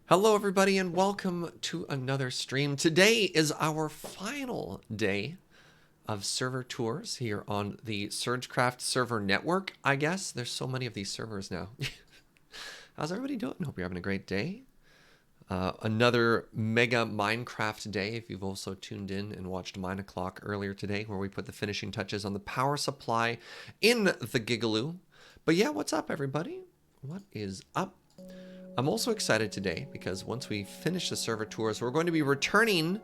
Hello everybody and welcome to another stream. Today is our final day of server tours here on the SergeCraft server network, I guess. There's so many of these servers now. How's everybody doing? Hope you're having a great day. Another mega Minecraft day if you've also tuned in and watched Mine O'Clock earlier today where we put the finishing touches on the power supply in the Gigaloo. But yeah, what's up everybody? What is up? I'm also excited today because once we finish the server tours, we're going to be returning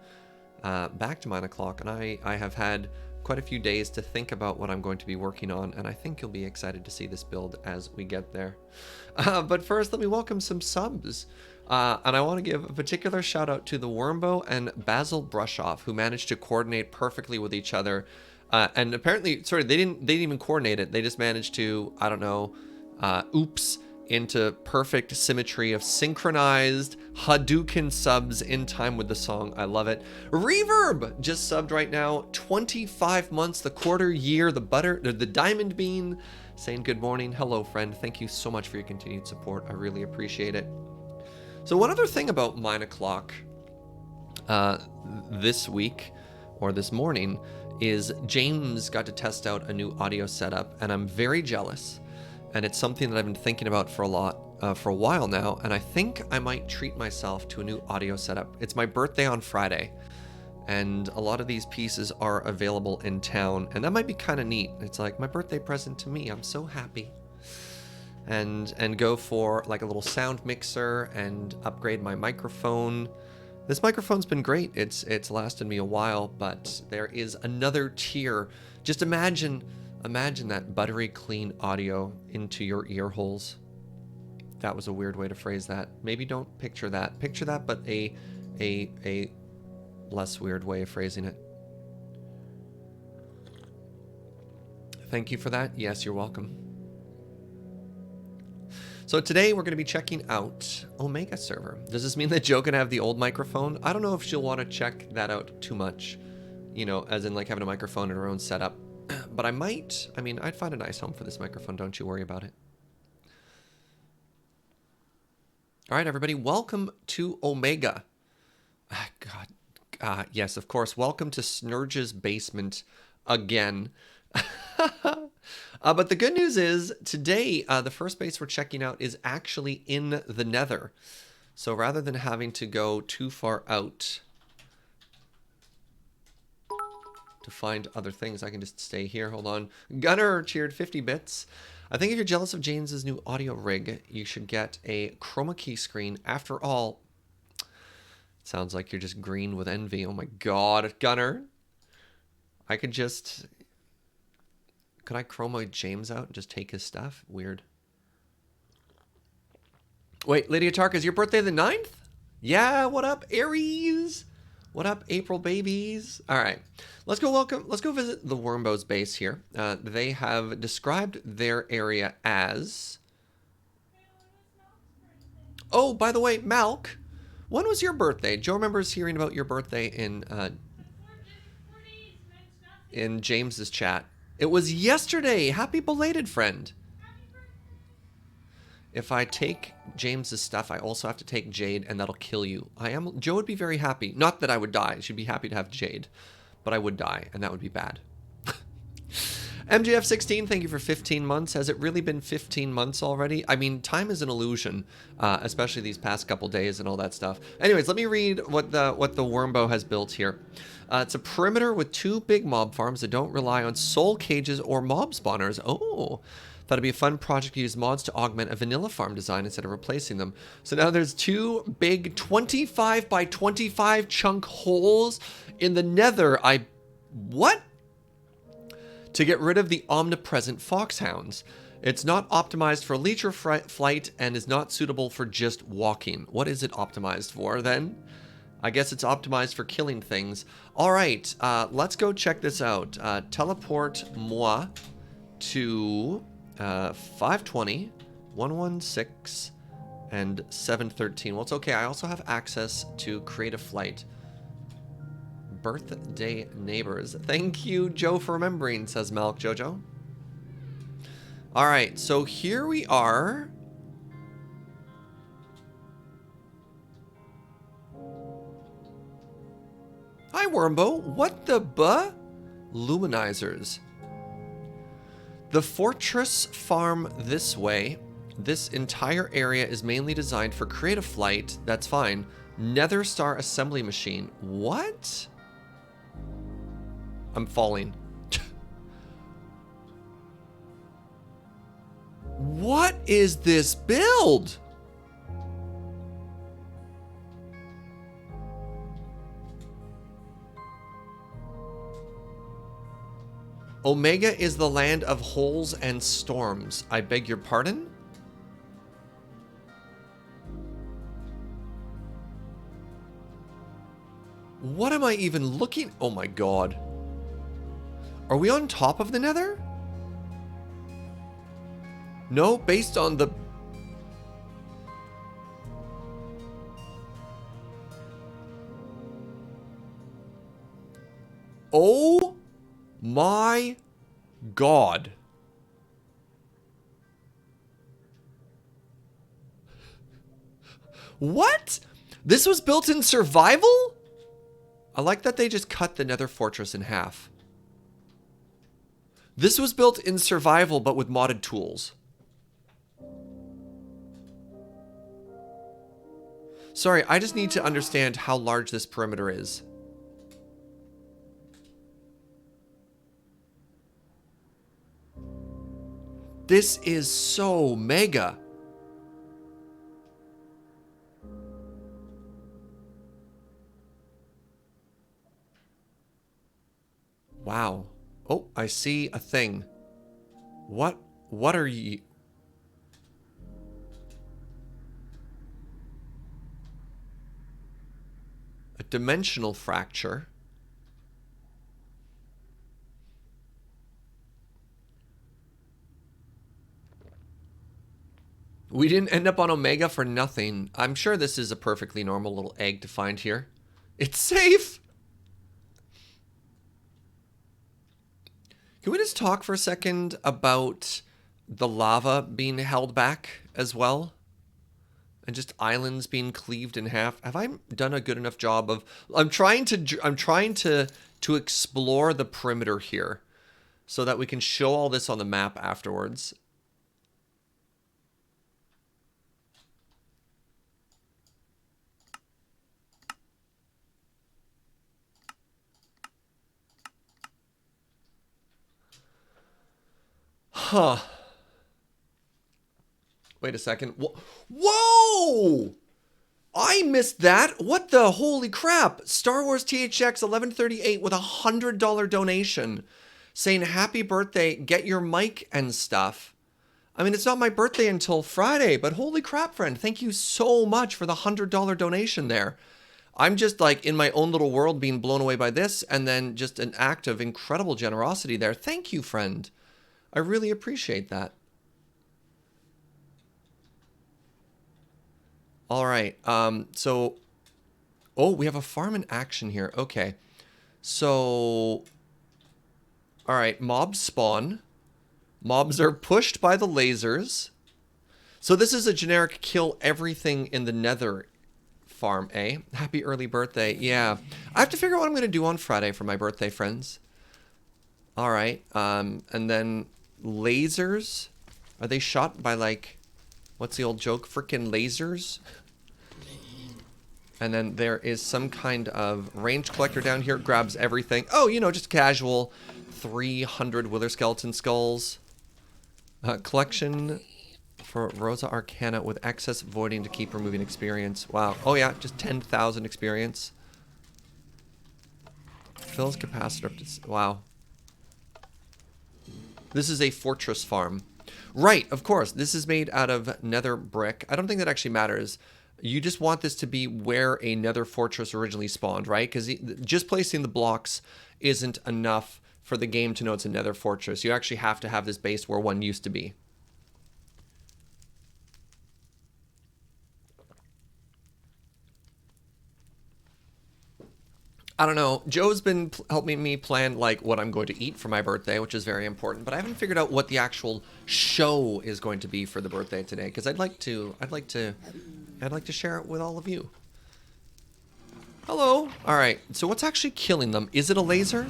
back to 9 o'clock, and I have had quite a few days to think about what I'm going to be working on, and I think you'll be excited to see this build as we get there. But first, let me welcome some subs. And I want to give a particular shout out to the Wormbo and Basil Brushoff, who managed to coordinate perfectly with each other. And apparently, sorry, they didn't even coordinate it. They just managed to, I don't know, oops, into perfect symmetry of synchronized Hadouken subs in time with the song. I love it. Reverb just subbed right now. 25 months, the quarter year, the diamond bean, saying good morning. Hello, friend. Thank you so much for your continued support. I really appreciate it. So one other thing about 9 o'clock this week, or this morning, is James got to test out a new audio setup, and I'm very jealous. And it's something that I've been thinking about for a while now, and I think I might treat myself to a new audio setup. It's my birthday on Friday, and a lot of these pieces are available in town, and that might be kind of neat. It's like my birthday present to me. I'm so happy. And go for like a little sound mixer and upgrade my microphone. This microphone's been great. It's lasted me a while, but there is another tier. Just imagine that buttery clean audio into your ear holes. That was a weird way to phrase that. Maybe don't picture that. Picture that, but a less weird way of phrasing it. Thank you for that. Yes, you're welcome. So today we're going to be checking out Omega server. Does this mean that Jo can have the old microphone? I don't know if she'll want to check that out too much, you know, as in like having a microphone in her own setup. But I might. I mean, I'd find a nice home for this microphone. Don't you worry about it. All right, everybody. Welcome to Omega. God. Yes, of course. Welcome to Snurge's basement again. But the good news is today, the first base we're checking out is actually in the Nether. So rather than having to go too far out to find other things, I can just stay here. Hold on. Gunner cheered 50 bits. I think if you're jealous of James's new audio rig, you should get a chroma key screen. After all, it sounds like you're just green with envy. Oh my God, Gunner. Could I chroma James out and just take his stuff? Weird. Wait, Lydia Tark, is your birthday the 9th? Yeah, what up, Aries? What up, April babies? All right, let's go visit the Wormbo's base here. They have described their area as... Oh, by the way, Malk, when was your birthday? Jo remembers hearing about your birthday in James's chat. It was yesterday. Happy belated, friend. If I take James's stuff, I also have to take Jade, and that'll kill you. Jo would be very happy. Not that I would die. She'd be happy to have Jade. But I would die, and that would be bad. MJF16, thank you for 15 months. Has it really been 15 months already? I mean, time is an illusion, especially these past couple days and all that stuff. Anyways, let me read what the Wormbo has built here. It's a perimeter with 2 big mob farms that don't rely on soul cages or mob spawners. Oh, thought it'd be a fun project to use mods to augment a vanilla farm design instead of replacing them. So now there's 2 big 25 by 25 chunk holes in the Nether. What? To get rid of the omnipresent foxhounds. It's not optimized for leecher flight and is not suitable for just walking. What is it optimized for then? I guess it's optimized for killing things. All right, let's go check this out. Teleport moi to 520, 116, and 713. Well, it's okay. I also have access to creative flight. Birthday neighbors. Thank you, Jo, for remembering, says Malk Jojo. All right, so here we are. Hi, Wormbo. What the buh? Luminizers. The fortress farm this way. This entire area is mainly designed for creative flight. That's fine. Nether Star assembly machine. What? I'm falling. What is this build? Omega is the land of holes and storms. I beg your pardon? What am I even looking? Oh my god. Are we on top of the Nether? No, based on the... Oh my god. What? This was built in survival? I like that they just cut the Nether Fortress in half. This was built in survival, but with modded tools. Sorry, I just need to understand how large this perimeter is. This is so mega. Wow. Oh, I see a thing. What are you? A dimensional fracture. We didn't end up on Omega for nothing. I'm sure this is a perfectly normal little egg to find here. It's safe! Can we just talk for a second about the lava being held back as well? And just islands being cleaved in half? Have I done a good enough job of... I'm trying to explore the perimeter here so that we can show all this on the map afterwards. Huh. Wait a second. Whoa! I missed that. What the holy crap? Star Wars THX 1138 with $100 donation saying happy birthday, get your mic and stuff. I mean, it's not my birthday until Friday, but holy crap, friend. Thank you so much for the $100 donation there. I'm just like in my own little world being blown away by this, and then just an act of incredible generosity there. Thank you, friend. I really appreciate that. All right. So, oh, we have a farm in action here. Okay. So, all right. Mobs spawn. Mobs are pushed by the lasers. So this is a generic kill everything in the Nether farm, eh? Happy early birthday. Yeah. I have to figure out what I'm going to do on Friday for my birthday, friends. All right. And then lasers. Are they shot by like, what's the old joke? Frickin' lasers? And then there is some kind of range collector down here. Grabs everything. Oh, you know, just casual 300 wither skeleton skulls. Collection for Rosa Arcana with excess voiding to keep removing experience. Wow. Oh yeah, just 10,000 experience. Fills capacitor up to... Wow. This is a fortress farm. Right, of course. This is made out of nether brick. I don't think that actually matters. You just want this to be where a nether fortress originally spawned, right? Because just placing the blocks isn't enough for the game to know it's a nether fortress. You actually have to have this base where one used to be. I don't know. Joe's been helping me plan like what I'm going to eat for my birthday, which is very important. But I haven't figured out what the actual show is going to be for the birthday today, because I'd like to share it with all of you. Hello. All right. So what's actually killing them? Is it a laser?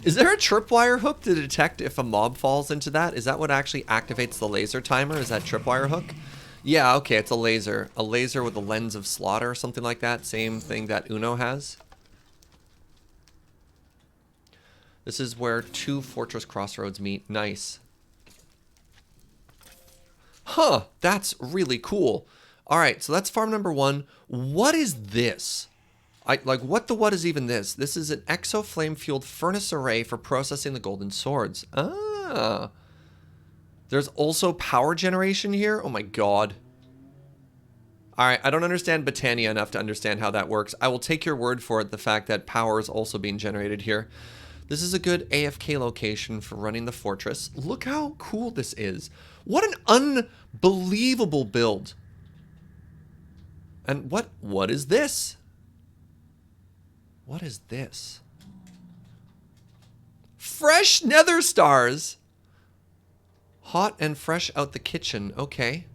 Is there a tripwire hook to detect if a mob falls into that? Is that what actually activates the laser timer? Is that tripwire hook? Yeah, okay, it's a laser. A laser with a lens of slaughter or something like that. Same thing that Uno has. This is where two fortress crossroads meet. Nice. Huh, that's really cool. All right, so that's farm number 1. What is this? Like, what is even this? This is an exo-flame-fueled furnace array for processing the golden swords. Ah. There's also power generation here? Oh my god. Alright, I don't understand Botania enough to understand how that works. I will take your word for it, the fact that power is also being generated here. This is a good AFK location for running the fortress. Look how cool this is. What an unbelievable build. And what is this? What is this? Fresh nether stars! Hot and fresh out the kitchen. Okay.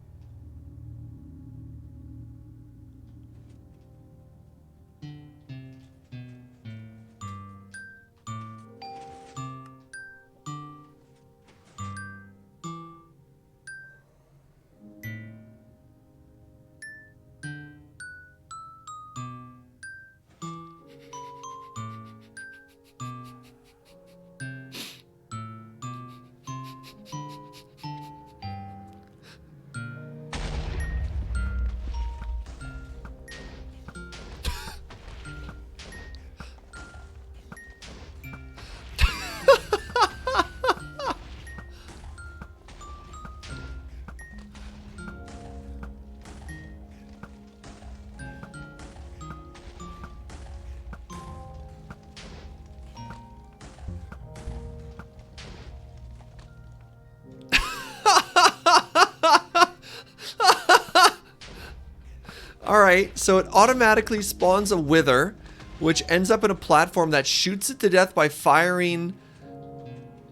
Alright, so it automatically spawns a wither, which ends up in a platform that shoots it to death by firing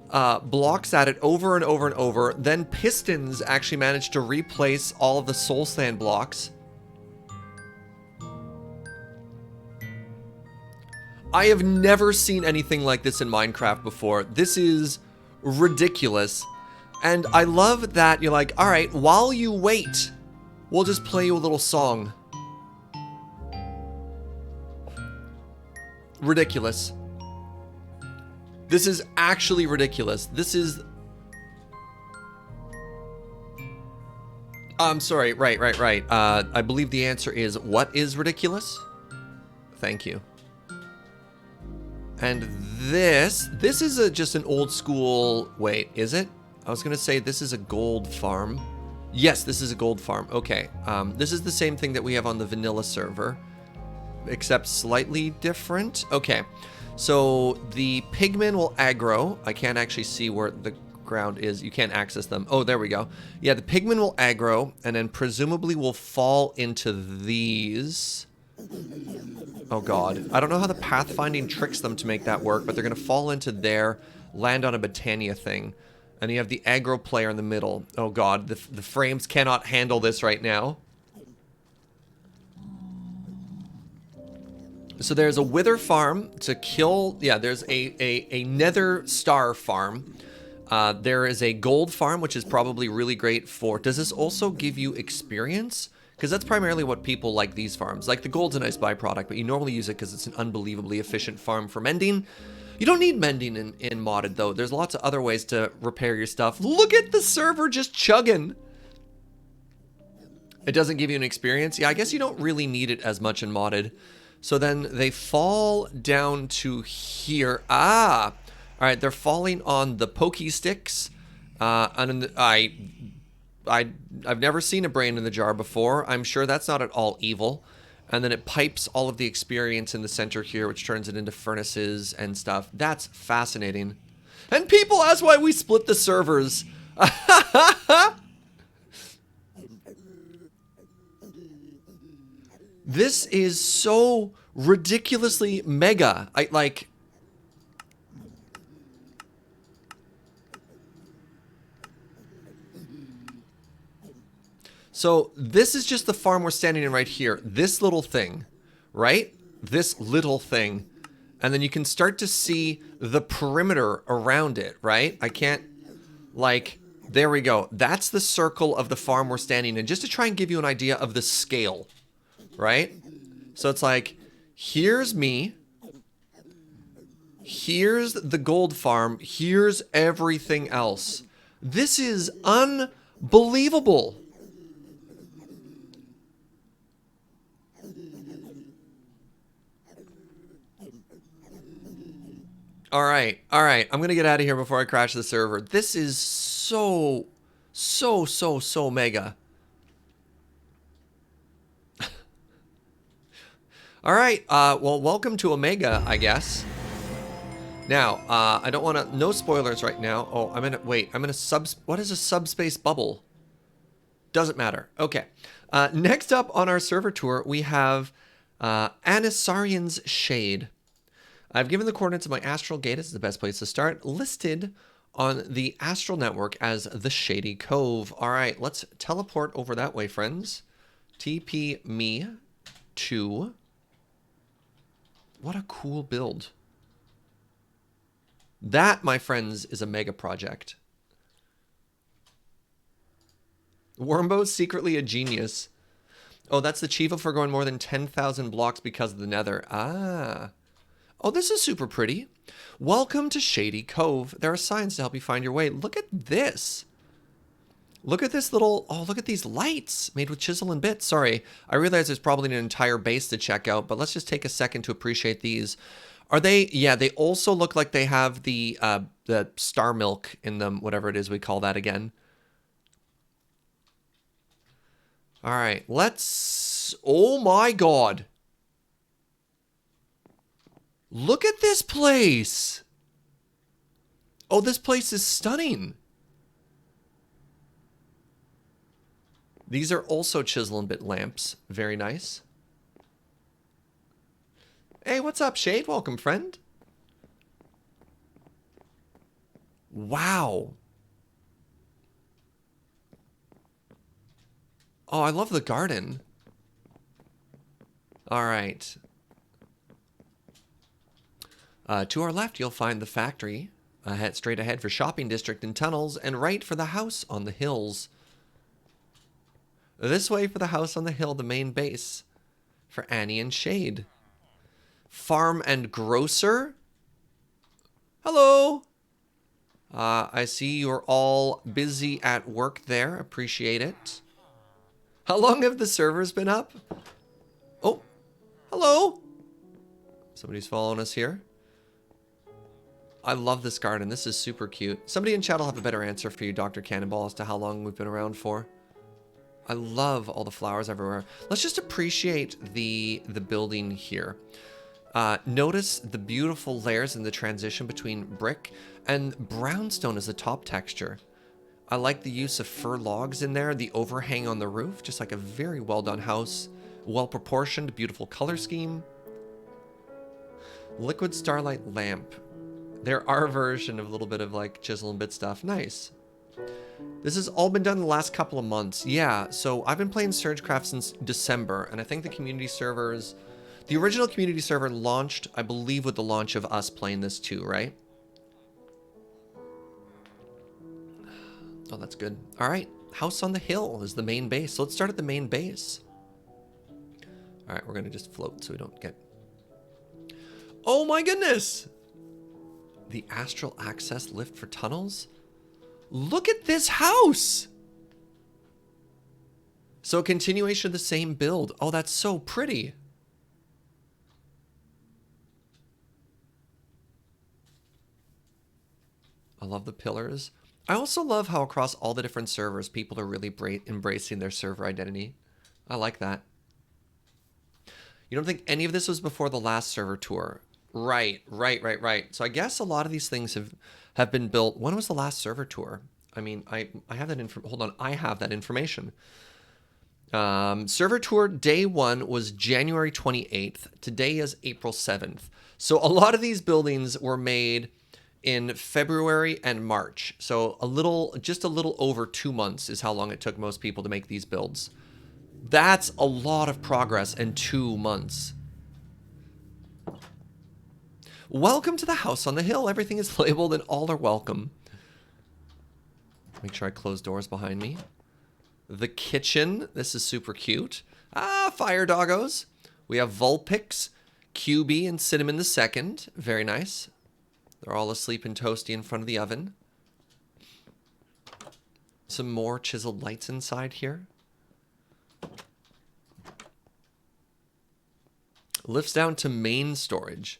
blocks at it over and over and over. Then pistons actually manage to replace all of the soul sand blocks. I have never seen anything like this in Minecraft before. This is ridiculous. And I love that you're like, alright, while you wait, we'll just play you a little song. Ridiculous. This is actually ridiculous. This is... I'm sorry, right. I believe the answer is, what is ridiculous? Thank you. And this is just an old school... Wait, is it? I was going to say this is a gold farm. Yes, this is a gold farm. Okay. This is the same thing that we have on the vanilla server, except slightly different. Okay. So the pigmen will aggro. I can't actually see where the ground is. You can't access them. Oh, there we go. Yeah, the pigmen will aggro and then presumably will fall into these... Oh god. I don't know how the pathfinding tricks them to make that work, but they're going to fall into there, land on a Botania thing. And you have the aggro player in the middle. Oh god, the frames cannot handle this right now. So there's a wither farm to kill... Yeah, there's a nether star farm. There is a gold farm, which is probably really great for... Does this also give you experience? Because that's primarily what people like these farms. Like, the gold's a nice byproduct, but you normally use it because it's an unbelievably efficient farm for mending. You don't need mending in modded, though. There's lots of other ways to repair your stuff. Look at the server just chugging. It doesn't give you an experience. Yeah, I guess you don't really need it as much in modded. So then they fall down to here. Ah! Alright, they're falling on the pokey sticks. And I've never seen a brain in the jar before. I'm sure that's not at all evil. And then it pipes all of the experience in the center here, which turns it into furnaces and stuff. That's fascinating. And people ask why we split the servers. This is so ridiculously mega. So this is just the farm we're standing in right here. This little thing, right? This little thing. And then you can start to see the perimeter around it, right? I can't, there we go. That's the circle of the farm we're standing in, just to try and give you an idea of the scale, right? So it's like, here's me. Here's the gold farm. Here's everything else. This is unbelievable. All right. All right. I'm going to get out of here before I crash the server. This is so mega. All right. Well, welcome to Omega, I guess. Now, I don't want to, no spoilers right now. Oh, I'm in a what is a subspace bubble? Doesn't matter. Okay. Next up on our server tour, we have Anisarian's Shade. I've given the coordinates of my astral gate. This is the best place to start. Listed on the astral network as the Shady Cove. All right, let's teleport over that way, friends. TP me to... What a cool build. That, my friends, is a mega project. Wormbo's secretly a genius. Oh, that's the Chiva for going more than 10,000 blocks because of the nether. Ah. Oh, this is super pretty. Welcome to Shady Cove. There are signs to help you find your way. Look at this. Look at this little... Oh, look at these lights made with chisel and bits. Sorry, I realize there's probably an entire base to check out, but let's just take a second to appreciate these. Are they... Yeah, they also look like they have the star milk in them, whatever it is we call that again. All right, let's... Oh my god. Look at this place. Oh, this place is stunning. These are also chisel and bit lamps. Very nice. Hey, what's up, Shade? Welcome, friend. Wow. Oh, I love the garden. All right. To our left, you'll find the factory. Head straight ahead for shopping district and tunnels, and right for the house on the hills. This way for the house on the hill, the main base for Annie and Shade. Farm and grocer. Hello. I see you're all busy at work there. Appreciate it. How long have the servers been up? Oh, hello. Somebody's following us here. I love this garden. This is super cute. Somebody in chat will have a better answer for you, Dr. Cannonball, as to how long we've been around for. I love all the flowers everywhere. Let's just appreciate the building here. Notice the beautiful layers in the transition between brick and brownstone as the top texture. I like the use of fir logs in there, the overhang on the roof, just like a very well done house. Well proportioned, beautiful color scheme. Liquid starlight lamp. There are a version of a little bit of like chisel and bit stuff. Nice. This has all been done in the last couple of months. Yeah, so I've been playing SergeCraft since December, and I think the community servers... The original community server launched, I believe, with the launch of us playing this too, right? Oh, that's good. All right, House on the Hill is the main base. So let's start at the main base. All right, we're going to just float so we don't get... Oh my goodness! The astral access lift for tunnels? Look at this house! So a continuation of the same build. Oh, that's so pretty. I love the pillars. I also love how across all the different servers, people are really embracing their server identity. I like that. You don't think any of this was before the last server tour? Right. So I guess a lot of these things have been built. When was the last server tour? I mean, I have that hold on, I have that information. Server tour day 1 was January 28th. Today is April 7th. So a lot of these buildings were made in February and March. So just a little over 2 months is how long it took most people to make these builds. That's a lot of progress in 2 months. Welcome to the house on the hill. Everything is labeled and all are welcome. Make sure I close doors behind me. The kitchen. This is super cute. Ah, fire doggos. We have Vulpix, QB, and Cinnamon the Second. Very nice. They're all asleep and toasty in front of the oven. Some more chiseled lights inside here. Lifts down to main storage.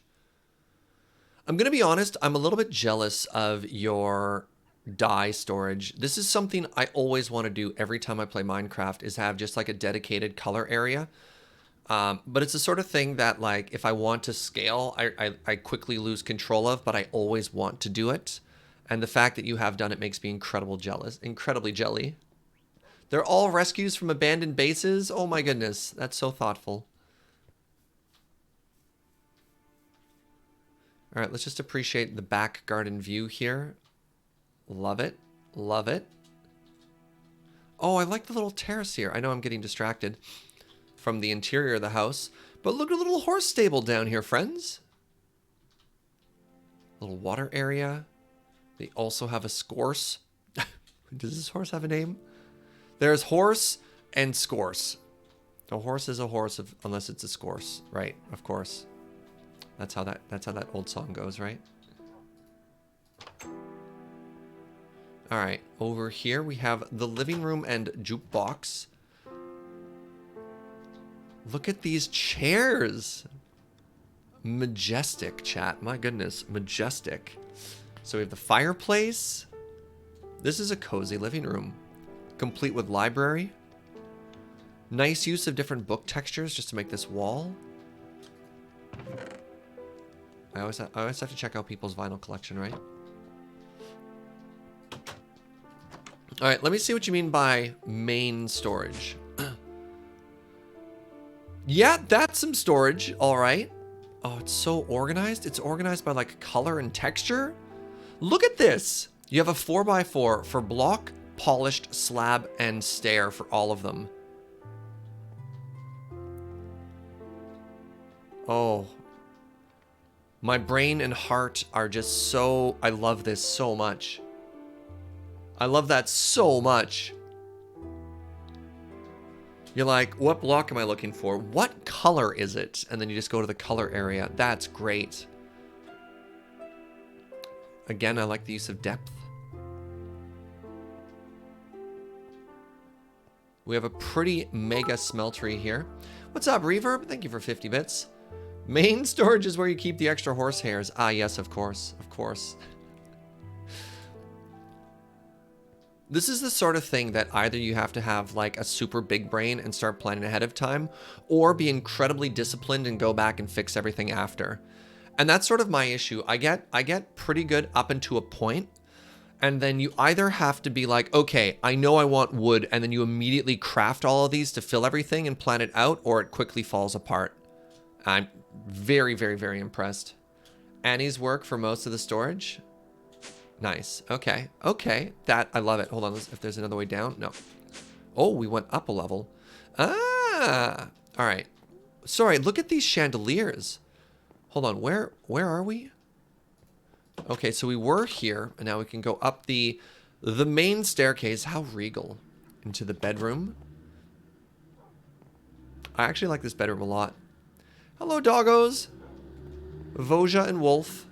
I'm going to be honest, I'm a little bit jealous of your dye storage. This is something I always want to do every time I play Minecraft, is have just like a dedicated color area. But it's the sort of thing that, like, if I want to scale, I quickly lose control of, but I always want to do it. And the fact that you have done it makes me incredibly jelly. They're all rescues from abandoned bases. Oh my goodness, that's so thoughtful. All right, let's just appreciate the back garden view here. Love it, love it. Oh, I like the little terrace here. I know I'm getting distracted from the interior of the house, but look at a little horse stable down here, friends. Little water area. They also have a scorse. Does this horse have a name? There's horse and scorse. A horse is a horse unless it's a scorse, right? Of course. That's how that old song goes, right? All right, over here we have the living room and jukebox. Look at these chairs. Majestic, chat. My goodness, majestic. So we have the fireplace. This is a cozy living room, complete with library. Nice use of different book textures just to make this wall. I always have to check out people's vinyl collection, right? All right, let me see what you mean by main storage. Yeah, that's some storage, all right. Oh, it's so organized. It's organized by like color and texture. Look at this. You have a 4x4 for block, polished, slab, and stair for all of them. Oh. My brain and heart are just so... I love this so much. I love that so much. You're like, what block am I looking for? What color is it? And then you just go to the color area. That's great. Again, I like the use of depth. We have a pretty mega smeltery here. What's up, Reverb? Thank you for 50 bits. Main storage is where you keep the extra horse hairs. Ah, yes, of course. Of course. This is the sort of thing that either you have to have like a super big brain and start planning ahead of time, or be incredibly disciplined and go back and fix everything after. And that's sort of my issue. I get pretty good up until a point, and then you either have to be like, okay, I know I want wood, and then you immediately craft all of these to fill everything and plan it out, or it quickly falls apart. I'm very, very, very impressed. Annie's work for most of the storage. Nice. Okay. Okay. That, I love it. Hold on. If there's another way down. No. Oh, we went up a level. Ah. All right. Sorry. Look at these chandeliers. Hold on. Where are we? Okay. So we were here, and now we can go up the main staircase. How regal. Into the bedroom. I actually like this bedroom a lot. Hello, doggos. Voja and Wolf.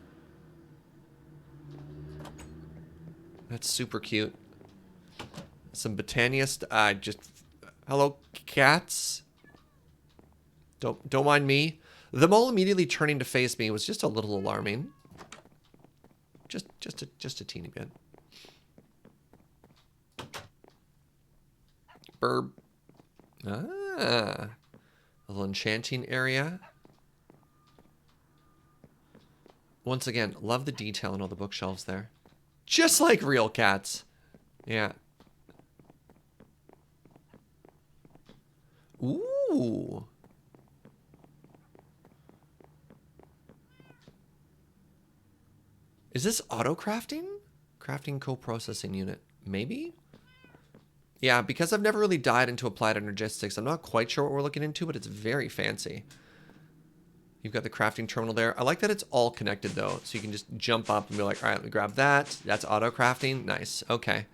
That's super cute. Some Botania hello, cats. Don't mind me. Them all immediately turning to face me was just a little alarming. Just a teeny bit. Burb. Ah. A little enchanting area. Once again, love the detail in all the bookshelves there. Just like real cats. Yeah. Ooh. Is this auto crafting? Crafting co-processing unit. Maybe? Yeah, because I've never really dived into applied energistics, I'm not quite sure what we're looking into, but it's very fancy. You've got the crafting terminal there. I like that it's all connected though. So you can just jump up and be like, all right, let me grab that. That's auto crafting. Nice. Okay.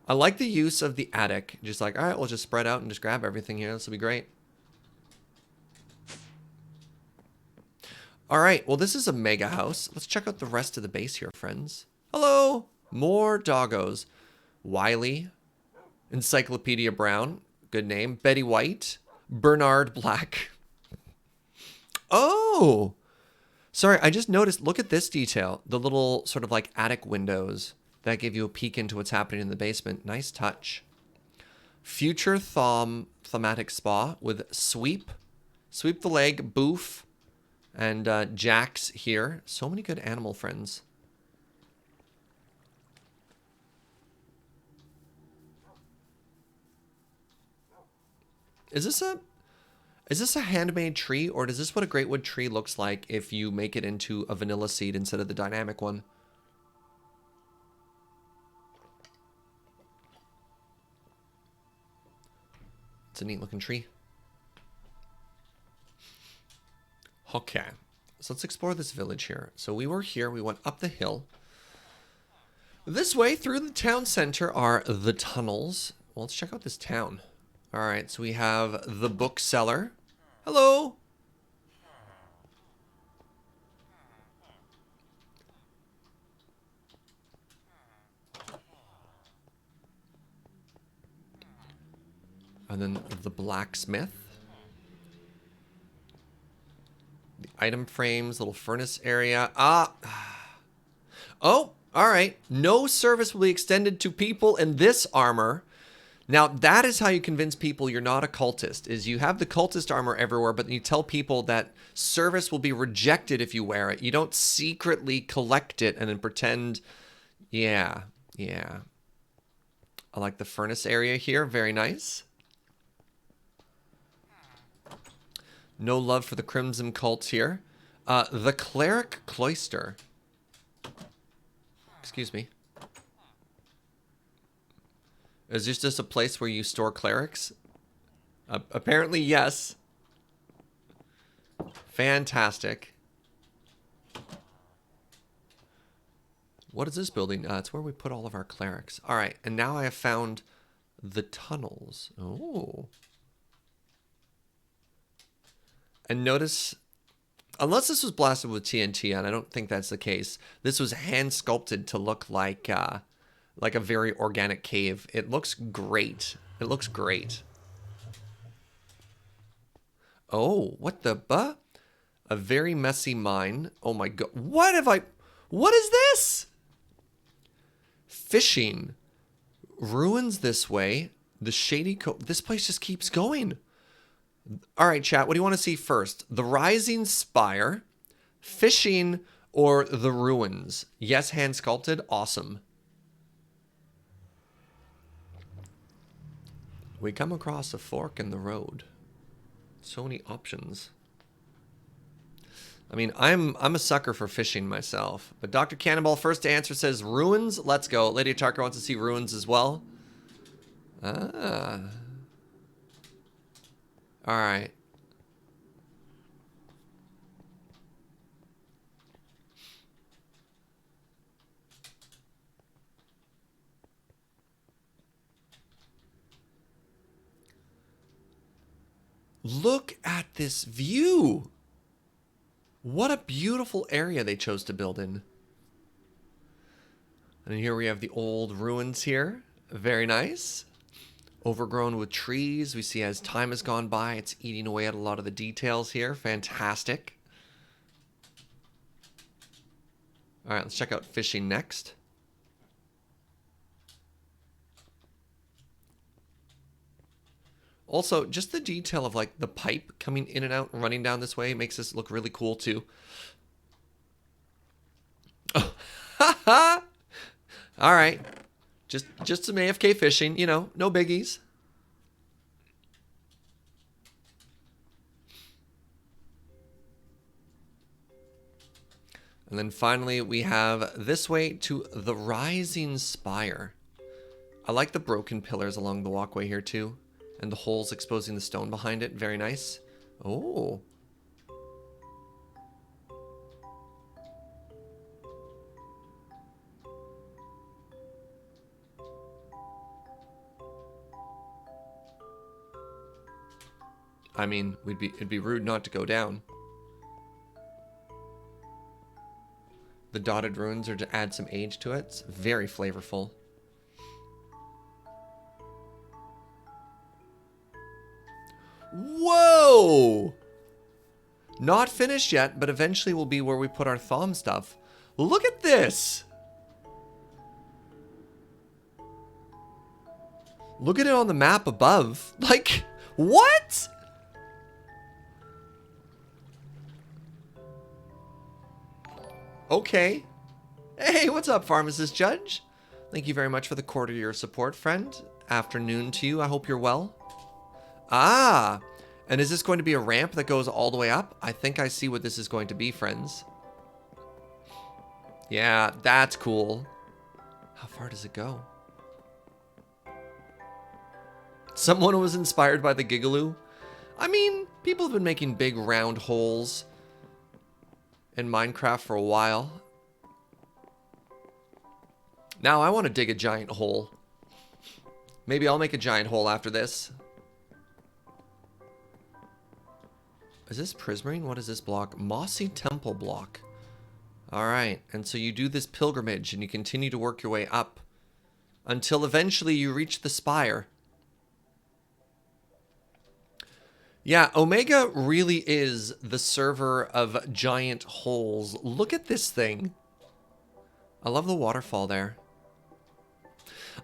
I like the use of the attic. Just like, all right, we'll just spread out and just grab everything here. This will be great. All right. Well, this is a mega house. Let's check out the rest of the base here, friends. Hello. More doggos. Wiley. Encyclopedia Brown. Good name. Betty White. Bernard Black. Oh, Sorry, I just noticed, look at this detail. The little sort of like attic windows that give you a peek into what's happening in the basement. Nice touch. Future thematic spa with sweep the leg, boof, and Jax here. So many good animal friends. Is this a handmade tree, or is this what a great wood tree looks like if you make it into a vanilla seed instead of the dynamic one? It's a neat looking tree. Okay, so let's explore this village here. So we were here, we went up the hill. This way through the town center are the tunnels. Well, let's check out this town. All right, so we have the bookseller. Hello. And then the blacksmith. The item frames, little furnace area. Oh, all right. No service will be extended to people in this armor. Now, that is how you convince people you're not a cultist, is you have the cultist armor everywhere, but you tell people that service will be rejected if you wear it. You don't secretly collect it and then pretend, yeah. I like the furnace area here. Very nice. No love for the Crimson Cult here. The Cleric Cloister. Excuse me. Is this just a place where you store clerics? Apparently, yes. Fantastic. What is this building? It's where we put all of our clerics. All right, and now I have found the tunnels. Oh. And notice, unless this was blasted with TNT, and I don't think that's the case, this was hand sculpted to look like a very organic cave. It looks great. It looks great. Oh, what the buh? A very messy mine. Oh my god. What is this? Fishing. Ruins this way. The shady this place just keeps going. All right, chat. What do you want to see first? The rising spire, fishing, or the ruins? Yes, hand sculpted. Awesome. We come across a fork in the road. So many options. I mean, I'm a sucker for fishing myself. But Dr. Cannonball, first to answer, says ruins. Let's go. Lady Tarker wants to see ruins as well. Ah. All right. Look at this view. What a beautiful area they chose to build in. And here we have the old ruins here. Very nice. Overgrown with trees. We see as time has gone by, it's eating away at a lot of the details here. Fantastic. All right, let's check out fishing next. Also, just the detail of like the pipe coming in and out and running down this way makes this look really cool too. Oh, haha! All right, just some AFK fishing, you know, no biggies. And then finally, we have this way to the rising spire. I like the broken pillars along the walkway here too. And the holes exposing the stone behind it. Very nice. Oh. I mean, it'd be rude not to go down. The dotted runes are to add some age to it. It's very flavorful. Whoa! Not finished yet, but eventually will be where we put our thom stuff. Look at this! Look at it on the map above. Like, what? Okay. Hey, what's up, Pharmacist Judge? Thank you very much for the quarter year support, friend. Afternoon to you. I hope you're well. Ah, and is this going to be a ramp that goes all the way up? I think I see what this is going to be, friends. Yeah, that's cool. How far does it go? Someone was inspired by the Gigaloo. I mean, people have been making big round holes in Minecraft for a while. Now I want to dig a giant hole. Maybe I'll make a giant hole after this. Is this prismarine? What is this block? Mossy temple block. Alright, and so you do this pilgrimage and you continue to work your way up until eventually you reach the spire. Yeah, Omega really is the server of giant holes. Look at this thing. I love the waterfall there.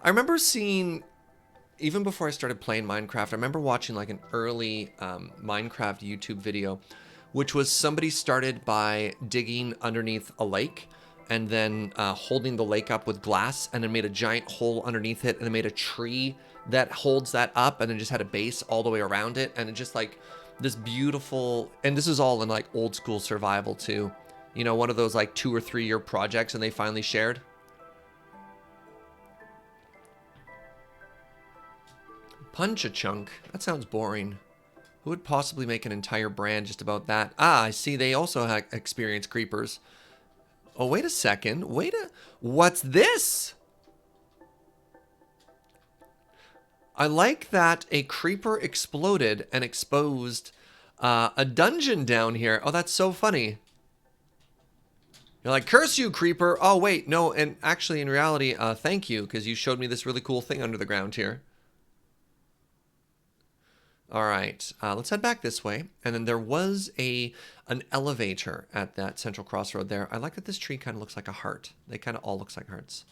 I remember seeing, even before I started playing Minecraft, I remember watching like an early Minecraft YouTube video, which was somebody started by digging underneath a lake and then holding the lake up with glass and then made a giant hole underneath it and then made a tree that holds that up and then just had a base all the way around it. And it just like this beautiful, and this is all in like old school survival too. You know, one of those like 2 or 3 year projects and they finally shared. Punch a chunk. That sounds boring. Who would possibly make an entire brand just about that? Ah, I see they also experience creepers. Oh, wait a second. What's this? I like that a creeper exploded and exposed a dungeon down here. Oh, that's so funny. You're like, curse you, creeper. Oh, wait, no. And actually, in reality, thank you, because you showed me this really cool thing under the ground here. All right, let's head back this way. And then there was an elevator at that central crossroad there. I like that this tree kind of looks like a heart. They kind of all look like hearts.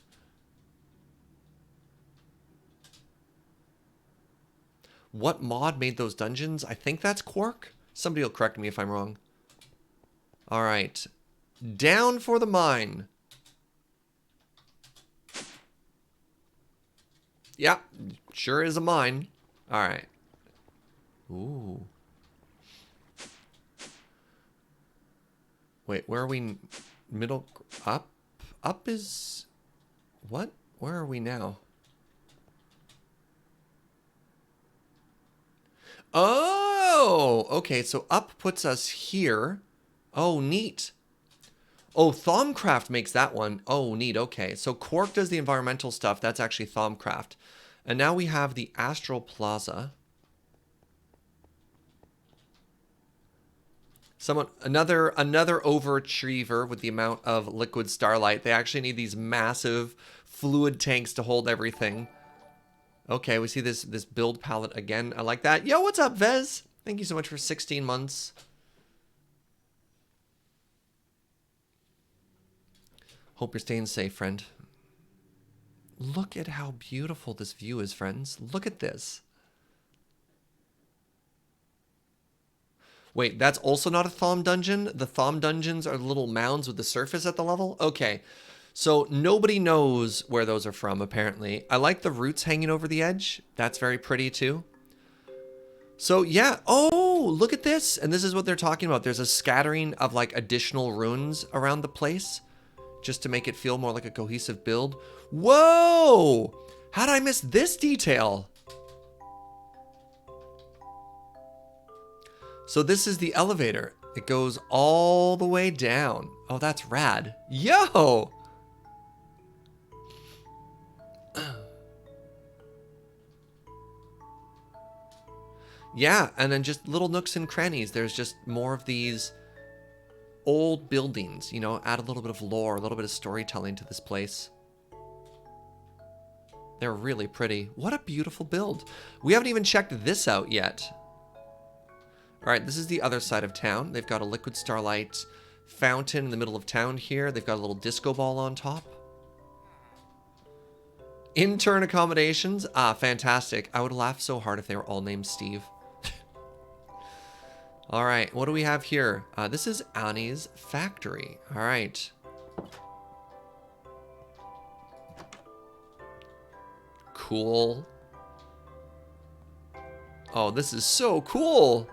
What mod made those dungeons? I think that's Quark. Somebody will correct me if I'm wrong. All right, down for the mine. Yeah, sure is a mine. All right. Ooh. Wait, where are we? Middle? Up? Up is... What? Where are we now? Oh! Okay, so up puts us here. Oh, neat. Oh, Thaumcraft makes that one. Oh, neat. Okay, so Quark does the environmental stuff. That's actually Thaumcraft. And now we have the Astral Plaza. Another overachiever with the amount of liquid starlight. They actually need these massive fluid tanks to hold everything. Okay, we see this build palette again. I like that. Yo, what's up, Vez? Thank you so much for 16 months. Hope you're staying safe, friend. Look at how beautiful this view is, friends. Look at this. Wait, that's also not a Thom dungeon? The Thom dungeons are little mounds with the surface at the level? Okay, so nobody knows where those are from, apparently. I like the roots hanging over the edge. That's very pretty, too. So, yeah. Oh, look at this. And this is what they're talking about. There's a scattering of, like, additional runes around the place just to make it feel more like a cohesive build. Whoa! How did I miss this detail? So this is the elevator. It goes all the way down. Oh, that's rad. Yo! Yeah, and then just little nooks and crannies. There's just more of these old buildings, you know, add a little bit of lore, a little bit of storytelling to this place. They're really pretty. What a beautiful build. We haven't even checked this out yet. All right, this is the other side of town. They've got a liquid starlight fountain in the middle of town here. They've got a little disco ball on top. Intern accommodations. Ah, fantastic. I would laugh so hard if they were all named Steve. All right, what do we have here? This is Annie's factory. All right. Cool. Oh, this is so cool.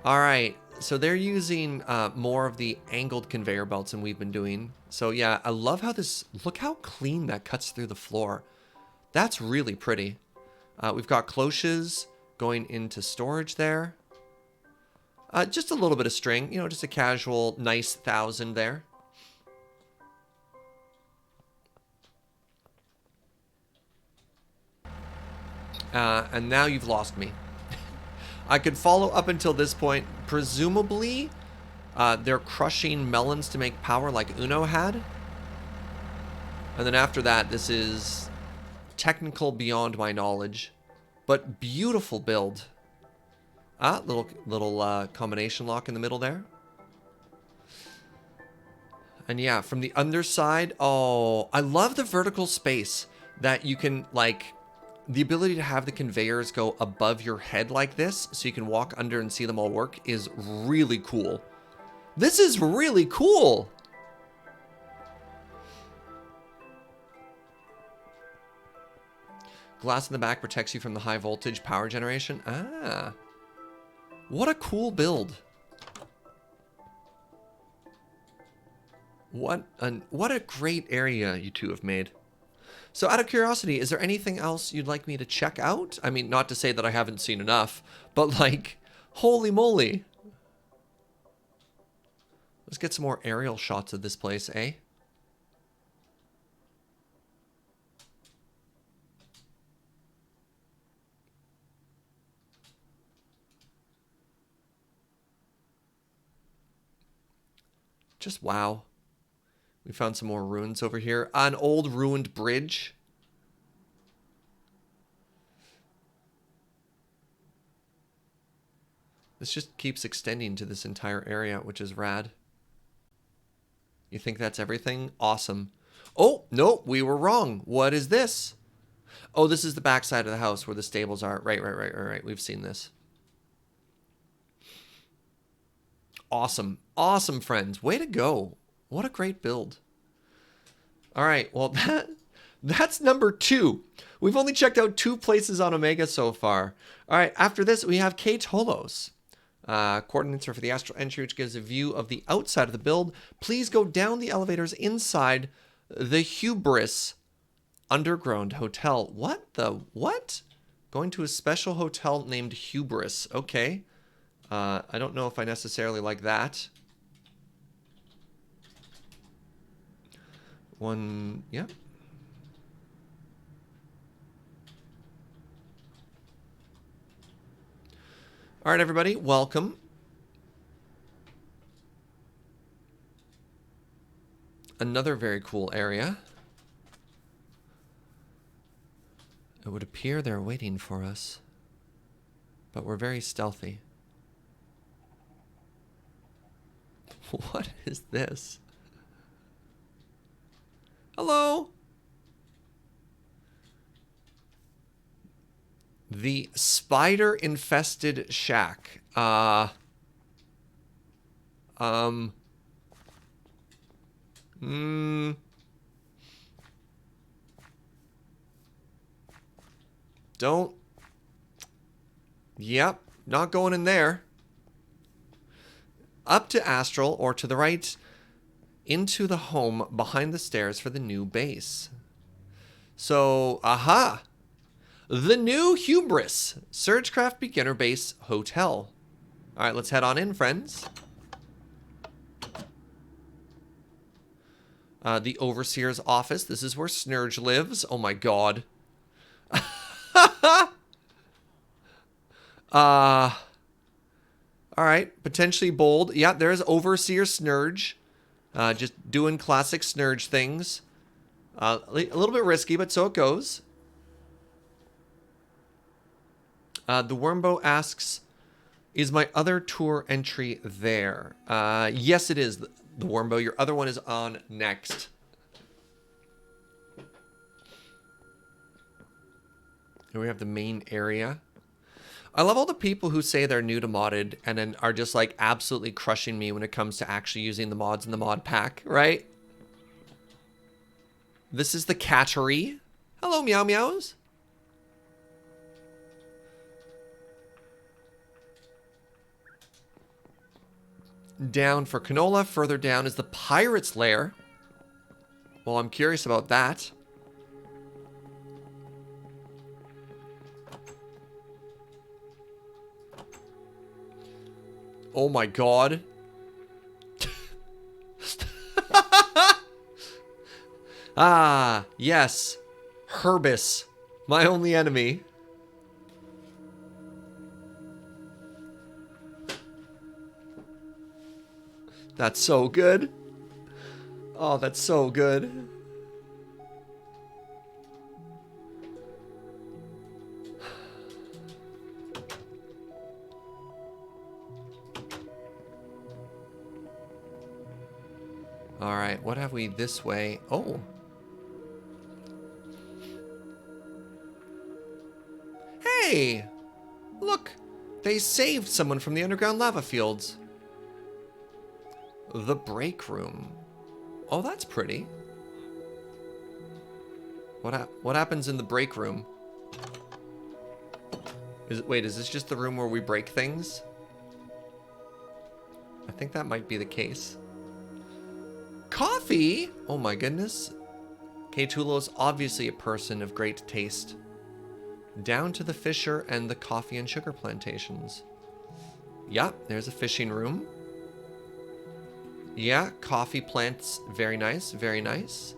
All right, so they're using more of the angled conveyor belts than we've been doing. So yeah, I love how this, look how clean that cuts through the floor. That's really pretty. We've got cloches going into storage there. Just a little bit of string, you know, just a casual, nice 1,000 there. And now you've lost me. I could follow up until this point. Presumably, they're crushing melons to make power like Uno had. And then after that, this is technical beyond my knowledge. But beautiful build. Little combination lock in the middle there. And yeah, from the underside, oh, I love the vertical space that you can, like, the ability to have the conveyors go above your head like this so you can walk under and see them all work is really cool. This is really cool. Glass in the back protects you from the high voltage power generation. Ah. What a cool build. What a great area you two have made. So out of curiosity, is there anything else you'd like me to check out? I mean, not to say that I haven't seen enough, but like, holy moly. Let's get some more aerial shots of this place, eh? Just wow. We found some more ruins over here. An old ruined bridge. This just keeps extending to this entire area, which is rad. You think that's everything? Awesome. Oh, no, we were wrong. What is this? Oh, this is the back side of the house where the stables are. Right. We've seen this. Awesome. Awesome, friends. Way to go. What a great build. All right, well, that's number 2. We've only checked out 2 places on Omega so far. All right, after this, we have K Tolos. Coordinates are for the astral entry, which gives a view of the outside of the build. Please go down the elevators inside the Hubris Underground Hotel. What the what? Going to a special hotel named Hubris. Okay. I don't know if I necessarily like that. Yeah. All right, everybody, welcome. Another very cool area. It would appear they're waiting for us, but we're very stealthy. What is this? Hello? The spider-infested shack. Don't. Yep, not going in there. Up to Astral, or to the right, into the home behind the stairs for the new base. So, aha! The new Hubris, SergeCraft Beginner Base Hotel. All right, let's head on in, friends. The Overseer's office. This is where Snurge lives. Oh my god. All right, potentially bold. Yeah, there's Overseer Snurge. Just doing classic Snurge things. A little bit risky, but so it goes. The Wormbo asks, Is my other tour entry there? Yes, it is, the Warmbow. Your other one is on next. Here we have the main area. I love all the people who say they're new to modded and then are just like absolutely crushing me when it comes to actually using the mods in the mod pack, right? This is the cattery. Hello, meow meows. Down for canola. Further down is the pirate's lair. Well, I'm curious about that. Oh my god. Ah, yes. Herbis. My only enemy. That's so good. Oh, that's so good. All right, what have we this way? Oh. Hey! Look, they saved someone from the underground lava fields. The break room. Oh, that's pretty. What happens in the break room? Wait, is this just the room where we break things? I think that might be the case. Coffee? Oh my goodness. K-Tulo is obviously a person of great taste. Down to the fisher and the coffee and sugar plantations. Yeah, there's a fishing room. Yeah, coffee plants. Very nice, very nice.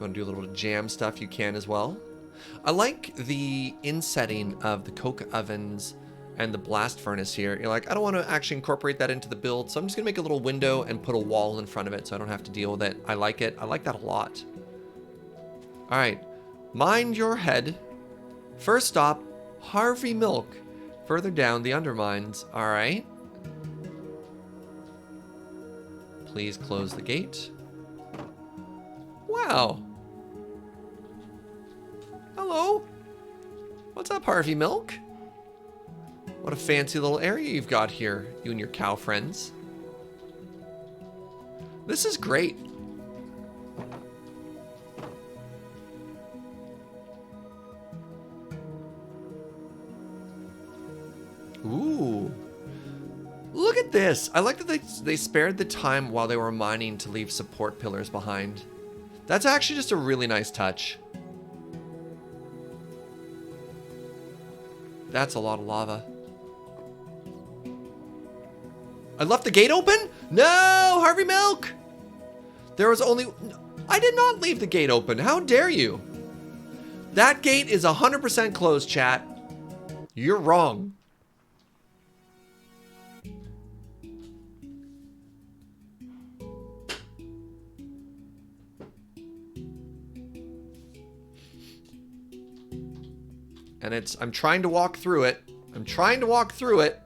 Want to do a little jam stuff, you can as well. I like the insetting of the coke ovens and the blast furnace here. You're like, I don't want to actually incorporate that into the build, so I'm just going to make a little window and put a wall in front of it so I don't have to deal with it. I like it. I like that a lot. All right. Mind your head. First stop, Harvey Milk. Further down, the undermines. All right. Please close the gate. Wow. Hello. What's up, Harvey Milk? What a fancy little area you've got here, you and your cow friends. This is great. Ooh. Look at this. I like that they spared the time while they were mining to leave support pillars behind. That's actually just a really nice touch. That's a lot of lava. I left the gate open? No, Harvey Milk! There was only... I did not leave the gate open. How dare you? That gate is 100% closed, chat. You're wrong. And it's... I'm trying to walk through it. I'm trying to walk through it.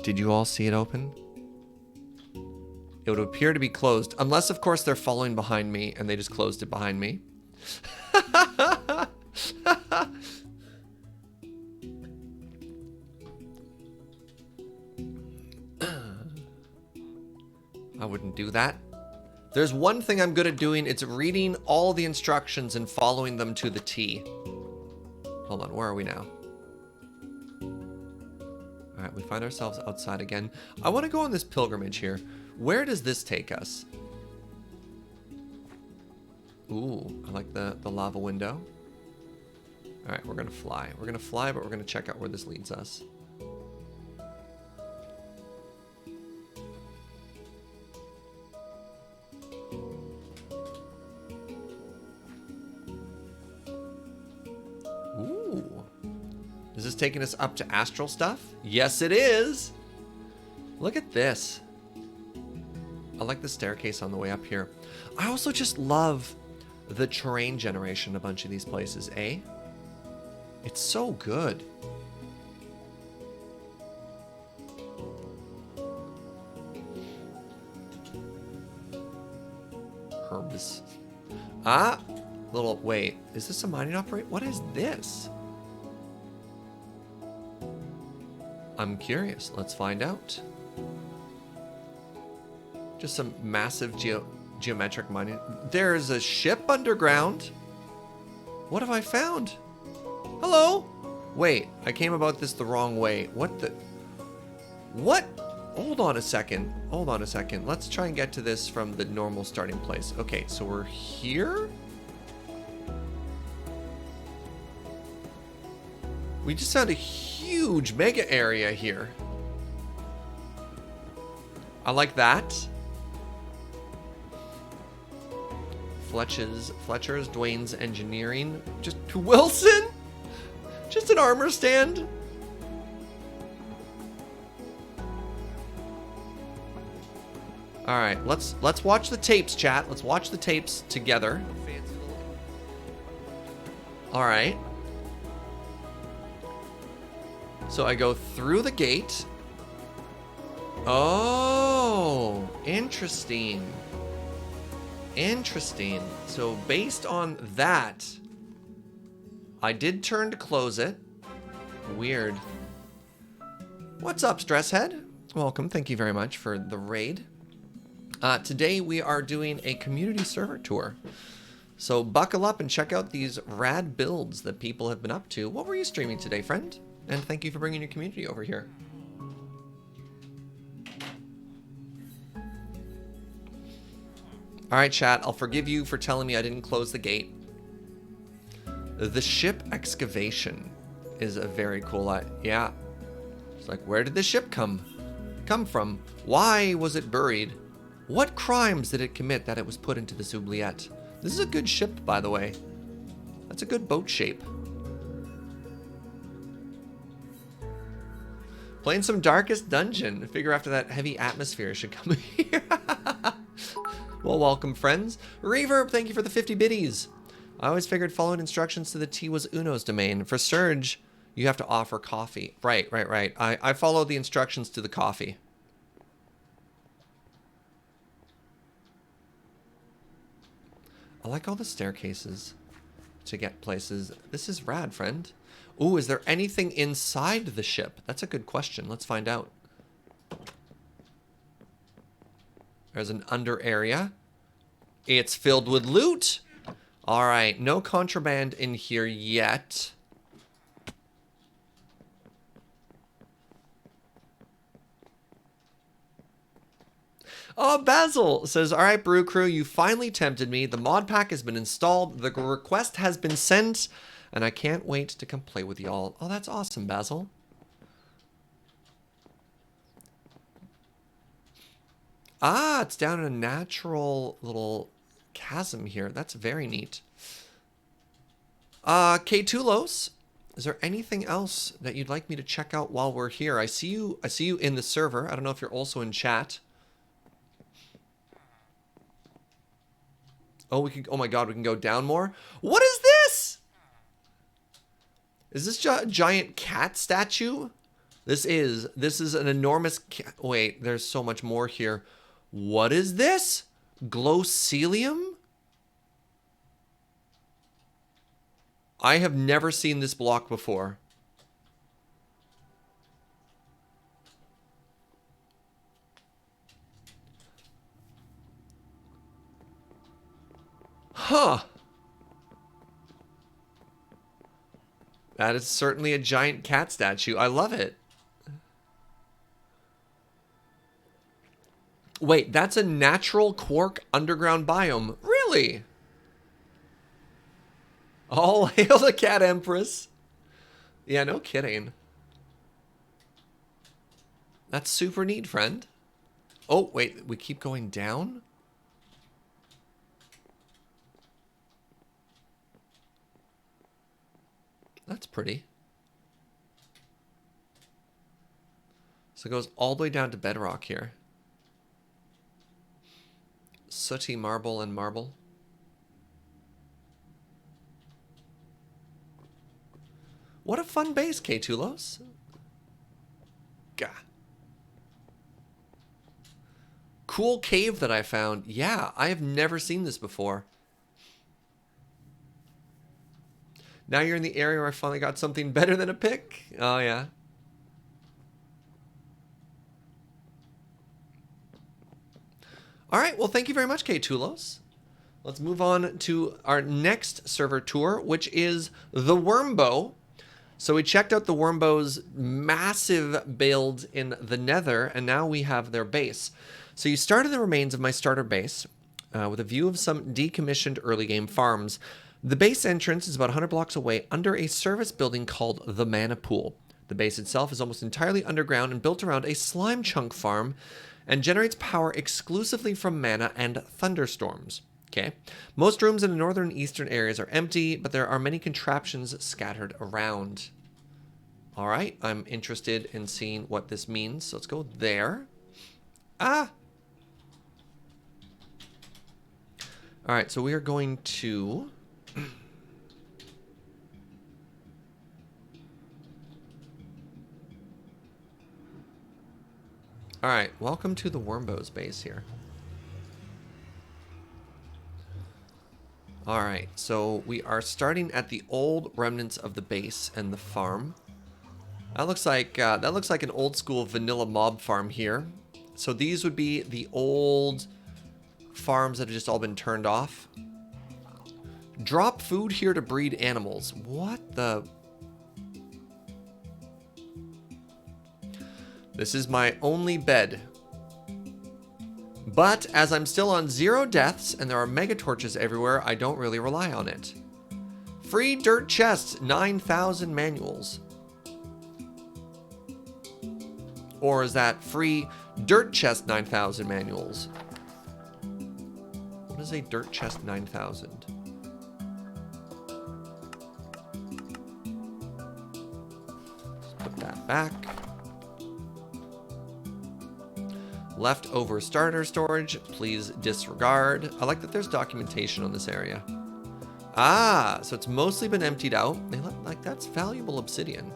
Did you all see it open? It would appear to be closed. Unless, of course, they're following behind me and they just closed it behind me. I wouldn't do that. There's one thing I'm good at doing. It's reading all the instructions and following them to the T. Hold on, where are we now? All right, we find ourselves outside again. I want to go on this pilgrimage here. Where does this take us? Ooh, I like the lava window. All right, we're going to fly. We're going to fly, but we're going to check out where this leads us. Ooh. Is this taking us up to astral stuff? Yes, it is. Look at this. I like the staircase on the way up here. I also just love the terrain generation, a bunch of these places, eh? It's so good. Herbs. Ah! Little, wait, is this a mining operate? What is this? I'm curious. Let's find out. Just some massive geometric mining. There's a ship underground. What have I found? Hello? Wait, I came about this the wrong way. What the? What? Hold on a second. Hold on a second. Let's try and get to this from the normal starting place. Okay, so we're here. We just found a huge mega area here. I like that. Fletcher's, Dwayne's Engineering. Just Wilson? Just an armor stand? All right, let's watch the tapes, chat. Let's watch the tapes together. All right. So I go through the gate. Oh, interesting. Interesting. So based on that, I did turn to close it. Weird. What's up, Stresshead? Welcome. Thank you very much for the raid. Today we are doing a community server tour. So buckle up and check out these rad builds that people have been up to. What were you streaming today, friend? And thank you for bringing your community over here. All right, chat, I'll forgive you for telling me I didn't close the gate. The ship excavation is a very cool, yeah. It's like, where did the ship come from? Why was it buried? What crimes did it commit that it was put into this oubliette? This is a good ship, by the way. That's a good boat shape. Playing some Darkest Dungeon. Figure after that heavy atmosphere should come here. Well, welcome, friends. Reverb, thank you for the 50 biddies. I always figured following instructions to the T was Uno's domain. For Surge, you have to offer coffee. Right. I followed the instructions to the coffee. I like all the staircases to get places. This is rad, friend. Ooh, is there anything inside the ship? That's a good question. Let's find out. There's an under area. It's filled with loot. All right, no contraband in here yet. Oh, Basil says, all right, Brew Crew, you finally tempted me. The mod pack has been installed. The request has been sent. And I can't wait to come play with y'all. Oh, that's awesome, Basil. Ah, it's down in a natural little chasm here. That's very neat. K2Los, is there anything else that you'd like me to check out while we're here? I see you in the server. I don't know if you're also in chat. Oh, oh my god, we can go down more. What is this? Is this a giant cat statue? This is an enormous cat. Wait, there's so much more here. What is this? Glosselium? I have never seen this block before. Huh. That is certainly a giant cat statue. I love it. Wait, that's a natural quark underground biome. Really? All hail the Cat Empress. Yeah, no kidding. That's super neat, friend. Oh, wait, we keep going down? That's pretty. So it goes all the way down to bedrock here. Sooty marble and marble. What a fun base, K-Tulos. Gah. Cool cave that I found. Yeah, I have never seen this before. Now you're in the area where I finally got something better than a pick. Oh, yeah. All right, well, thank you very much, K-Tulos. Let's move on to our next server tour, which is the Wormbow. So we checked out the Wormbow's massive build in the Nether, and now we have their base. So you start in the remains of my starter base with a view of some decommissioned early game farms. The base entrance is about 100 blocks away under a service building called the Mana Pool. The base itself is almost entirely underground and built around a slime chunk farm and generates power exclusively from mana and thunderstorms. Okay. Most rooms in the northern and eastern areas are empty, but there are many contraptions scattered around. All right, I'm interested in seeing what this means. So let's go there. Ah! All right, so we are going to... All right, welcome to the Wormbow's base here. All right, so we are starting at the old remnants of the base and the farm. That looks like an old school vanilla mob farm here. So these would be the old farms that have just all been turned off. Drop food here to breed animals. What the? This is my only bed. But as I'm still on 0 deaths and there are mega torches everywhere, I don't really rely on it. Free dirt chests, 9,000 manuals. Or is that free dirt chest 9,000 manuals? What is a dirt chest 9,000? Let's put that back. Leftover starter storage, please disregard. I like that there's documentation on this area. Ah, so it's mostly been emptied out. They look like that's valuable obsidian.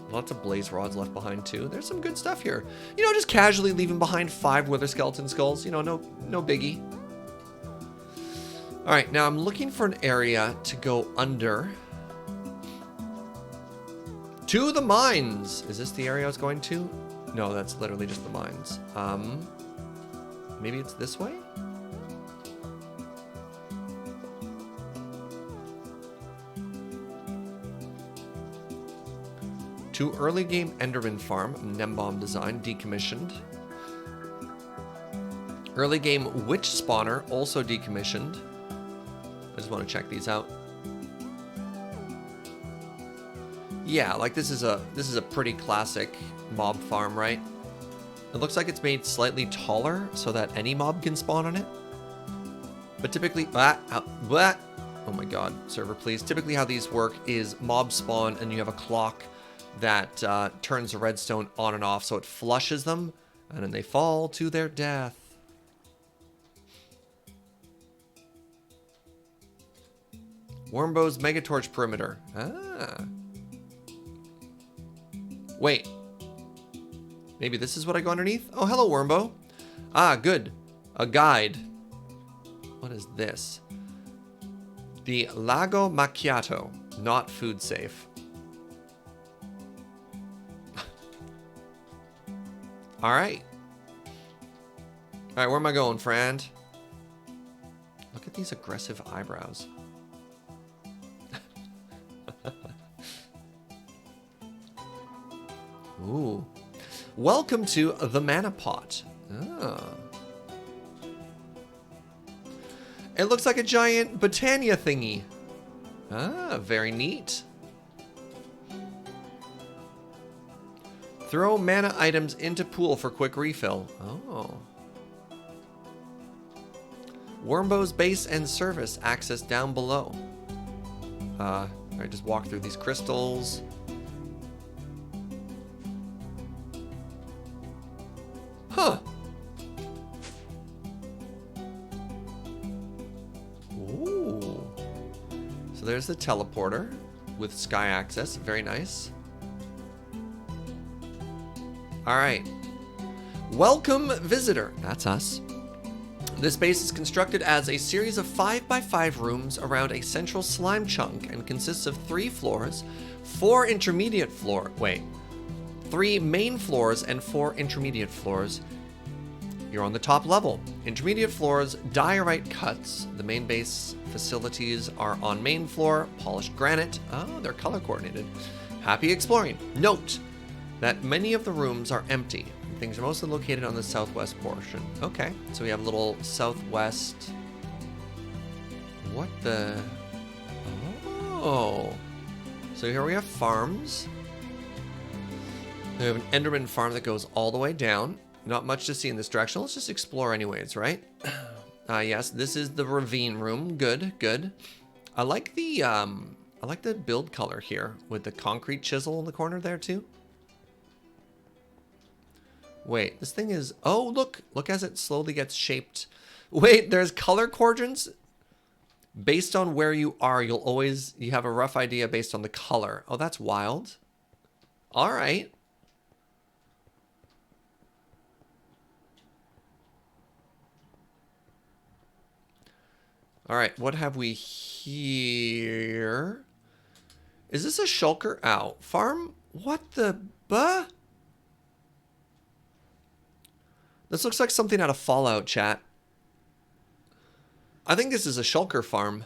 Lots of blaze rods left behind too. There's some good stuff here. You know, just casually leaving behind 5 wither skeleton skulls. You know, no biggie. All right, now I'm looking for an area to go under. To the mines. Is this the area I was going to? No, that's literally just the mines. Maybe it's this way? To early game Enderman farm, Nembomb design, decommissioned. Early game witch spawner, also decommissioned. I just want to check these out. Yeah, like this is a pretty classic mob farm, right? It looks like it's made slightly taller so that any mob can spawn on it. But typically, oh my god, server please. Typically how these work is mob spawn and you have a clock that turns the redstone on and off so it flushes them and then they fall to their death. Wormbow's Megatorch perimeter. Ah. Wait. Maybe this is what I go underneath? Oh, hello, Wormbow. Ah, good. A guide. What is this? The Lago Macchiato. Not food safe. All right. All right, where am I going, friend? Look at these aggressive eyebrows. Ooh. Welcome to the Mana Pot. Ah. It looks like a giant Botania thingy. Ah, very neat. Throw mana items into pool for quick refill. Oh. Wormbow's base and service access down below. I just walk through these crystals. Huh. Ooh. So there's the teleporter with sky access. Very nice. All right. Welcome, visitor. That's us. This base is constructed as a series of 5x5 rooms around a central slime chunk and consists of 3 floors, 4 intermediate floor. Wait. 3 main floors and 4 intermediate floors. You're on the top level. Intermediate floors, diorite cuts. The main base facilities are on main floor, polished granite. Oh, they're color coordinated. Happy exploring. Note that many of the rooms are empty. Things are mostly located on the southwest portion. Okay, so we have a little southwest. What the? Oh. So here we have farms. We have an Enderman farm that goes all the way down. Not much to see in this direction. Let's just explore anyways, right? Yes, this is the ravine room. Good, good. I like the build color here with the concrete chisel in the corner there too. Wait, this thing is... Oh, look. Look as it slowly gets shaped. Wait, there's color quadrants? Based on where you are, you have a rough idea based on the color. Oh, that's wild. All right. All right, what have we here? Is this a shulker? Ow. Farm? What the... Buh? This looks like something out of Fallout, chat. I think this is a shulker farm.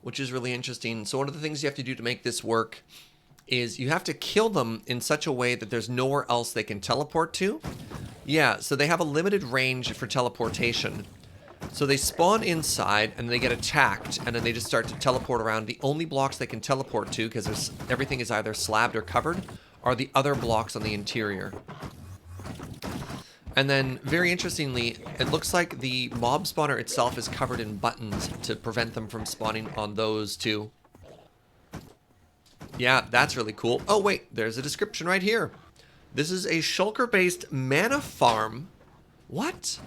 Which is really interesting. So one of the things you have to do to make this work is you have to kill them in such a way that there's nowhere else they can teleport to. Yeah, so they have a limited range for teleportation. So they spawn inside and they get attacked and then they just start to teleport around. The only blocks they can teleport to, because everything is either slabbed or covered, are the other blocks on the interior. And then, very interestingly, it looks like the mob spawner itself is covered in buttons to prevent them from spawning on those too. Yeah, that's really cool. Oh wait, there's a description right here. This is a shulker-based mana farm. What?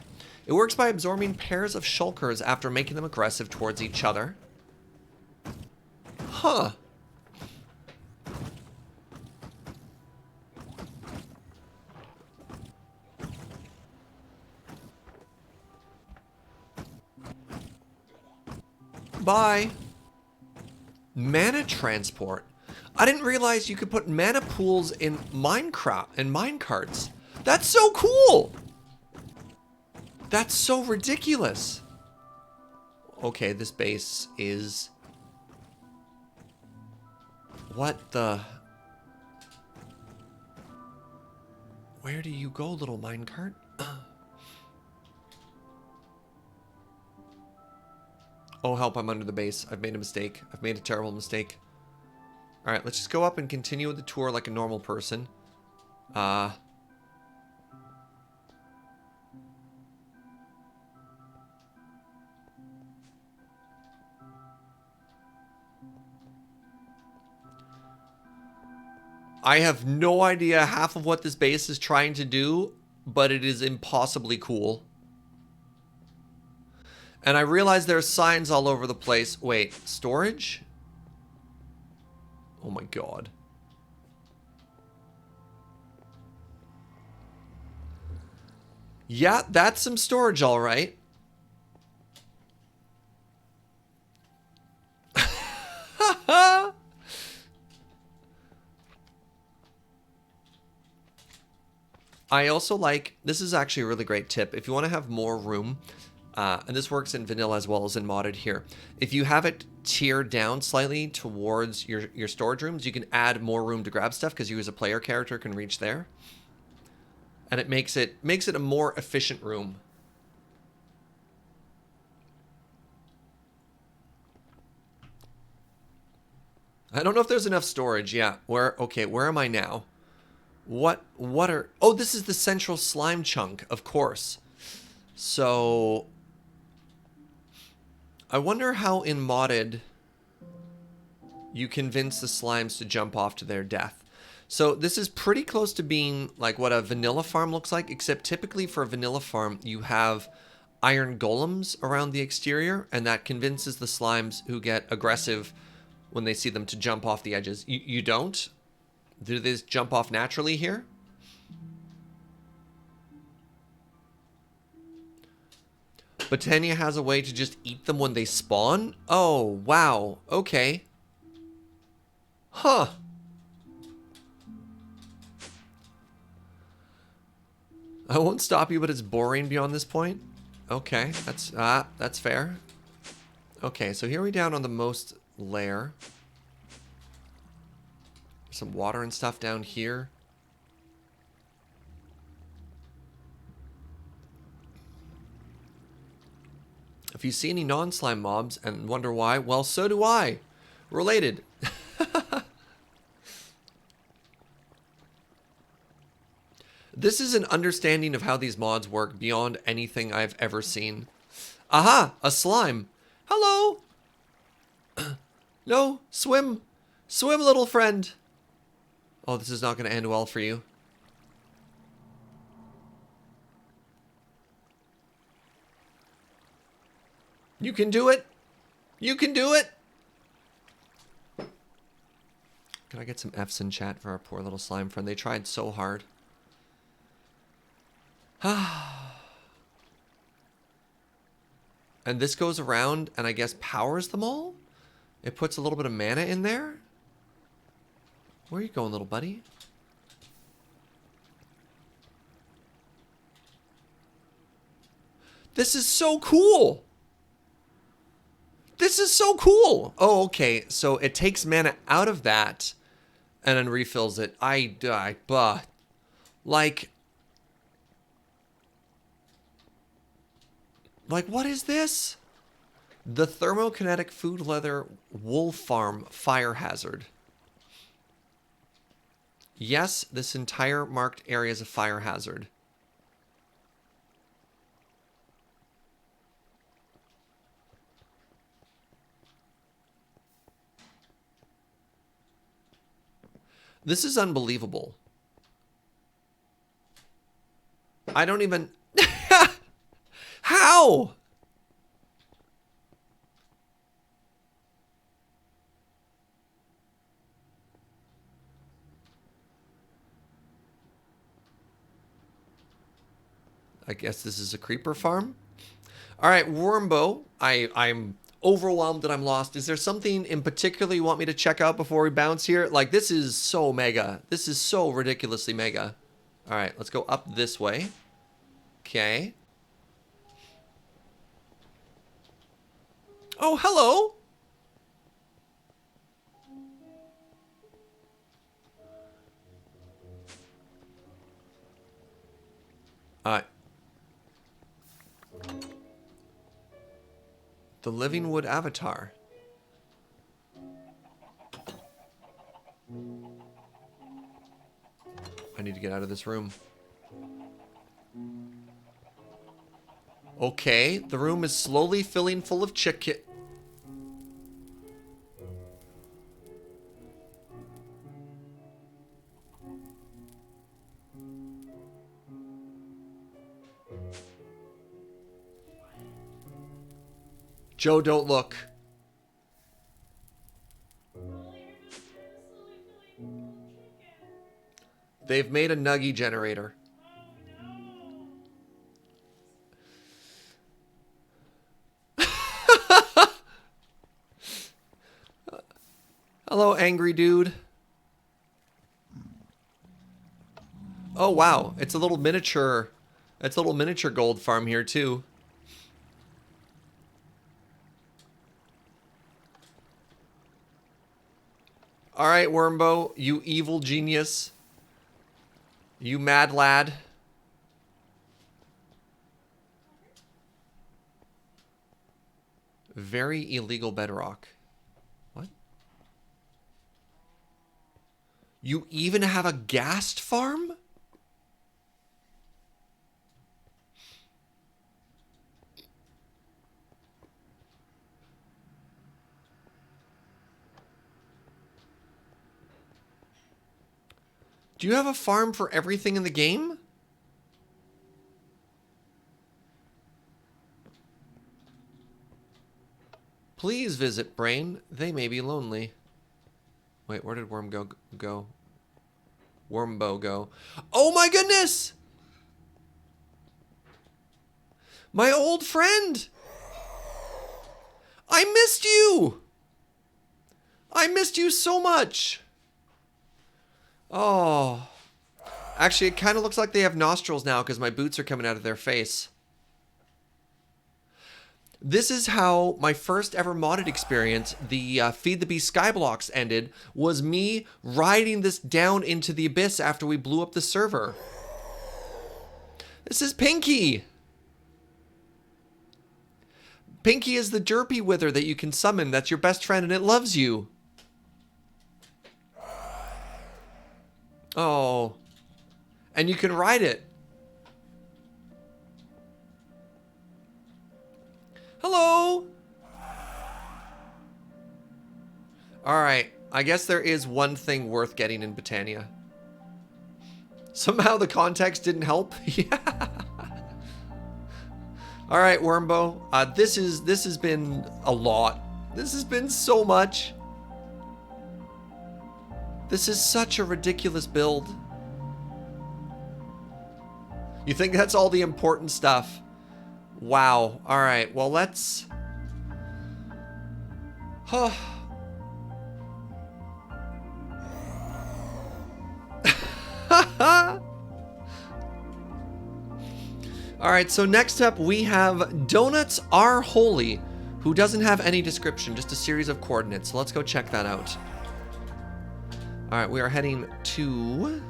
It works by absorbing pairs of shulkers after making them aggressive towards each other. Huh. Bye. Mana transport. I didn't realize you could put mana pools in Minecraft and minecarts. That's so cool. That's so ridiculous. Okay, this base is... What the... Where do you go, little minecart? Oh, help, I'm under the base. I've made a mistake. I've made a terrible mistake. Alright, let's just go up and continue with the tour like a normal person. I have no idea half of what this base is trying to do, but it is impossibly cool. And I realize there are signs all over the place. Wait, storage? Oh my god. Yeah, that's some storage, all right. I also like, this is actually a really great tip. If you want to have more room, and this works in vanilla as well as in modded here. If you have it tiered down slightly towards your storage rooms, you can add more room to grab stuff because you as a player character can reach there. And it makes it a more efficient room. I don't know if there's enough storage. Yeah. Okay, where am I now? What are... Oh, this is the central slime chunk, of course. So... I wonder how in modded you convince the slimes to jump off to their death. So this is pretty close to being like what a vanilla farm looks like, except typically for a vanilla farm, you have iron golems around the exterior, and that convinces the slimes who get aggressive when they see them to jump off the edges. You don't? Do they just jump off naturally here? Botania has a way to just eat them when they spawn? Oh, wow. Okay. Huh. I won't stop you, but it's boring beyond this point. Okay, that's fair. Okay, so here we're down on the most layer. Some water and stuff down here. If you see any non-slime mobs and wonder why, well, so do I. Related. This is an understanding of how these mods work beyond anything I've ever seen. Aha! A slime. Hello! No, swim. Swim, little friend. Oh, this is not going to end well for you. You can do it. You can do it. Can I get some F's in chat for our poor little slime friend? They tried so hard. And this goes around and I guess powers them all? It puts a little bit of mana in there? Where are you going, little buddy? This is so cool! This is so cool! Oh, okay. So it takes mana out of that and then refills it. Like... Like, what is this? The thermokinetic food leather wool farm fire hazard. Yes, this entire marked area is a fire hazard. This is unbelievable. I don't even... How? I guess this is a creeper farm. All right, Wormbo, I'm overwhelmed that I'm lost. Is there something in particular you want me to check out before we bounce here? Like, this is so mega. This is so ridiculously mega. All right, let's go up this way. Okay. Oh, hello. The Living Wood Avatar. I need to get out of this room. Okay, the room is slowly filling full of chicken. Joe, don't look. They've made a nuggy generator. Hello, angry dude. Oh, wow. It's a little miniature. It's a little miniature gold farm here, too. All right, Wormbo, you evil genius. You mad lad. Very illegal bedrock. What? You even have a ghast farm? Do you have a farm for everything in the game? Please visit Brain. They may be lonely. Wait, where did Wormbo go? Wormbo go. Oh my goodness! My old friend! I missed you! I missed you so much! Oh. Actually, it kind of looks like they have nostrils now because my boots are coming out of their face. This is how my first ever modded experience, the Feed the Beast Skyblocks, ended, was me riding this down into the abyss after we blew up the server. This is Pinky! Pinky is the derpy wither that you can summon. That's your best friend and it loves you. Oh. And you can ride it. Hello. Alright. I guess there is one thing worth getting in Botania. Somehow the context didn't help. Yeah. All right, Wormbo. This has been a lot. This has been so much. This is such a ridiculous build. You think that's all the important stuff? Wow. All right. Well, let's. All right, so next up we have Donuts Are Holy, who doesn't have any description, just a series of coordinates. So let's go check that out. All right, we are heading to...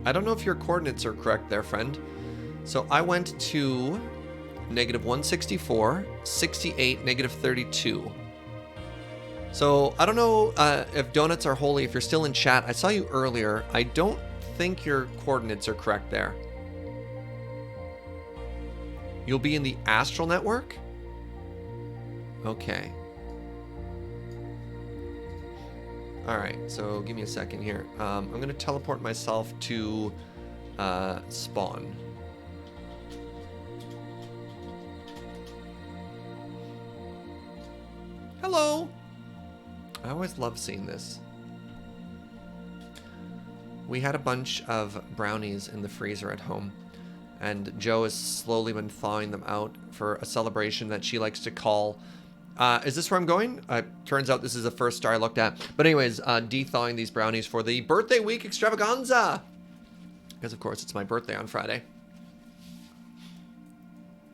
I don't know if your coordinates are correct there, friend. So I went to -164, 68, -32. So I don't know if Donuts Are Holy, if you're still in chat. I saw you earlier. I don't think your coordinates are correct there. You'll be in the Astral Network? Okay. Alright, so give me a second here. I'm going to teleport myself to spawn. Hello! I always love seeing this. We had a bunch of brownies in the freezer at home, and Jo has slowly been thawing them out for a celebration that she likes to call... is this where I'm going? Turns out this is the first star I looked at. But anyways, de-thawing these brownies for the birthday week extravaganza! Because of course it's my birthday on Friday.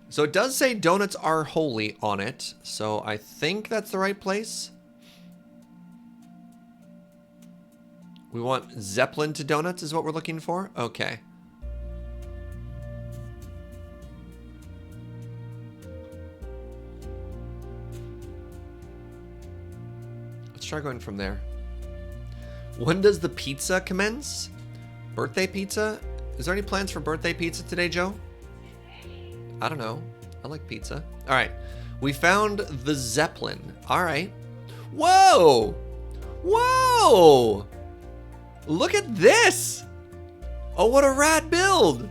So it does say Donuts Are Holy on it, so I think that's the right place. We want Zeppelin to donuts is what we're looking for? Okay. Let's try going from there. When does the pizza commence? Birthday pizza? Is there any plans for birthday pizza today, Jo? I don't know. I like pizza. All right. We found the Zeppelin. All right. Whoa! Whoa! Look at this! Oh, what a rad build!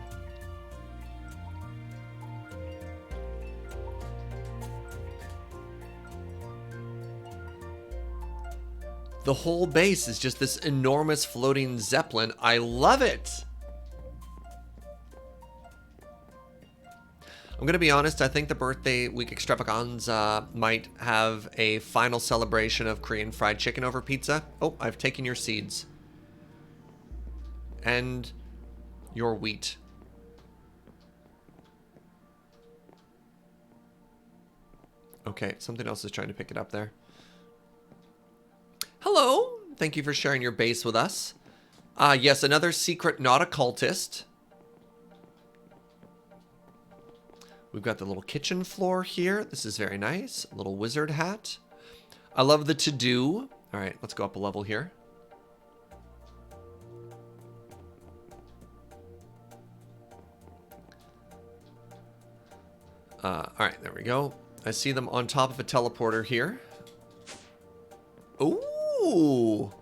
The whole base is just this enormous floating Zeppelin. I love it! I'm going to be honest, I think the birthday week extravaganza might have a final celebration of Korean fried chicken over pizza. Oh, I've taken your seeds. And your wheat. Okay, something else is trying to pick it up there. Hello! Thank you for sharing your base with us. Yes, another secret not a cultist. We've got the little kitchen floor here. This is very nice. A little wizard hat. I love the to-do. All right, let's go up a level here. All right, there we go. I see them on top of a teleporter here. Ooh!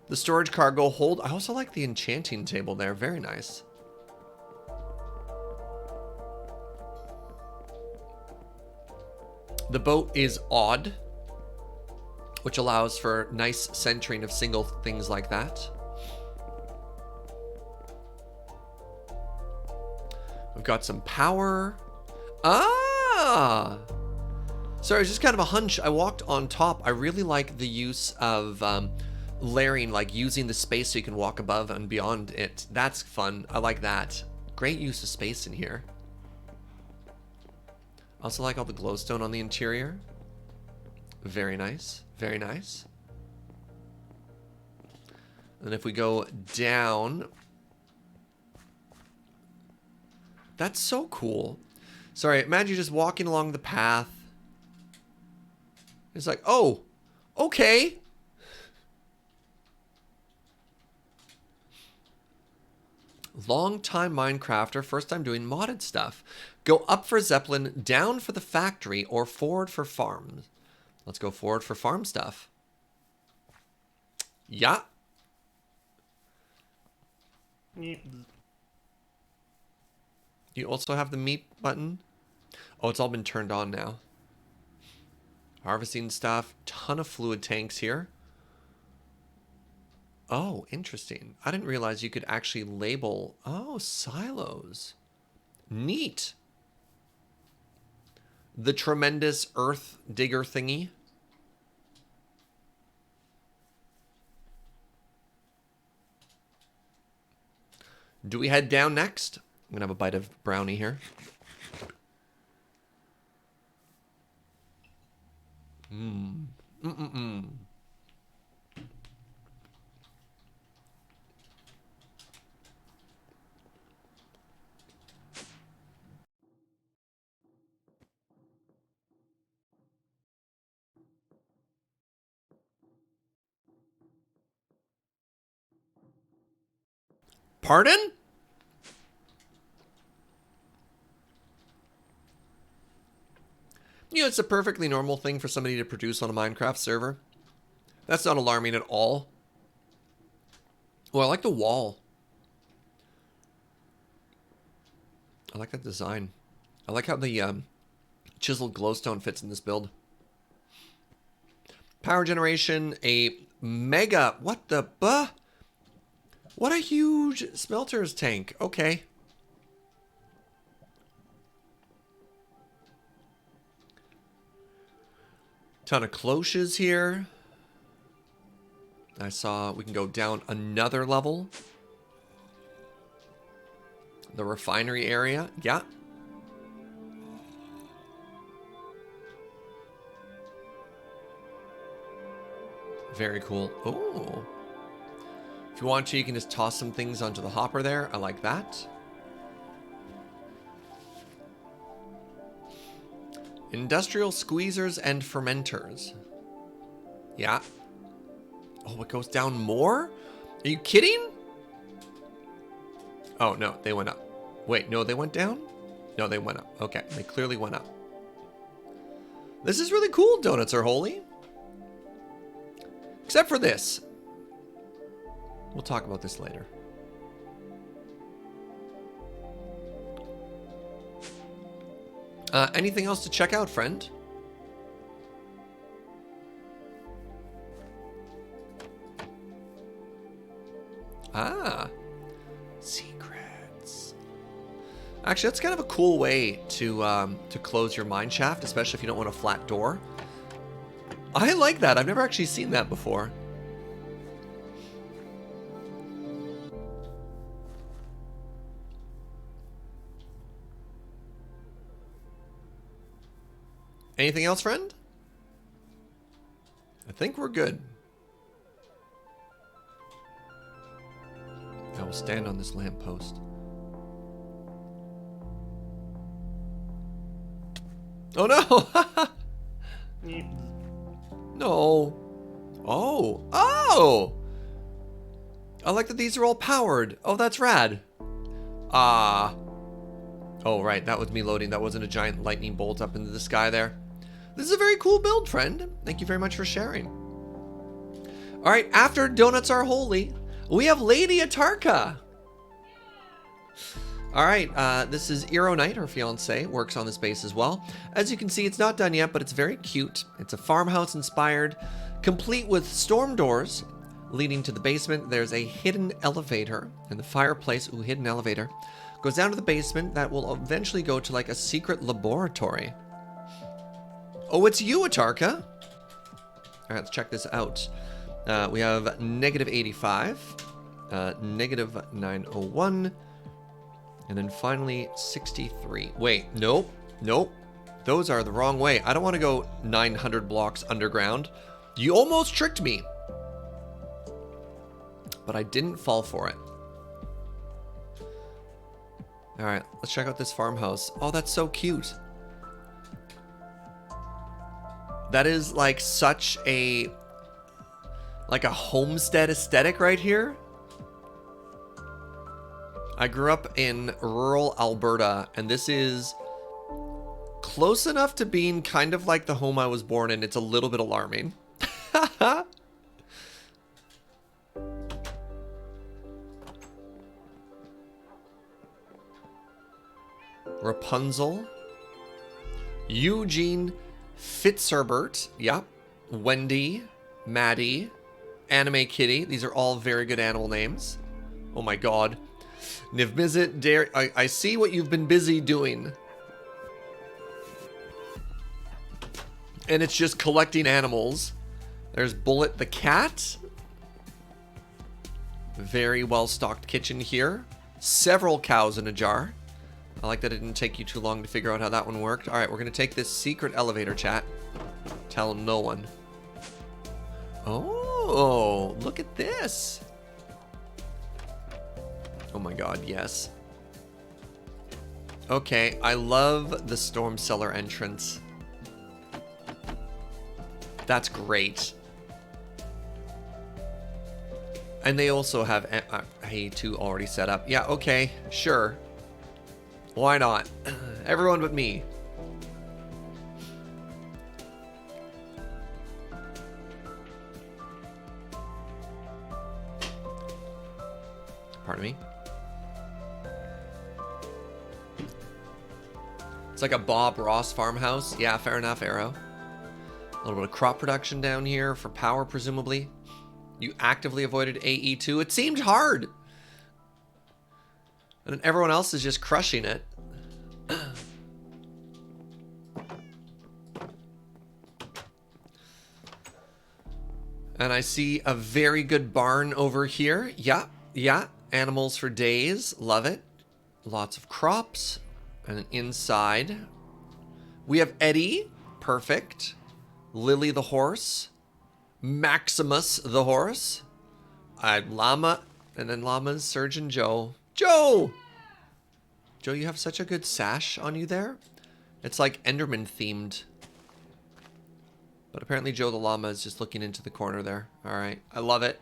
The storage cargo hold. I also like the enchanting table there. Very nice. The boat is odd, which allows for nice centering of single things like that. We've got some power. Ah! Sorry, it's just kind of a hunch. I walked on top. I really like the use of layering, like using the space so you can walk above and beyond it. That's fun. I like that. Great use of space in here. Also like all the glowstone on the interior. Very nice. Very nice. And if we go down... That's so cool. Sorry, imagine you're just walking along the path. It's like, oh, okay. Long-time Minecrafter, first time doing modded stuff. Go up for Zeppelin, down for the factory, or forward for farms. Let's go forward for farm stuff. Yeah. You also have the meat button. Oh, it's all been turned on now. Harvesting stuff. Ton of fluid tanks here. Oh, interesting. I didn't realize you could actually label... Oh, silos. Neat. The tremendous earth digger thingy. Do we head down next? I'm going to have a bite of brownie here. Pardon? You know, it's a perfectly normal thing for somebody to produce on a Minecraft server. That's not alarming at all. Oh, I like the wall. I like that design. I like how the chiseled glowstone fits in this build. Power generation, a mega... What the... What a huge smelter's tank. Okay. Ton of cloches here. I saw we can go down another level. The refinery area. Yeah. Very cool. Oh. If you want to, you can just toss some things onto the hopper there. I like that. Industrial squeezers and fermenters. Yeah. Oh, it goes down more? Are you kidding? Oh, no, they went up. Wait, no, they went down? No, they went up. Okay, they clearly went up. This is really cool, Donuts Are Holy. Except for this. We'll talk about this later. Anything else to check out, friend? Ah. Secrets. Actually, that's kind of a cool way to close your mine shaft, especially if you don't want a flat door. I like that. I've never actually seen that before. Anything else, friend? I think we're good. I will stand on this lamppost. Oh no! No. Oh. Oh! I like that these are all powered. Oh, that's rad. Ah. Oh, right. That was me loading. That wasn't a giant lightning bolt up into the sky there. This is a very cool build, friend. Thank you very much for sharing. All right. After donuts are holy, we have Lady Atarka. All right. This is Eero Knight, her fiance, works on this base as well. As you can see, it's not done yet, but it's very cute. It's a farmhouse inspired, complete with storm doors leading to the basement. There's a hidden elevator in the fireplace. Ooh, hidden elevator. Goes down to the basement that will eventually go to like a secret laboratory. Oh, it's you, Atarka. All right, let's check this out. We have negative 85, negative 901, and then finally 63. Wait, nope, nope. Those are the wrong way. I don't want to go 900 blocks underground. You almost tricked me. But I didn't fall for it. All right, let's check out this farmhouse. Oh, that's so cute. That is like such a homestead aesthetic right here. I grew up in rural Alberta, and this is close enough to being kind of like the home I was born in. It's a little bit alarming. Rapunzel, Eugene Fitzherbert, yep, Wendy, Maddie, Anime Kitty. These are all very good animal names. Oh my god. Nivmizit, Dare, I see what you've been busy doing. And it's just collecting animals. There's Bullet the cat. Very well-stocked kitchen here. Several cows in a jar. I like that it didn't take you too long to figure out how that one worked. All right, we're going to take this secret elevator chat. Tell no one. Oh, look at this. Oh my god, yes. Okay, I love the storm cellar entrance. That's great. And they also have A2 already set up. Yeah, okay, sure. Why not? Everyone but me. Pardon me. It's like a Bob Ross farmhouse. Yeah, fair enough, Arrow. A little bit of crop production down here for power, presumably. You actively avoided AE2. It seemed hard. And then everyone else is just crushing it. And I see a very good barn over here. Yeah, yeah. Animals for days. Love it. Lots of crops. And then inside, we have Eddie. Perfect. Lily the horse. Maximus the horse. Llama. And then llamas, Serge and Joe. Joe! Joe, you have such a good sash on you there. It's like Enderman themed. But apparently Joe the llama is just looking into the corner there. All right, I love it.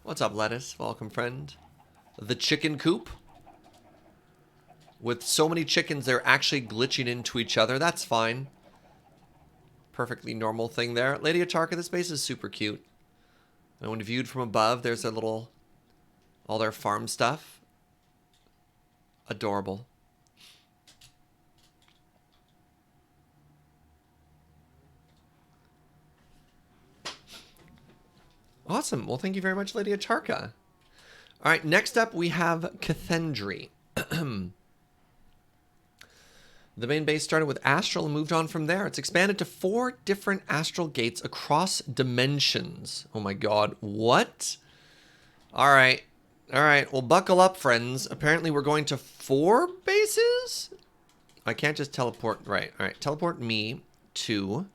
What's up, Lettuce? Welcome, friend. The chicken coop. With so many chickens, they're actually glitching into each other. That's fine. Perfectly normal thing there. Lady Atarka, this base is super cute. And when viewed from above, there's a little... all their farm stuff. Adorable. Awesome. Well, thank you very much, Lady Atarka. All right, next up we have Cathendry. The main base started with Astral and moved on from there. It's expanded to 4 different astral gates across dimensions. Oh my god, what? All right. All right, well, buckle up, friends. Apparently we're going to 4 bases? I can't just teleport. Right, all right. Teleport me to...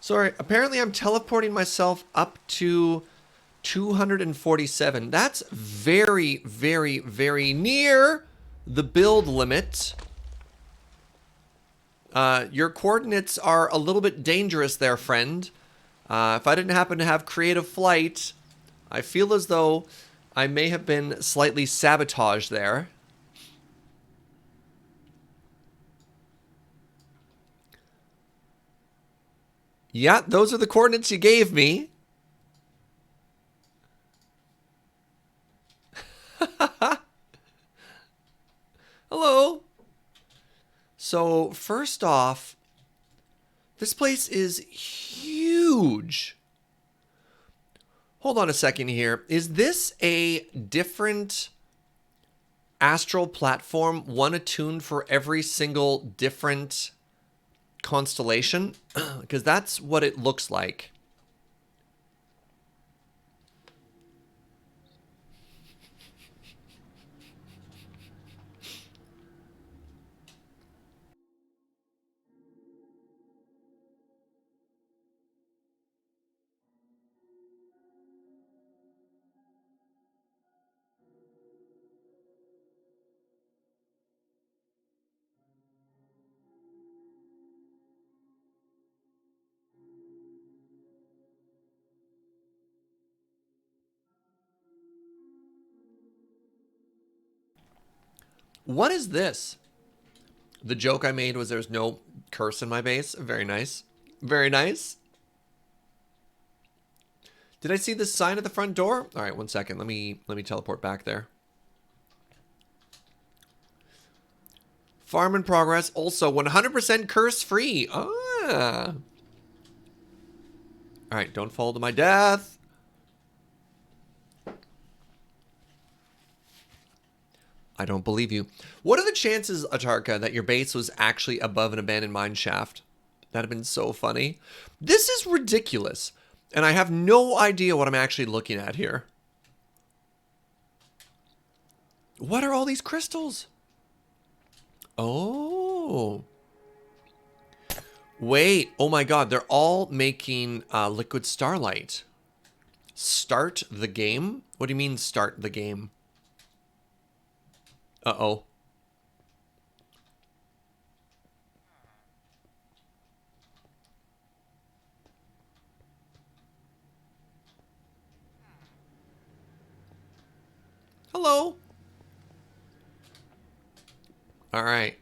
Sorry, apparently I'm teleporting myself up to 247. That's very, very, very near the build limit. Your coordinates are a little bit dangerous there, friend. If I didn't happen to have creative flight, I feel as though I may have been slightly sabotaged there. Yeah, those are the coordinates you gave me. Hello. So, first off, this place is huge. Hold on a second here. Is this a different astral platform, one attuned for every single different constellation? Because that's what it looks like. What is this? The joke I made was there's no curse in my base. Very nice. Very nice. Did I see the sign at the front door? All right, one second. Let me teleport back there. Farm in progress. Also 100% curse free. Ah. All right, don't fall to my death. I don't believe you. What are the chances, Atarka, that your base was actually above an abandoned mine shaft? That'd have been so funny. This is ridiculous. And I have no idea what I'm actually looking at here. What are all these crystals? Oh. Wait. Oh my god. They're all making liquid starlight. Start the game? What do you mean start the game? Uh-oh. Hello. All right.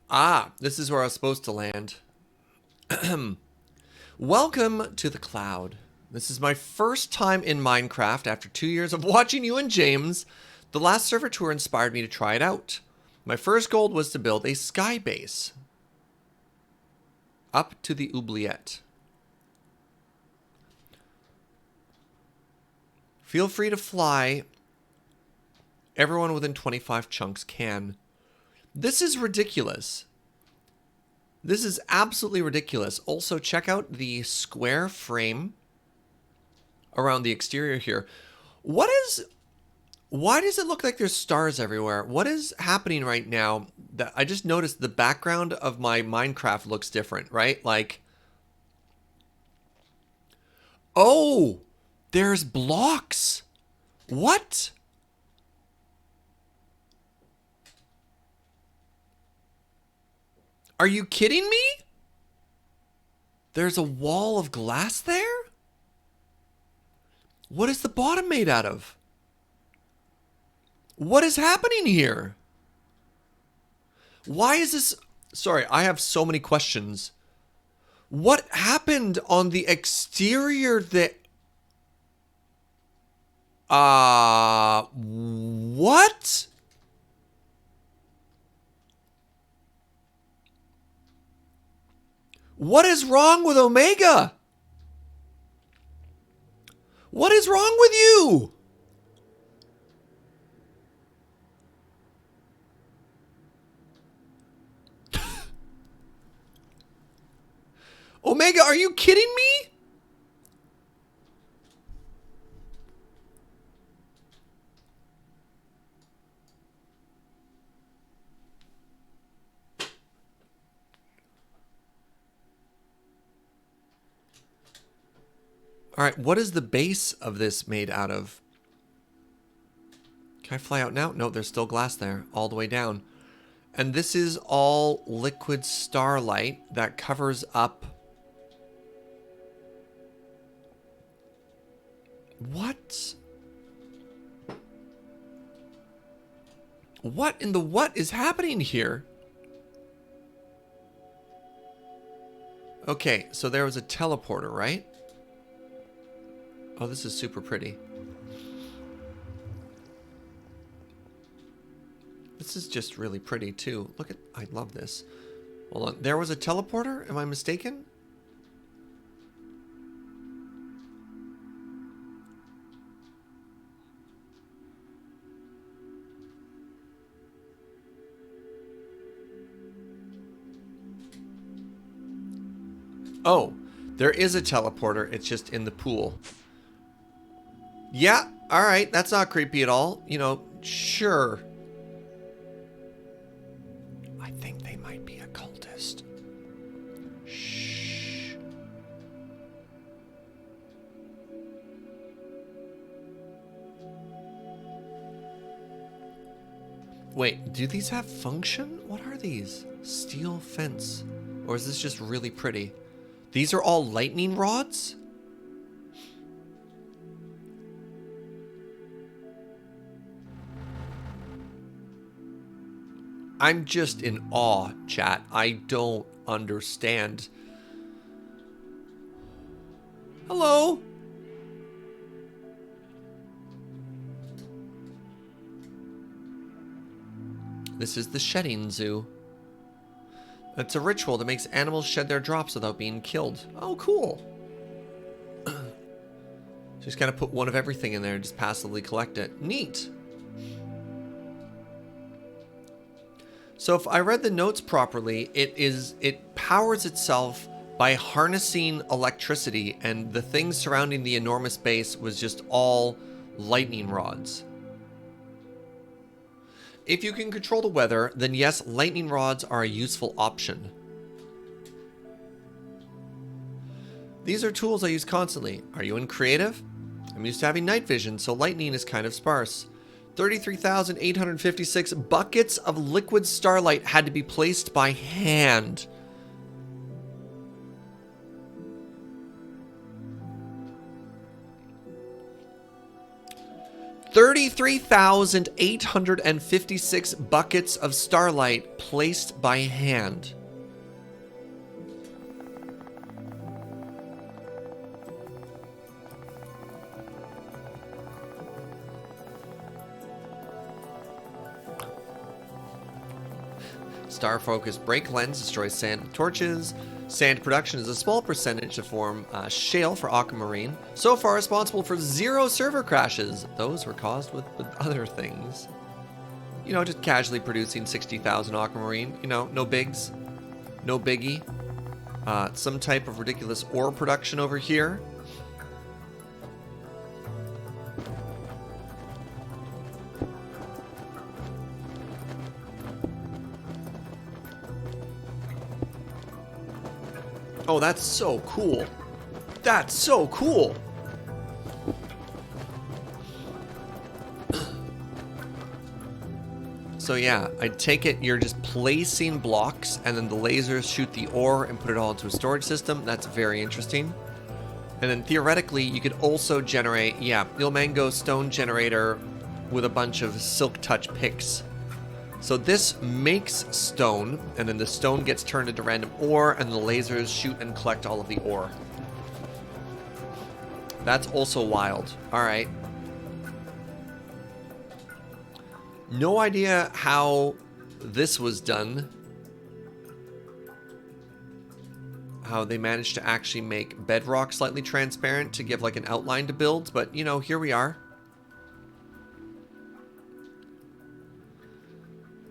Ah, this is where I was supposed to land. Welcome to the cloud. This is my first time in Minecraft after 2 years of watching you and James. The last server tour inspired me to try it out. My first goal was to build a sky base up to the oubliette. Feel free to fly. Everyone within 25 chunks can. This is ridiculous. This is absolutely ridiculous. Also, check out the square frame around the exterior here. Why does it look like there's stars everywhere? What is happening right now? That I just noticed the background of my Minecraft looks different, right? Like, oh, there's blocks. What? Are you kidding me? There's a wall of glass there? What is the bottom made out of? What is happening here? Why is this... Sorry, I have so many questions. What happened on the exterior that... What? What is wrong with Omega? What is wrong with you? Omega, are you kidding me? All right, what is the base of this made out of? Can I fly out now? No, there's still glass there, all the way down. And this is all liquid starlight that covers up What? What in the what is happening here? Okay, so there was a teleporter, right? Oh, this is super pretty. This is just really pretty too. Look at, I love this. Hold on, there was a teleporter? Am I mistaken? Oh, there is a teleporter. It's just in the pool. Yeah, alright. That's not creepy at all. You know, sure. I think they might be a cultist. Shh. Wait, do these have function? What are these? Steel fence. Or is this just really pretty? These are all lightning rods? I'm just in awe, chat. I don't understand. Hello? This is the shedding zoo. It's a ritual that makes animals shed their drops without being killed. Oh, cool. Just kind of put one of everything in there and just passively collect it. Neat. So if I read the notes properly, it powers itself by harnessing electricity, and the things surrounding the enormous base was just all lightning rods. If you can control the weather, then yes, lightning rods are a useful option. These are tools I use constantly. Are you in creative? I'm used to having night vision, so lightning is kind of sparse. 33,856 buckets of liquid starlight had to be placed by hand. $33,856 buckets of starlight placed by hand. Star focus brake lens destroys sand with torches. Sand production is a small percentage to form shale for aquamarine. So far responsible for 0 server crashes. Those were caused with other things. You know, just casually producing 60,000 aquamarine. You know, no bigs. No biggie. Some type of ridiculous ore production over here. Oh, that's so cool. That's so cool. So yeah, I take it you're just placing blocks and then the lasers shoot the ore and put it all into a storage system. That's very interesting. And then theoretically, you could also generate, yeah, Ilmango stone generator with a bunch of silk touch picks. So this makes stone, and then the stone gets turned into random ore, and the lasers shoot and collect all of the ore. That's also wild. Alright. No idea how this was done. How they managed to actually make bedrock slightly transparent to give like an outline to build, but you know, here we are.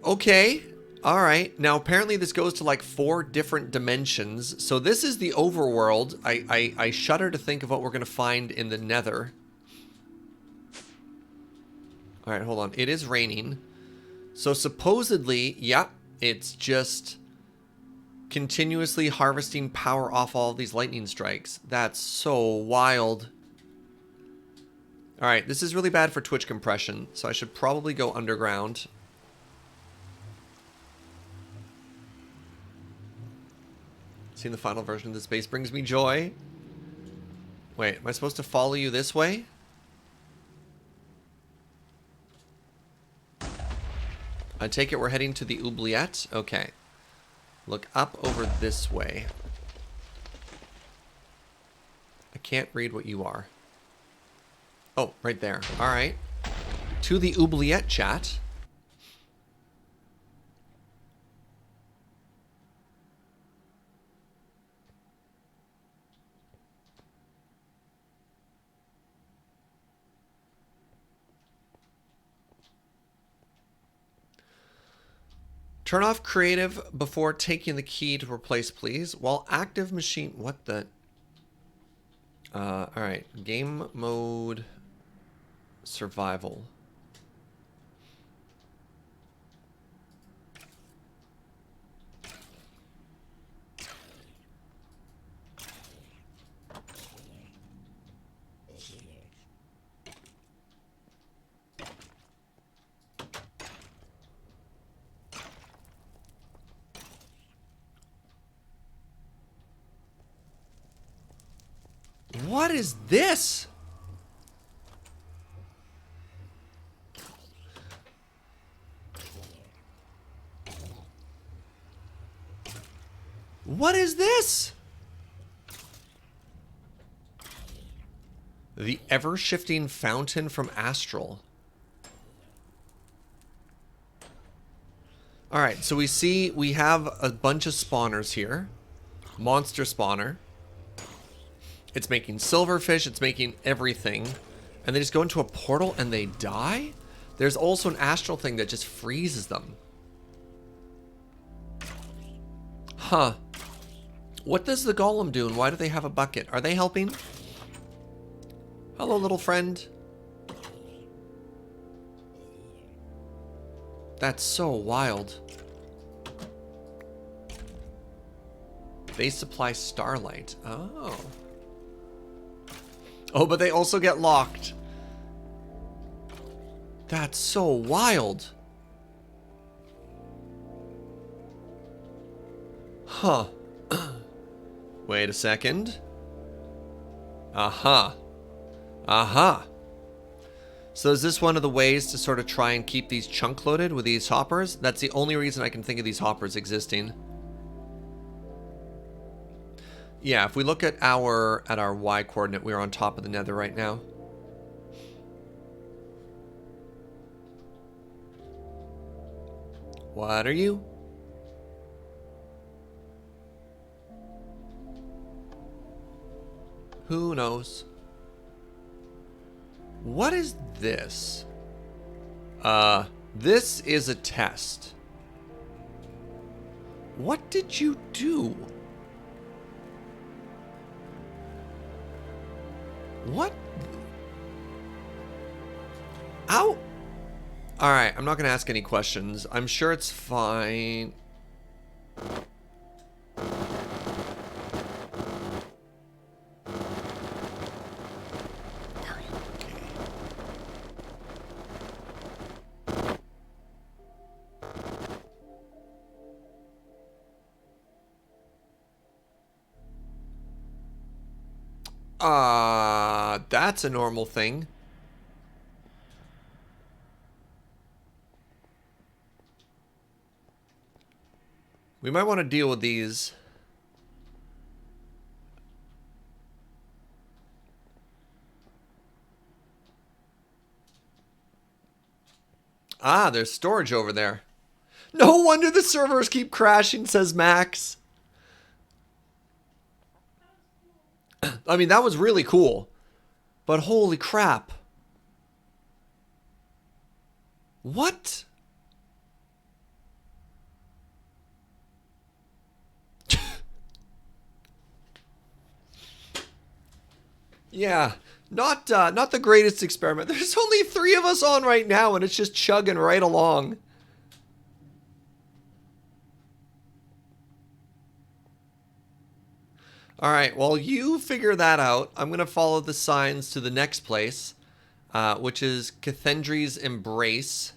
Okay, alright. Now apparently this goes to like 4 different dimensions. So this is the overworld. I shudder to think of what we're going to find in the nether. Alright, hold on. It is raining. So supposedly, yeah, it's just continuously harvesting power off all of these lightning strikes. That's so wild. Alright, this is really bad for Twitch compression, so I should probably go underground. Seeing the final version of this base brings me joy. Wait, am I supposed to follow you this way? I take it we're heading to the oubliette? Okay. Look up over this way. I can't read what you are. Oh, right there. Alright. To the oubliette, chat. Turn off creative before taking the key to replace, please. While active machine... What the... alright. Game mode... Survival. What is this? What is this? The ever-shifting fountain from Astral. Alright, so we have a bunch of spawners here. Monster spawner. It's making silverfish, it's making everything. And they just go into a portal and they die? There's also an astral thing that just freezes them. Huh. What does the golem do and why do they have a bucket? Are they helping? Hello, little friend. That's so wild. They supply starlight. Oh. Oh, but they also get locked. That's so wild. Huh. Wait a second. Aha. Aha. So is this one of the ways to sort of try and keep these chunk loaded with these hoppers? That's the only reason I can think of these hoppers existing. Yeah, if we look at our Y coordinate, we're on top of the nether right now. What are you? Who knows? What is this? This is a test. What did you do? What? Ow! Alright, I'm not gonna ask any questions. I'm sure it's fine. That's a normal thing. We might want to deal with these. Ah, there's storage over there. No wonder the servers keep crashing, says Max. I mean, that was really cool. But holy crap. What? Yeah, not the greatest experiment. There's only 3 of us on right now, and it's just chugging right along. All right, well, you figure that out. I'm going to follow the signs to the next place, which is Cathendry's Embrace.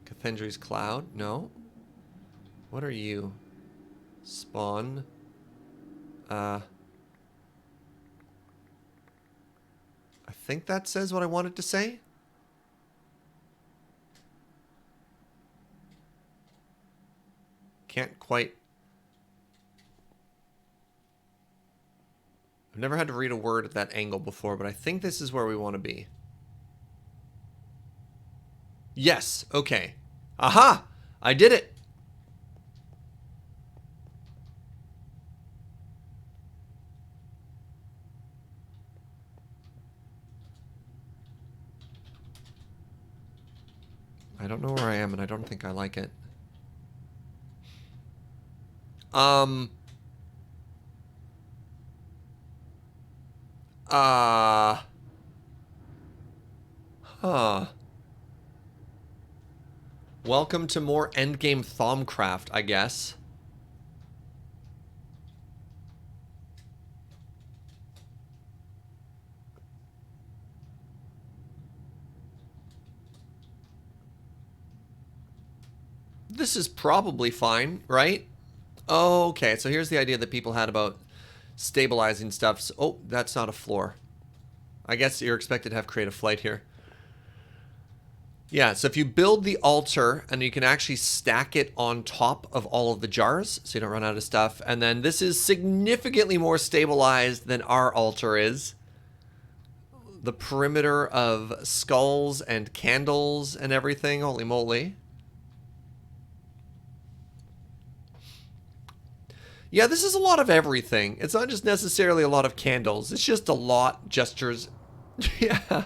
Cathendry's Cloud? No. What are you? Spawn. think that says what I wanted to say. Can't quite. I've never had to read a word at that angle before, but I think this is where we want to be. Yes, okay. Aha! I did it! I don't know where I am, and I don't think I like it. Huh. Welcome to more endgame Thaumcraft, I guess. This is probably fine, right? Oh, okay, so here's the idea that people had about stabilizing stuff. So, oh, that's not a floor. I guess you're expected to have creative flight here. Yeah, so if you build the altar and you can actually stack it on top of all of the jars so you don't run out of stuff. And then this is significantly more stabilized than our altar is. The perimeter of skulls and candles and everything, holy moly. Yeah, this is a lot of everything. It's not just necessarily a lot of candles. It's just a lot gestures. Yeah.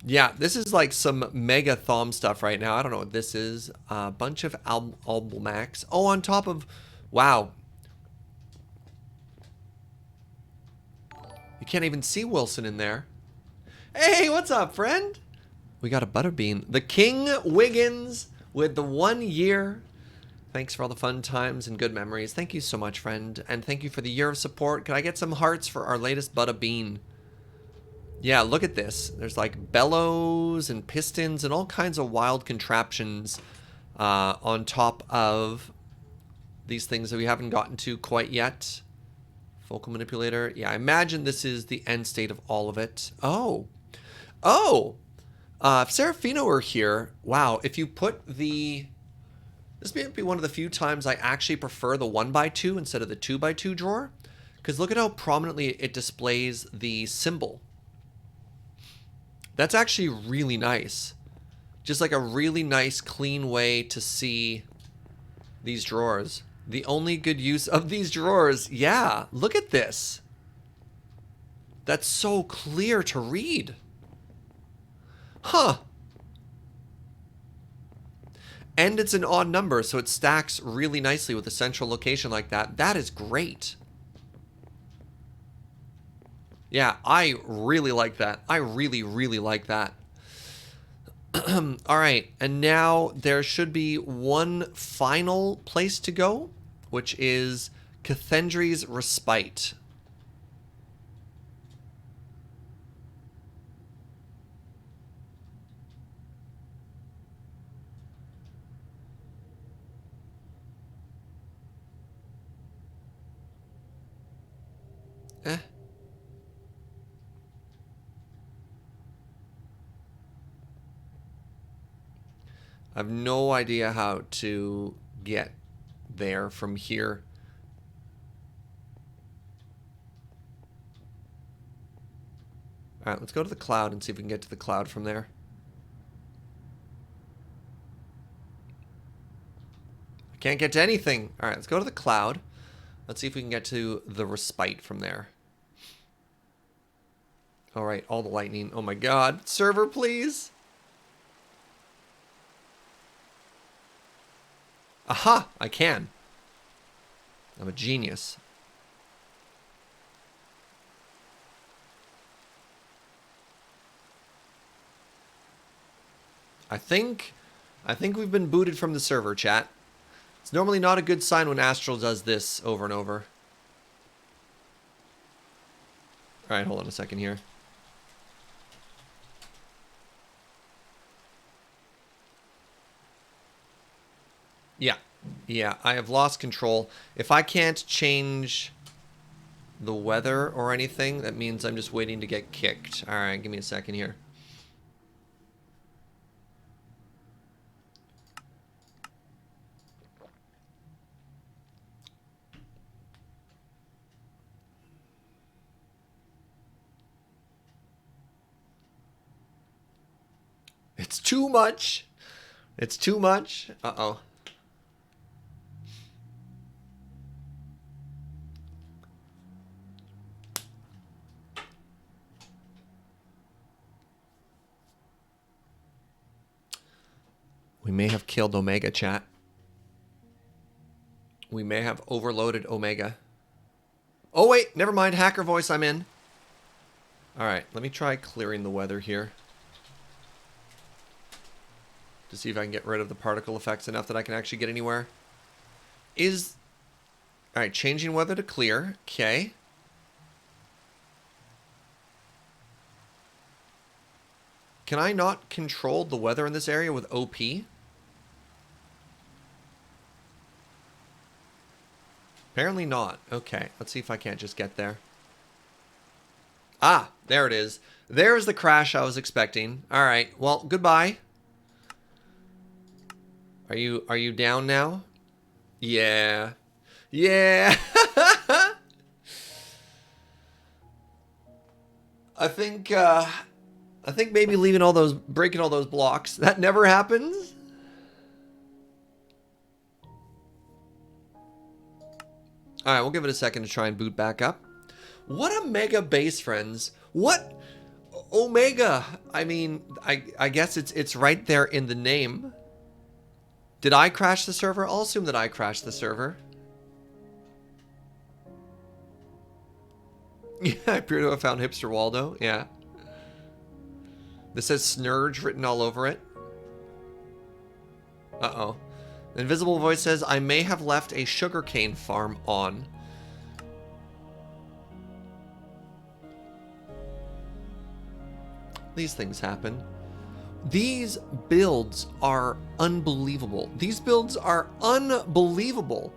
Yeah, this is like some mega thom stuff right now. I don't know what this is. A bunch of albumax. Oh, on top of... Wow. You can't even see Wilson in there. Hey, what's up, friend? We got a butterbean. The King Wiggins with the 1 year. Thanks for all the fun times and good memories. Thank you so much, friend. And thank you for the year of support. Can I get some hearts for our latest butterbean? Yeah, look at this. There's like bellows and pistons and all kinds of wild contraptions on top of these things that we haven't gotten to quite yet. Focal manipulator. Yeah, I imagine this is the end state of all of it. Oh. Oh! If Serafino were here, wow, if you put the... This may be one of the few times I actually prefer the 1x2 instead of the 2x2 drawer. Because look at how prominently it displays the symbol. That's actually really nice. Just like a really nice, clean way to see these drawers. The only good use of these drawers, yeah, look at this. That's so clear to read. Huh. And it's an odd number, so it stacks really nicely with a central location like that. That is great. Yeah, I really like that. I really, really like that. All right, and now there should be one final place to go, which is Cathendry's Respite. Eh. I have no idea how to get there from here. All right, let's go to the cloud and see if we can get to the cloud from there. I can't get to anything. All right, let's go to the cloud. Let's see if we can get to the respite from there. All right, all the lightning. Oh my God. Server, please. Aha, I can. I'm a genius. I think we've been booted from the server, chat. It's normally not a good sign when Astral does this over and over. All right, hold on a second here. Yeah, I have lost control. If I can't change the weather or anything. That means I'm just waiting to get kicked. All right, give me a second here. It's too much. It's too much. Uh-oh. We may have killed Omega, chat. We may have overloaded Omega. Oh, wait. Never mind. Hacker voice, I'm in. All right. Let me try clearing the weather here. To see if I can get rid of the particle effects enough that I can actually get anywhere. All right. Changing weather to clear. Okay. Can I not control the weather in this area with OP? Apparently not. Okay, let's see if I can't just get there. Ah, there it is. There's the crash I was expecting. All right, well, goodbye. Are you down now? Yeah. Yeah. I think maybe breaking all those blocks. That never happens. All right, we'll give it a second to try and boot back up. What a mega base, friends. What? Omega. I mean, I guess it's right there in the name. Did I crash the server? I'll assume that I crashed the server. Yeah, I appear to have found Hipster Waldo. Yeah. This says Snurge written all over it. Uh-oh. The invisible voice says, I may have left a sugarcane farm on. These things happen. These builds are unbelievable. These builds are unbelievable.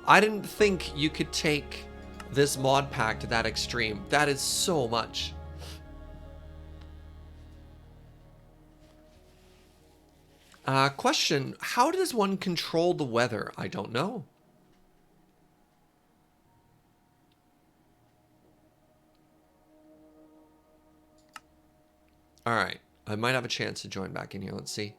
I didn't think you could take this mod pack to that extreme. That is so much. Question, how does one control the weather? I don't know. All right, I might have a chance to join back in here. Let's see.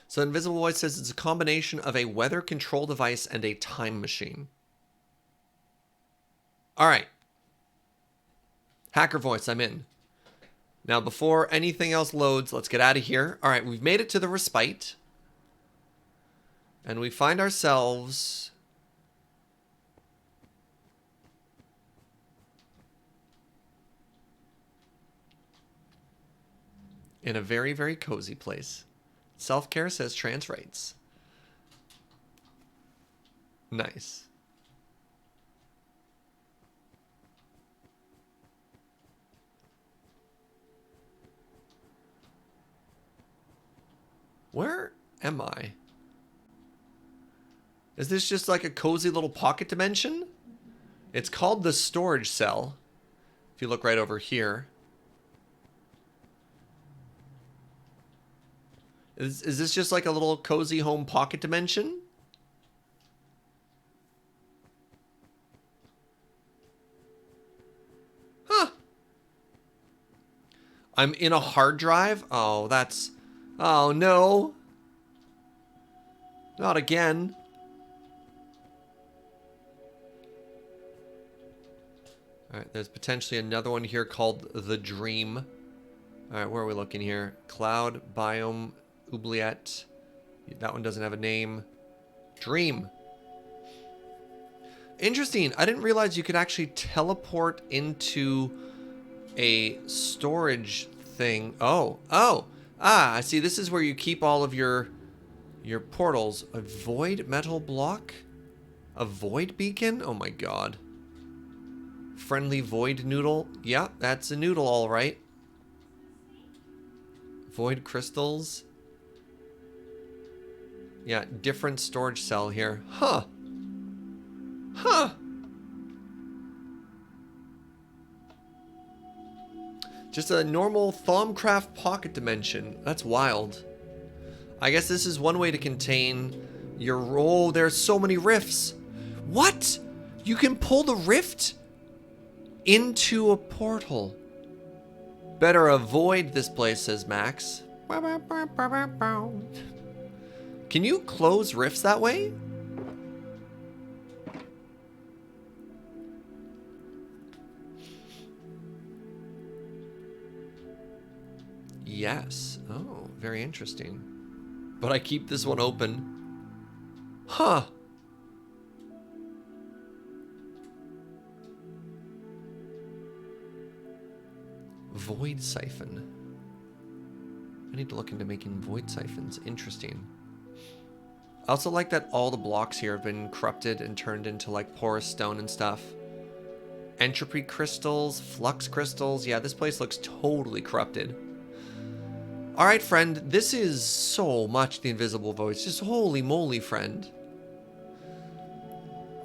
So Invisible Voice says it's a combination of a weather control device and a time machine. All right. Hacker Voice, I'm in. Now, before anything else loads, let's get out of here. All right, we've made it to the respite. And we find ourselves... in a very, very cozy place. Self-care says trans rights. Nice. Where am I? Is this just like a cozy little pocket dimension? It's called the storage cell. If you look right over here. Is this just like a little cozy home pocket dimension? Huh. I'm in a hard drive? Oh, that's... Oh, no. Not again. Alright, there's potentially another one here called The Dream. Alright, where are we looking here? Cloud, Biome, Oubliette. That one doesn't have a name. Dream. Interesting. I didn't realize you could actually teleport into a storage thing. Oh. Ah, I see. This is where you keep all of your portals. A void metal block? A void beacon? Oh my god. Friendly void noodle? Yeah, that's a noodle, all right. Void crystals? Yeah, different storage cell here. Huh. Huh. Just a normal Thaumcraft pocket dimension. That's wild. I guess this is one way to contain your... Oh, there's so many rifts. What? You can pull the rift into a portal. Better avoid this place, says Max. Can you close rifts that way? Yes. Oh, very interesting. But I keep this one open. Huh. Void siphon. I need to look into making void siphons. Interesting. I also like that all the blocks here have been corrupted and turned into like porous stone and stuff. Entropy crystals, flux crystals. Yeah, this place looks totally corrupted. All right, friend. This is so much the invisible voice. Just holy moly, friend.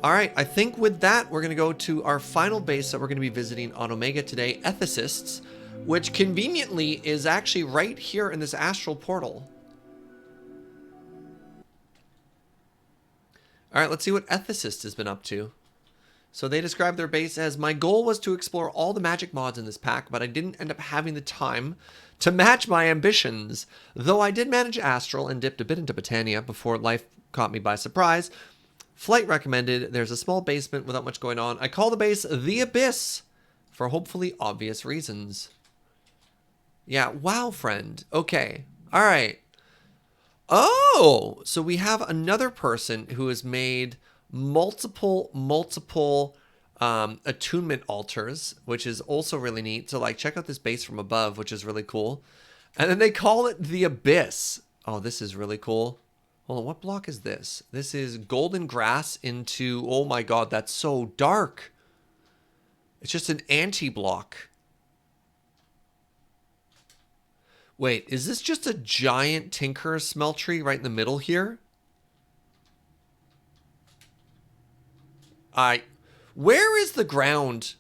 All right, I think with that, we're going to go to our final base that we're going to be visiting on Omega today, Ethicists, which conveniently is actually right here in this astral portal. All right, let's see what Ethicist has been up to. So they describe their base as, my goal was to explore all the magic mods in this pack, but I didn't end up having the time to match my ambitions. Though I did manage Astral and dipped a bit into Botania before life caught me by surprise. Flight recommended. There's a small basement without much going on. I call the base The Abyss for hopefully obvious reasons. Yeah, wow, friend. Okay. All right. Oh, so we have another person who has made multiple attunement altars, which is also really neat. So like check out this base from above, which is really cool. And then they call it The Abyss. Oh, this is really cool. Hold on, what block is this? This is golden grass into, oh my god, that's so dark. It's just an anti-block. Wait, is this just a giant Tinker smeltery right in the middle here? Where is the ground?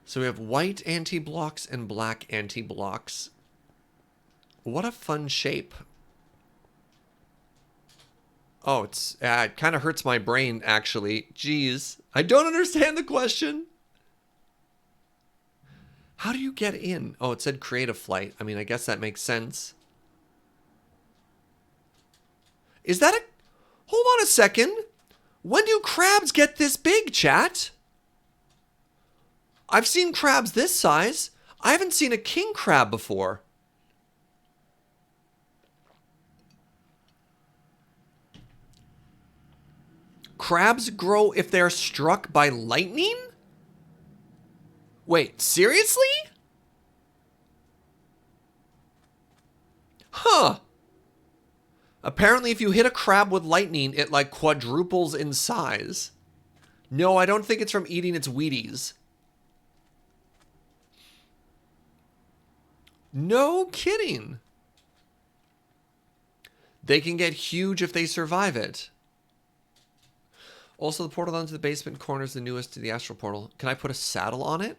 So we have white anti-blocks and black anti-blocks. What a fun shape. Oh, it kind of hurts my brain, actually. Jeez. I don't understand the question. How do you get in? Oh, it said creative flight. I mean, I guess that makes sense. Is that a... Hold on a second. When do crabs get this big, chat? I've seen crabs this size. I haven't seen a king crab before. Crabs grow if they're struck by lightning? Wait, seriously? Huh. Apparently if you hit a crab with lightning, it like quadruples in size. No, I don't think it's from eating its Wheaties. No kidding. They can get huge if they survive it. Also, the portal onto the basement corner is the newest to the astral portal. Can I put a saddle on it?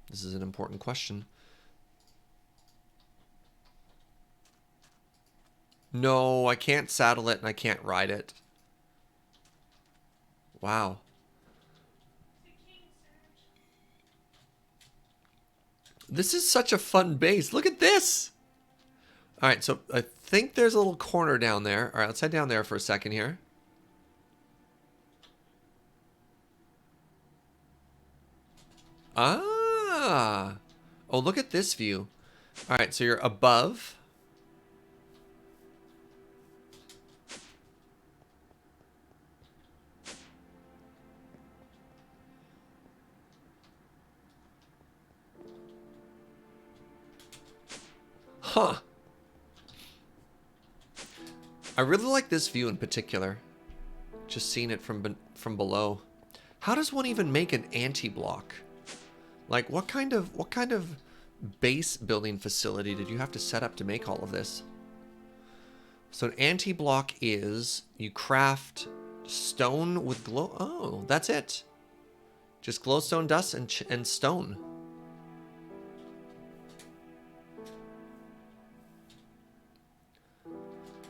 This is an important question. No, I can't saddle it and I can't ride it. Wow. This is such a fun base. Look at this. All right, so I think there's a little corner down there. All right, let's head down there for a second here. Ah. Oh, look at this view. All right, so you're above. Huh. I really like this view in particular. Just seeing it from below. How does one even make an anti-block? Like, what kind of base building facility did you have to set up to make all of this? So an anti-block is you craft stone with glow. Oh, that's it. Just glowstone dust and stone.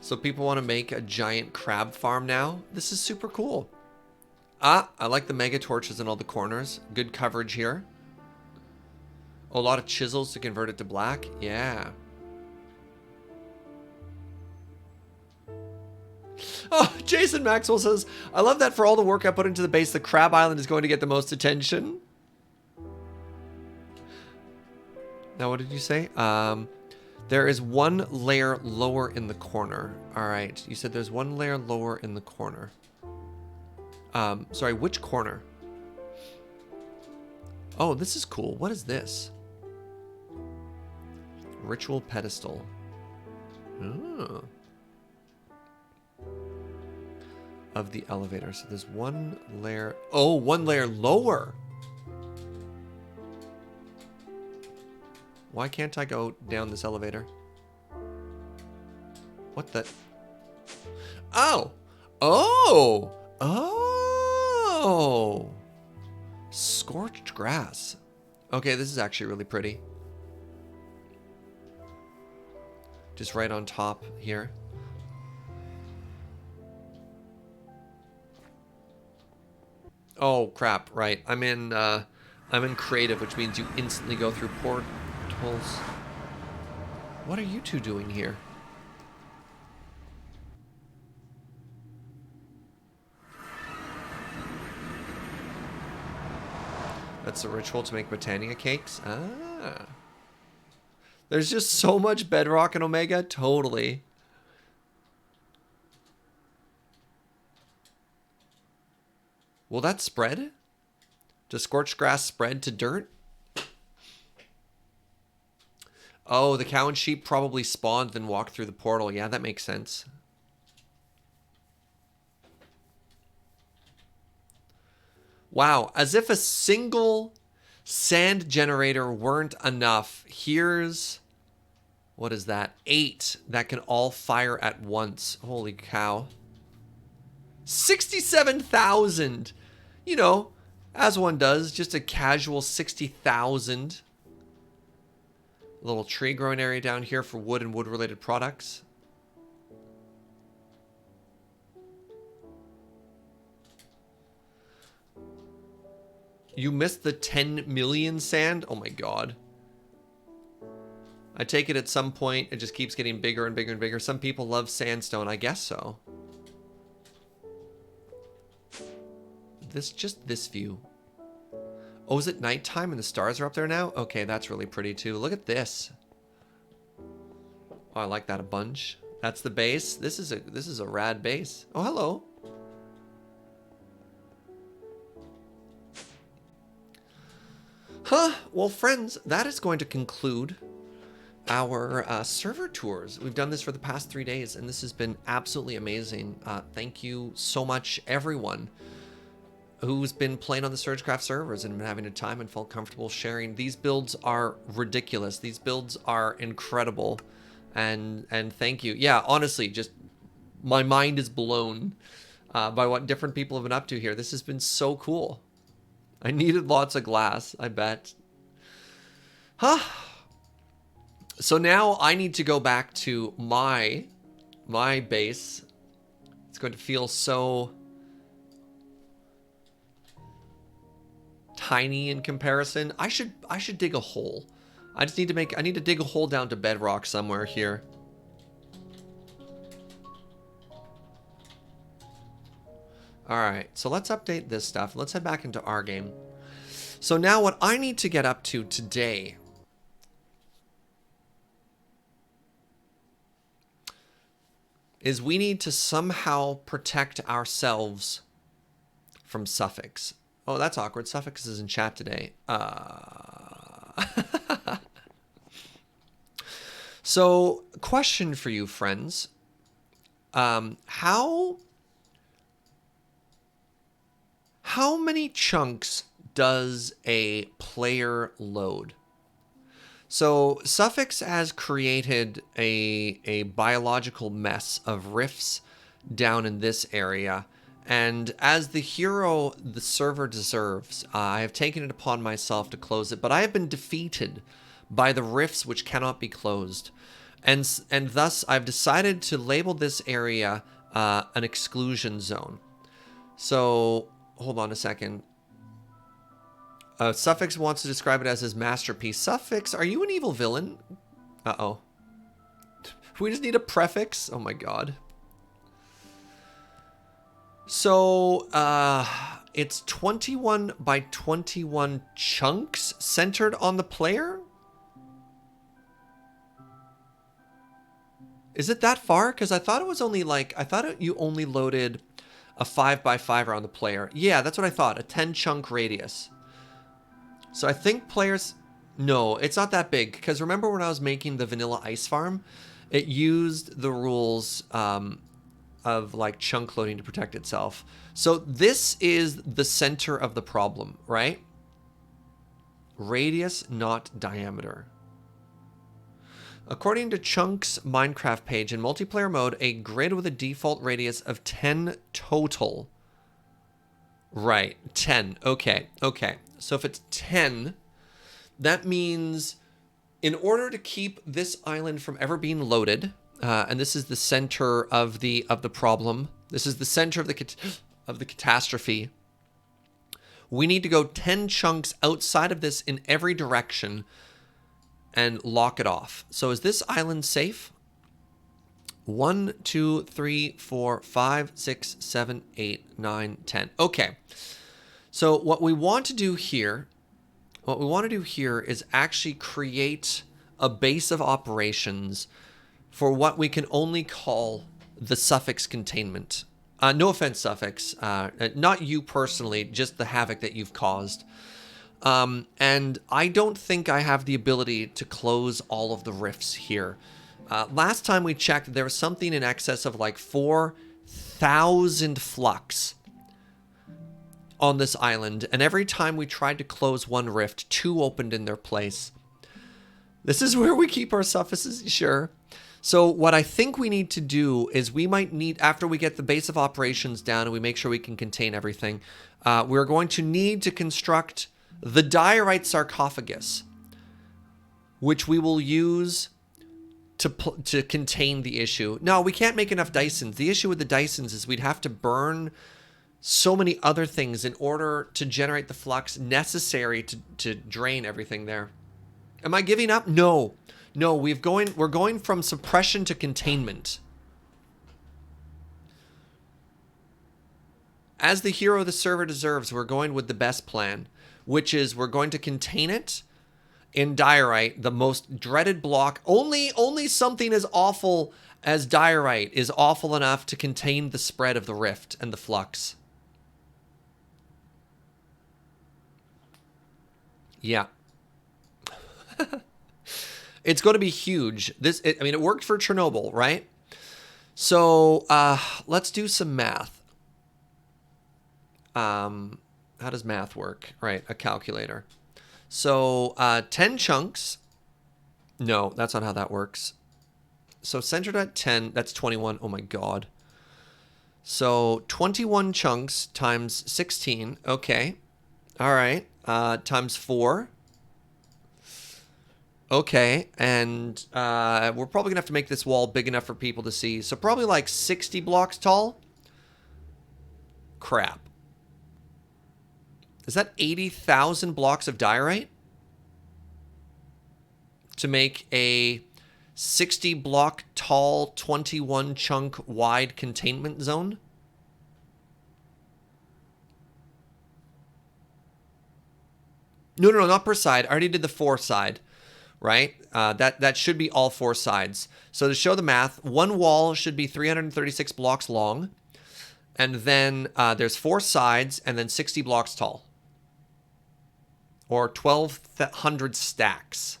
So people want to make a giant crab farm now. This is super cool. Ah, I like the mega torches in all the corners. Good coverage here. Oh, a lot of chisels to convert it to black. Yeah. Oh, Jason Maxwell says, I love that for all the work I put into the base, the Crab Island is going to get the most attention. Now, what did you say? There is one layer lower in the corner. All right. You said there's one layer lower in the corner. Sorry, which corner? Oh, this is cool. What is this? Ritual pedestal. Oh. Of the elevator. So there's one layer. Oh, one layer lower. Why can't I go down this elevator? What the? Oh. Oh. Oh. Scorched grass. Okay, this is actually really pretty. Just right on top here. Oh crap! Right, I'm in creative, which means you instantly go through portals. What are you two doing here? That's a ritual to make Britannia cakes. Ah, there's just so much bedrock in Omega. Totally. Will that spread? Does scorched grass spread to dirt? Oh, the cow and sheep probably spawned then walked through the portal. Yeah, that makes sense. Wow, as if a single sand generator weren't enough. Here's, what is that? 8 that can all fire at once. Holy cow. 67,000. You know, as one does, just a casual 60,000. Little tree growing area down here for wood and wood-related products. You missed the 10 million sand? Oh my god. I take it at some point it just keeps getting bigger and bigger and bigger. Some people love sandstone. I guess so. Just this view. Oh, is it nighttime and the stars are up there now? Okay, that's really pretty too. Look at this. Oh, I like that a bunch. That's the base. This is a rad base. Oh, hello. Huh. Well, friends, that is going to conclude our server tours. We've done this for the past 3 days, and this has been absolutely amazing. Thank you so much, everyone who's been playing on the SergeCraft servers and been having a time and felt comfortable sharing. These builds are ridiculous. These builds are incredible. And thank you. Yeah, honestly, just my mind is blown by what different people have been up to here. This has been so cool. I needed lots of glass, I bet. Huh. So now I need to go back to my base. It's going to feel so tiny in comparison. I should dig a hole. I need to dig a hole down to bedrock somewhere here. All right, so let's update this stuff. Let's head back into our game. So now what I need to get up to today is we need to somehow protect ourselves from Suffix. Oh, that's awkward. Suffix is in chat today. So, question for you, friends. How many chunks does a player load? So Suffix has created a biological mess of rifts down in this area. And as the hero the server deserves, I have taken it upon myself to close it, but I have been defeated by the rifts which cannot be closed. And thus I've decided to label this area an exclusion zone. So hold on a second. Suffix wants to describe it as his masterpiece. Suffix, are you an evil villain? Uh-oh. We just need a prefix? Oh my god. So, it's 21 by 21 chunks centered on the player? Is it that far? Because I thought it was only like, you only loaded a 5 by 5 around the player. Yeah, that's what I thought, a 10 chunk radius. So I think players, no, it's not that big. Because remember when I was making the vanilla ice farm, it used the rules of like chunk loading to protect itself. So this is the center of the problem, right? Radius, not diameter. According to Chunk's Minecraft page, in multiplayer mode, a grid with a default radius of 10 total. Right, 10. Okay, okay. So if it's 10, that means in order to keep this island from ever being loaded, and this is the center of the problem. This is the center of the catastrophe. We need to go 10 chunks outside of this in every direction and lock it off. So is this island safe? 1, 2, 3, 4, 5, 6, 7, 8, 9, 10. Okay. So what we want to do here, is actually create a base of operations for what we can only call the Suffix containment. No offense, Suffix. Not you personally, just the havoc that you've caused. And I don't think I have the ability to close all of the rifts here. Last time we checked, there was something in excess of like 4,000 flux on this island. And every time we tried to close one rift, 2 opened in their place. This is where we keep our suffixes, sure. So what I think we need to do is we might need, after we get the base of operations down and we make sure we can contain everything, we're going to need to construct the Diorite Sarcophagus, which we will use to contain the issue. No, we can't make enough Dysons. The issue with the Dysons is we'd have to burn so many other things in order to generate the flux necessary to drain everything there. Am I giving up? No. No, we're going from suppression to containment. As the hero the server deserves, we're going with the best plan, which is we're going to contain it in Diorite, the most dreaded block. Only something as awful as Diorite is awful enough to contain the spread of the rift and the flux. Yeah. It's going to be huge. I mean, it worked for Chernobyl, right? So let's do some math. How does math work? Right, a calculator. So 10 chunks. No, that's not how that works. So centered at 10, that's 21. Oh my god. So 21 chunks times 16. Okay. All right. Times 4. Okay, and we're probably going to have to make this wall big enough for people to see. So probably like 60 blocks tall. Crap. Is that 80,000 blocks of diorite? To make a 60 block tall, 21 chunk wide containment zone? No, not per side. I already did the 4 side. Right? That should be all 4 sides. So to show the math, one wall should be 336 blocks long. And then there's 4 sides and then 60 blocks tall. Or 1,200 stacks.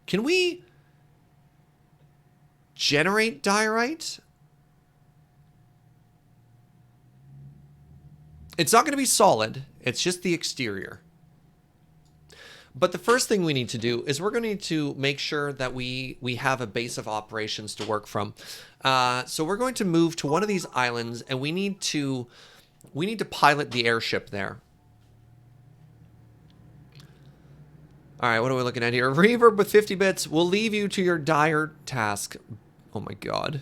Can we generate diorite? It's not going to be solid. It's just the exterior. But the first thing we need to do is we're going to need to make sure that we have a base of operations to work from. So we're going to move to one of these islands, and we need to pilot the airship there. All right, what are we looking at here? Reverb with 50 bits will leave you to your dire task. Oh my god.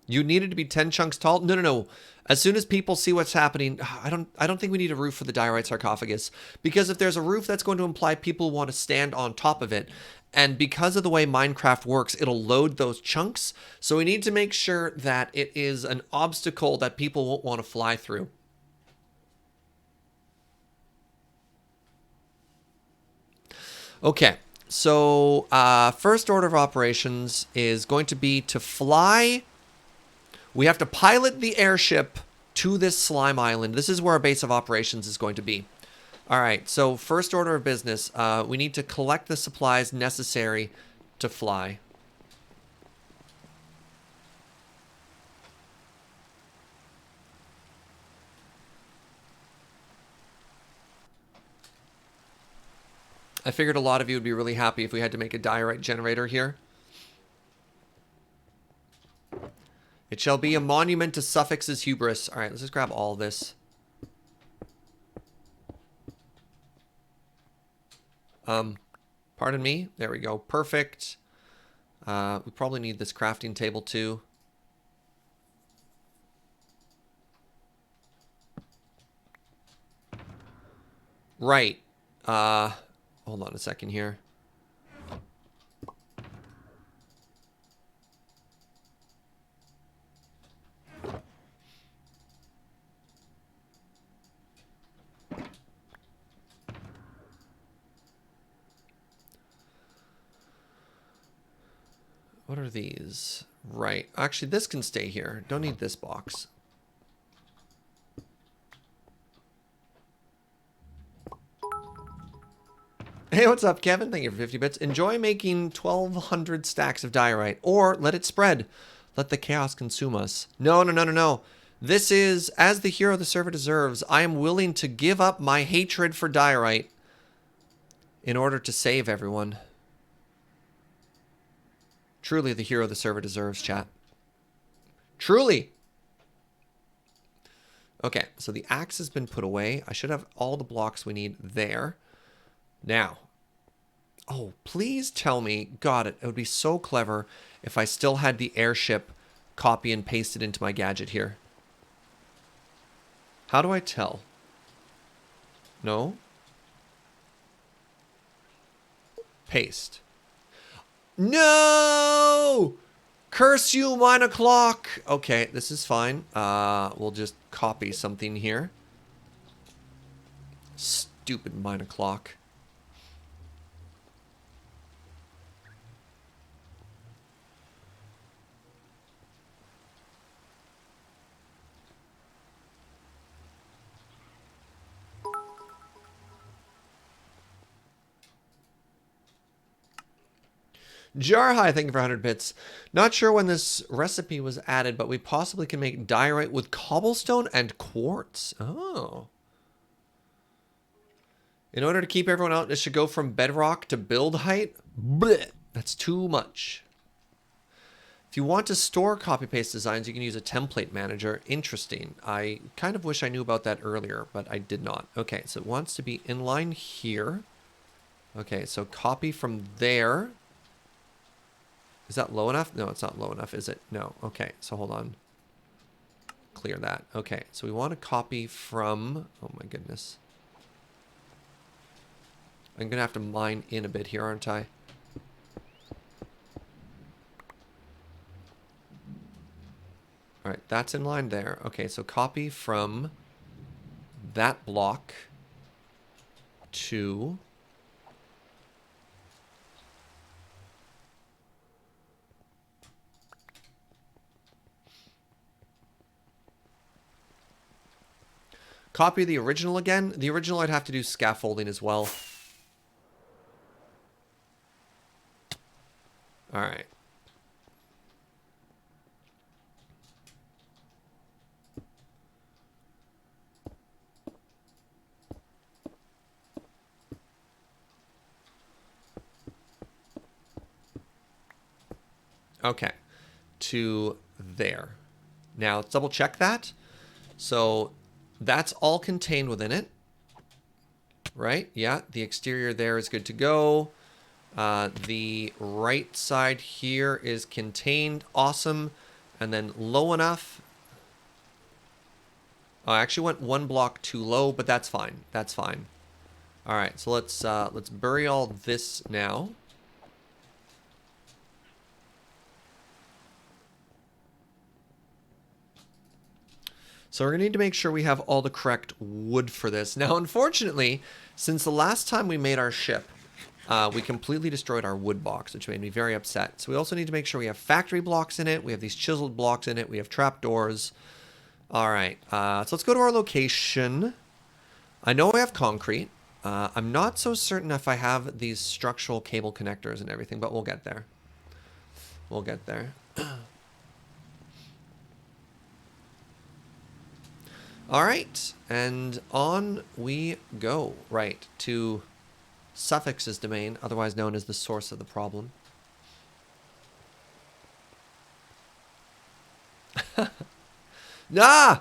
You needed to be 10 chunks tall? No, no, no. As soon as people see what's happening, I don't think we need a roof for the Diorite sarcophagus. Because if there's a roof, that's going to imply people want to stand on top of it. And because of the way Minecraft works, it'll load those chunks. So we need to make sure that it is an obstacle that people won't want to fly through. Okay, so first order of operations is going to be to fly. We have to pilot the airship to this slime island. This is where our base of operations is going to be. All right, so first order of business, we need to collect the supplies necessary to fly. I figured a lot of you would be really happy if we had to make a diorite generator here. It shall be a monument to Suffix's hubris. All right, let's just grab all this. Pardon me. There we go. Perfect. We probably need this crafting table too. Right. Hold on a second here. What are these? Right. Actually, this can stay here. Don't need this box. Hey, what's up, Kevin? Thank you for 50 bits. Enjoy making 1,200 stacks of diorite. Or let it spread. Let the chaos consume us. No, no, no, no, no. This is, as the hero the server deserves, I am willing to give up my hatred for diorite in order to save everyone. Truly the hero the server deserves, chat. Truly. Okay, so the axe has been put away. I should have all the blocks we need there. Now, oh, please tell me, God, it would be so clever if I still had the airship copy and pasted into my gadget here. How do I tell? No? Paste. No! Curse you, 9 o'clock! Okay, this is fine. We'll just copy something here. Stupid 9 o'clock. Jarhai, thank you for 100 bits. Not sure when this recipe was added, but we possibly can make diorite with cobblestone and quartz. Oh. In order to keep everyone out, it should go from bedrock to build height. Blech, that's too much. If you want to store copy-paste designs, you can use a template manager. Interesting. I kind of wish I knew about that earlier, but I did not. Okay, so it wants to be inline here. Okay, so copy from there. Is that low enough? No, it's not low enough, is it? No. Okay, so hold on. Clear that. Okay, so we want to copy from... Oh my goodness. I'm going to have to mine in a bit here, aren't I? All right, that's in line there. Okay, so copy from that block to... Copy the original again. The original I'd have to do scaffolding as well. All right. Okay. To there. Now, let's double check that. So, that's all contained within it. Right? Yeah, the exterior there is good to go. The right side here is contained. Awesome. And then low enough. I actually went one block too low, but that's fine. That's fine. All right, so let's bury all this now. So we're gonna need to make sure we have all the correct wood for this. Now, unfortunately, since the last time we made our ship, we completely destroyed our wood box, which made me very upset. So we also need to make sure we have factory blocks in it. We have these chiseled blocks in it. We have trapdoors. All right, so let's go to our location. I know I have concrete. I'm not so certain if I have these structural cable connectors and everything, but we'll get there. We'll get there. All right, and on we go, right, to Suffix's domain, otherwise known as the source of the problem. Nah!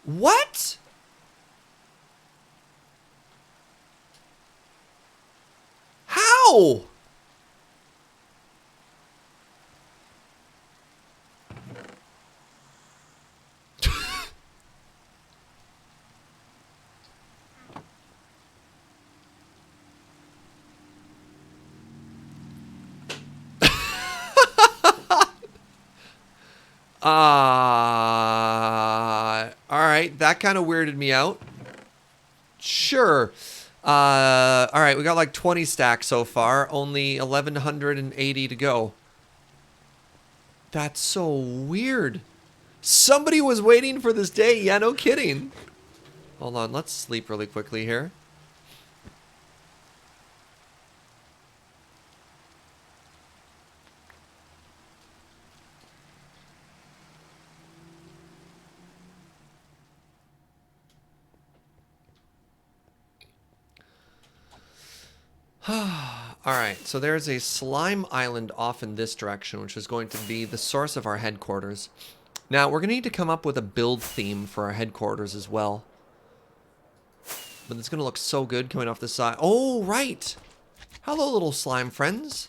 What? How? Alright, that kind of weirded me out. Sure. Alright, we got like 20 stacks so far, only 1,180 to go. That's so weird. Somebody was waiting for this day, yeah, no kidding. Hold on, let's sleep really quickly here. Alright, so there's a slime island off in this direction, which is going to be the source of our headquarters. Now, we're going to need to come up with a build theme for our headquarters as well. But it's going to look so good coming off the side. Oh, right! Hello, little slime friends.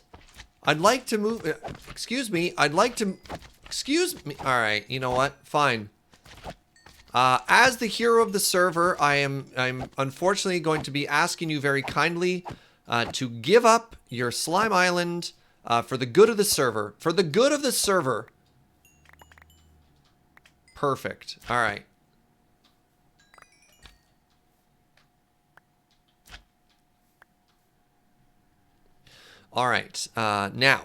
I'd like to move... excuse me, I'd like to... Excuse me... Alright, you know what? Fine. As the hero of the server, I'm unfortunately going to be asking you very kindly... to give up your slime island for the good of the server. For the good of the server. Perfect. All right. All right. Now.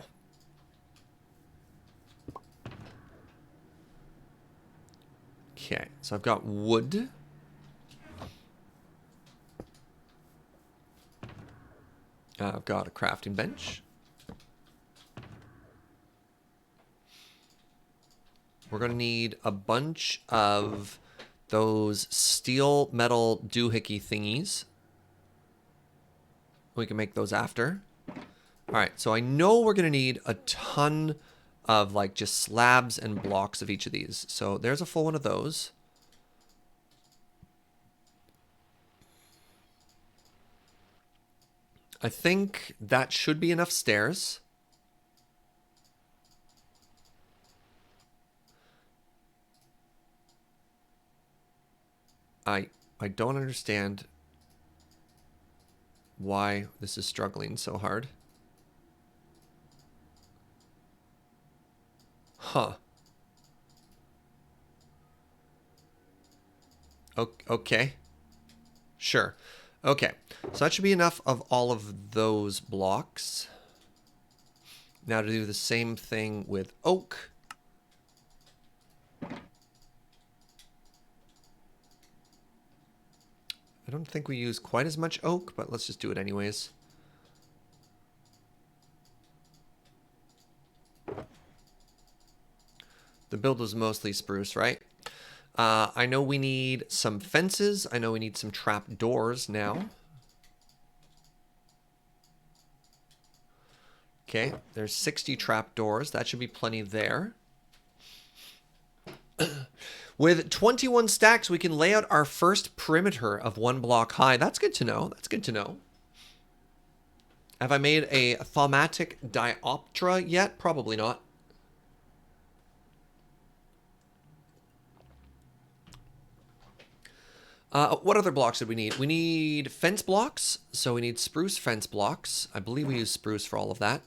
Okay. So I've got wood. I've got a crafting bench. We're going to need a bunch of those steel metal doohickey thingies. We can make those after. All right, so I know we're going to need a ton of like just slabs and blocks of each of these. So there's a full one of those. I think that should be enough stairs. I don't understand why this is struggling so hard. Huh. Okay. Sure. Okay. So that should be enough of all of those blocks. Now to do the same thing with oak. I don't think we use quite as much oak, but let's just do it anyways. The build was mostly spruce, right? I know we need some fences. I know we need some trap doors now. Okay, there's 60 trap doors. That should be plenty there. With 21 stacks, we can lay out our first perimeter of 1 block high. That's good to know. That's good to know. Have I made a thaumatic dioptra yet? Probably not. What other blocks did we need? We need fence blocks. So we need spruce fence blocks. I believe we use spruce for all of that.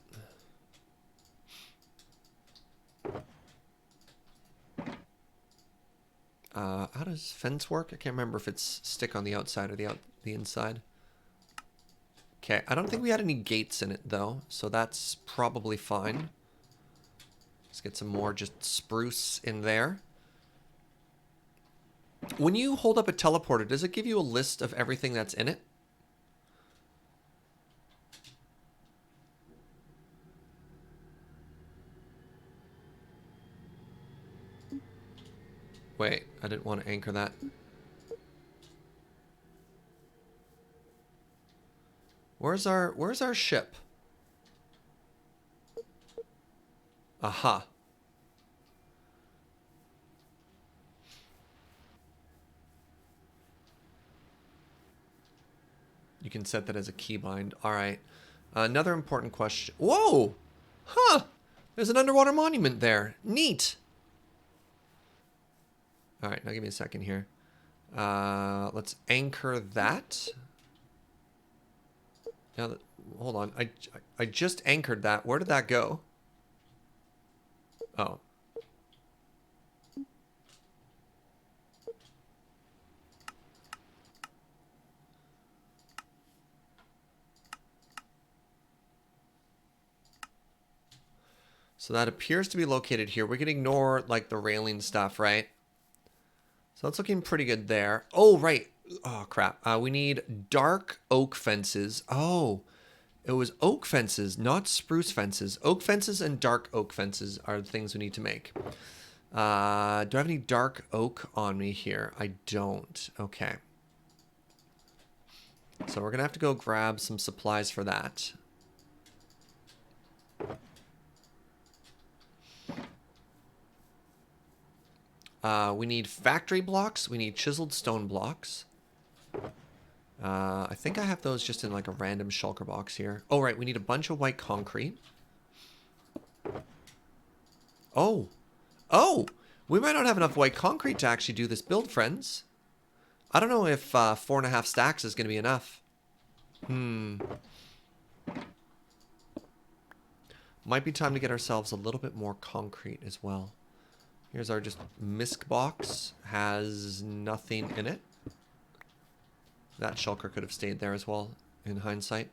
How does fence work? I can't remember if it's stick on the outside or the inside. Okay, I don't think we had any gates in it though, so that's probably fine. Let's get some more just spruce in there. When you hold up a teleporter, does it give you a list of everything that's in it? Wait, I didn't want to anchor that. Where's our ship? Aha. You can set that as a keybind. All right. Another important question. Whoa! Huh! There's an underwater monument there. Neat. All right, now give me a second here. Let's anchor that. Now, hold on. I just anchored that. Where did that go? Oh. So that appears to be located here. We can ignore like the railing stuff, right? So that's looking pretty good there. Oh, right. Oh, crap. We need dark oak fences. Oh, it was oak fences, not spruce fences. Oak fences and dark oak fences are the things we need to make. Do I have any dark oak on me here? I don't. Okay. So we're going to have to go grab some supplies for that. We need factory blocks. We need chiseled stone blocks. I think I have those just in like a random shulker box here. Oh, right. We need a bunch of white concrete. Oh. Oh! We might not have enough white concrete to actually do this build, friends. I don't know if 4.5 stacks is going to be enough. Might be time to get ourselves a little bit more concrete as well. Here's our just misc box. Has nothing in it. That shulker could have stayed there as well, in hindsight.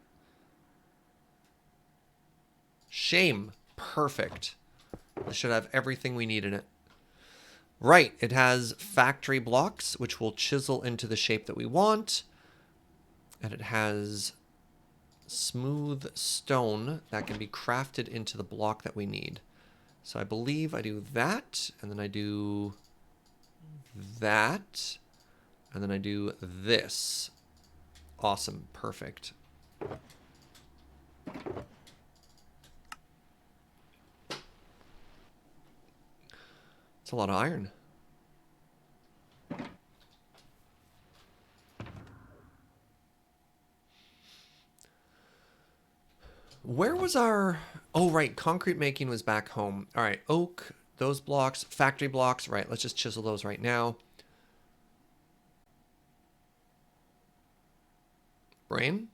Shame. Perfect. This should have everything we need in it. Right, it has factory blocks, which will chisel into the shape that we want. And it has smooth stone that can be crafted into the block that we need. So I believe I do that, and then I do that, and then I do this. Awesome. Perfect. It's a lot of iron. Where was our... Oh, right. Concrete making was back home. All right. Oak, those blocks, factory blocks. Right. Let's just chisel those right now. Brain.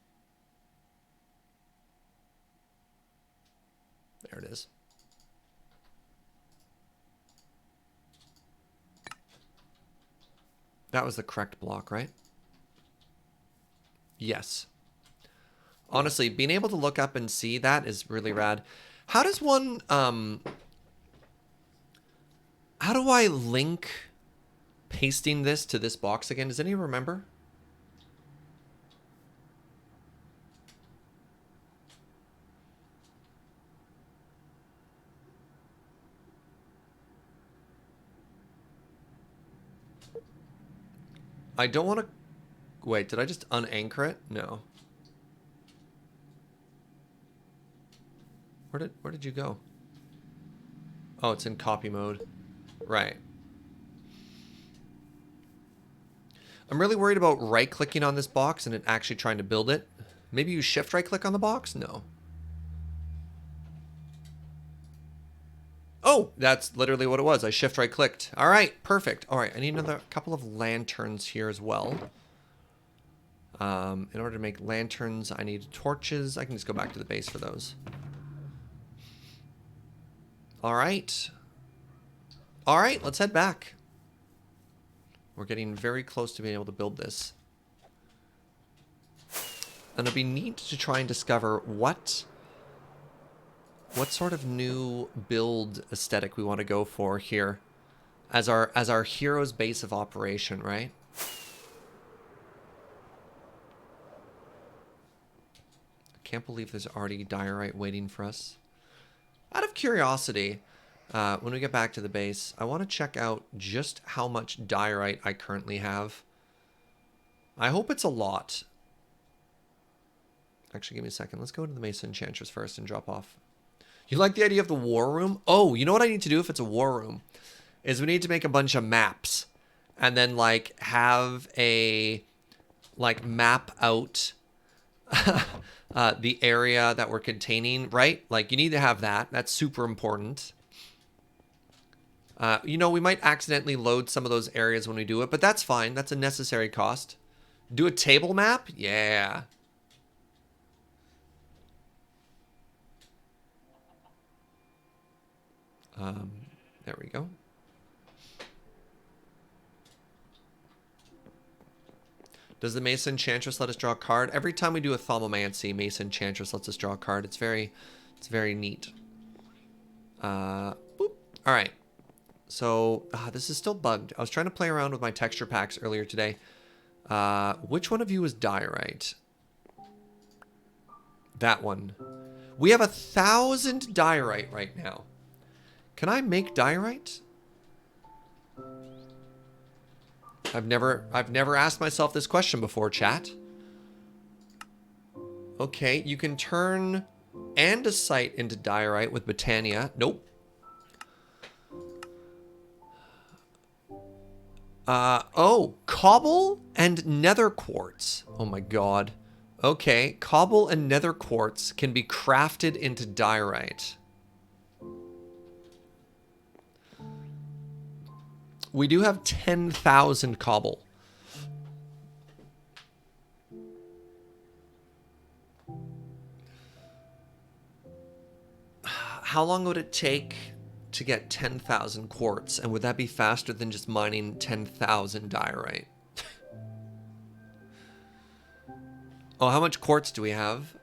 There it is. That was the correct block, right? Yes. Honestly, being able to look up and see that is really rad. How does one, how do I link pasting this to this box again? Does anyone remember? I don't want to... Wait, did I just unanchor it? No. Where did you go? Oh, it's in copy mode. Right. I'm really worried about right-clicking on this box and it actually trying to build it. Maybe you shift right-click on the box? No. Oh, that's literally what it was. I shift right-clicked. All right, perfect. All right, I need another couple of lanterns here as well. In order to make lanterns, I need torches. I can just go back to the base for those. All right. All right, let's head back. We're getting very close to being able to build this. And it'll be neat to try and discover what sort of new build aesthetic we want to go for here as our hero's base of operation, right? I can't believe there's already diorite waiting for us. Out of curiosity, when we get back to the base, I want to check out just how much diorite I currently have. I hope it's a lot. Actually, give me a second. Let's go to the Mason Enchantress first and drop off. You like the idea of the war room? Oh, you know what I need to do if it's a war room? Is we need to make a bunch of maps. And then, like, have a... like, map out... the area that we're containing, right? Like, you need to have that. That's super important. You know, we might accidentally load some of those areas when we do it, but that's fine. That's a necessary cost. Do a table map? Yeah. There we go. Does the Mason Enchantress let us draw a card? Every time we do a Thaumomancy, Mason Enchantress lets us draw a card. It's very neat. Boop. All right. So this is still bugged. I was trying to play around with my texture packs earlier today. Which one of you is Diorite? That one. We have 1,000 Diorite right now. Can I make Diorite? I've never asked myself this question before, chat. Okay, you can turn andesite into diorite with Botania. Nope. Oh, cobble and nether quartz. Oh my god. Okay, cobble and nether quartz can be crafted into diorite. We do have 10,000 cobble. How long would it take to get 10,000 quartz? And would that be faster than just mining 10,000 diorite? Oh, how much quartz do we have?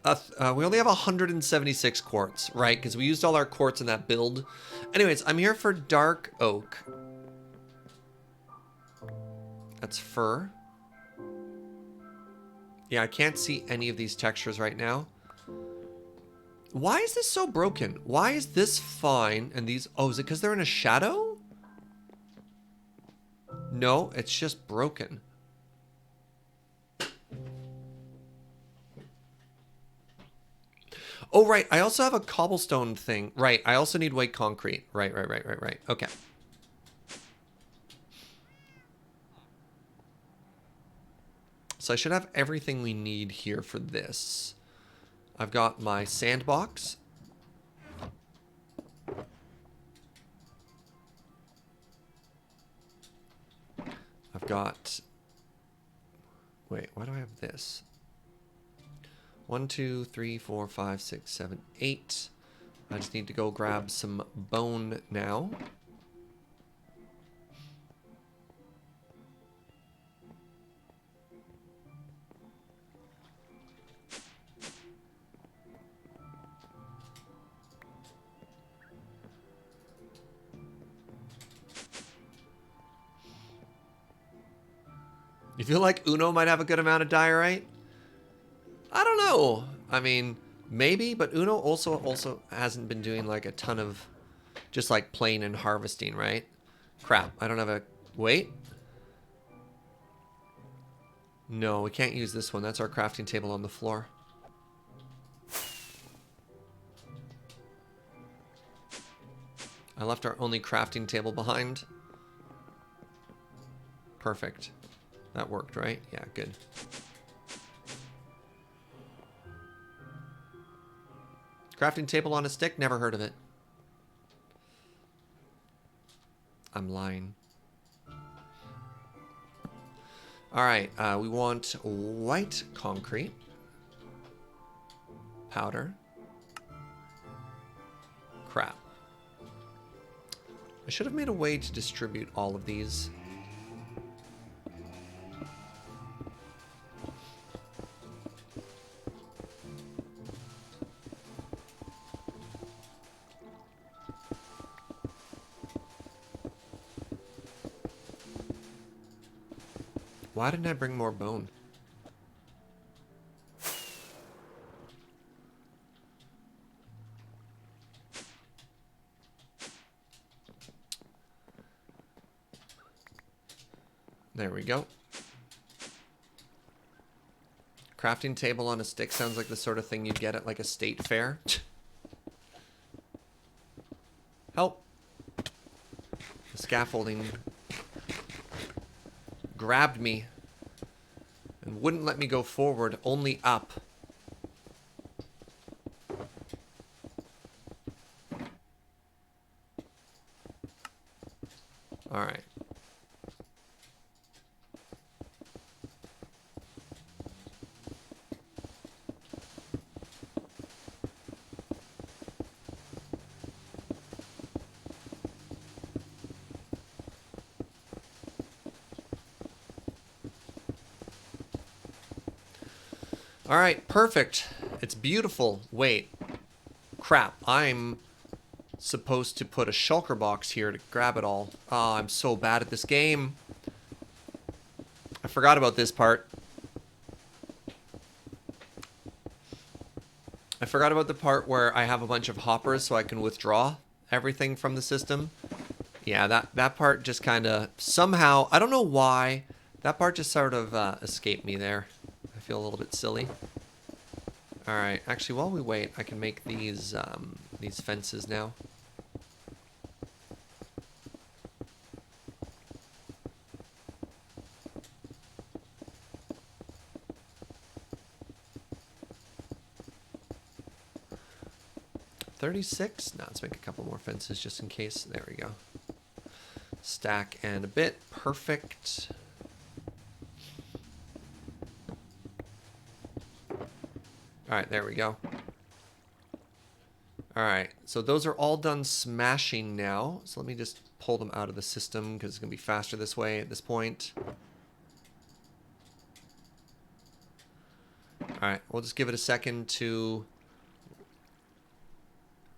We only have 176 quartz, right? Because we used all our quartz in that build. Anyways, I'm here for dark oak. That's fir. Yeah, I can't see any of these textures right now. Why is this so broken? Why is this fine and these... Oh, is it because they're in a shadow? No, it's just broken. Oh, right. I also have a cobblestone thing. Right. I also need white concrete. Right. Okay. So I should have everything we need here for this. I've got my sandbox. I've got... Wait, why do I have this? 1, 2, 3, 4, 5, 6, 7, 8. I just need to go grab some bone now. You feel like Uno might have a good amount of diorite? I don't know. I mean, maybe, but Uno also hasn't been doing like a ton of just like playing and harvesting, right? Crap, I don't have a... Wait. No, we can't use this one. That's our crafting table on the floor. I left our only crafting table behind. Perfect. That worked, right? Yeah, good. Crafting table on a stick? Never heard of it. I'm lying. Alright, we want white concrete. Powder. Crap. I should have made a way to distribute all of these. Why didn't I bring more bone? There we go. Crafting table on a stick sounds like the sort of thing you'd get at like a state fair. Help! The scaffolding grabbed me and wouldn't let me go forward, only up. All right. All right, perfect. It's beautiful. Wait. Crap, I'm supposed to put a shulker box here to grab it all. Oh, I'm so bad at this game. I forgot about this part. I forgot about the part where I have a bunch of hoppers so I can withdraw everything from the system. Yeah, that part just kind of somehow, I don't know why, that part just sort of escaped me there. I feel a little bit silly. All right, actually, while we wait, I can make these fences now. $36. Now let's make a couple more fences just in case. There we go. Stack and a bit. Perfect. All right, there we go. All right, so those are all done smashing now. So let me just pull them out of the system because it's going to be faster this way at this point. All right, we'll just give it a second to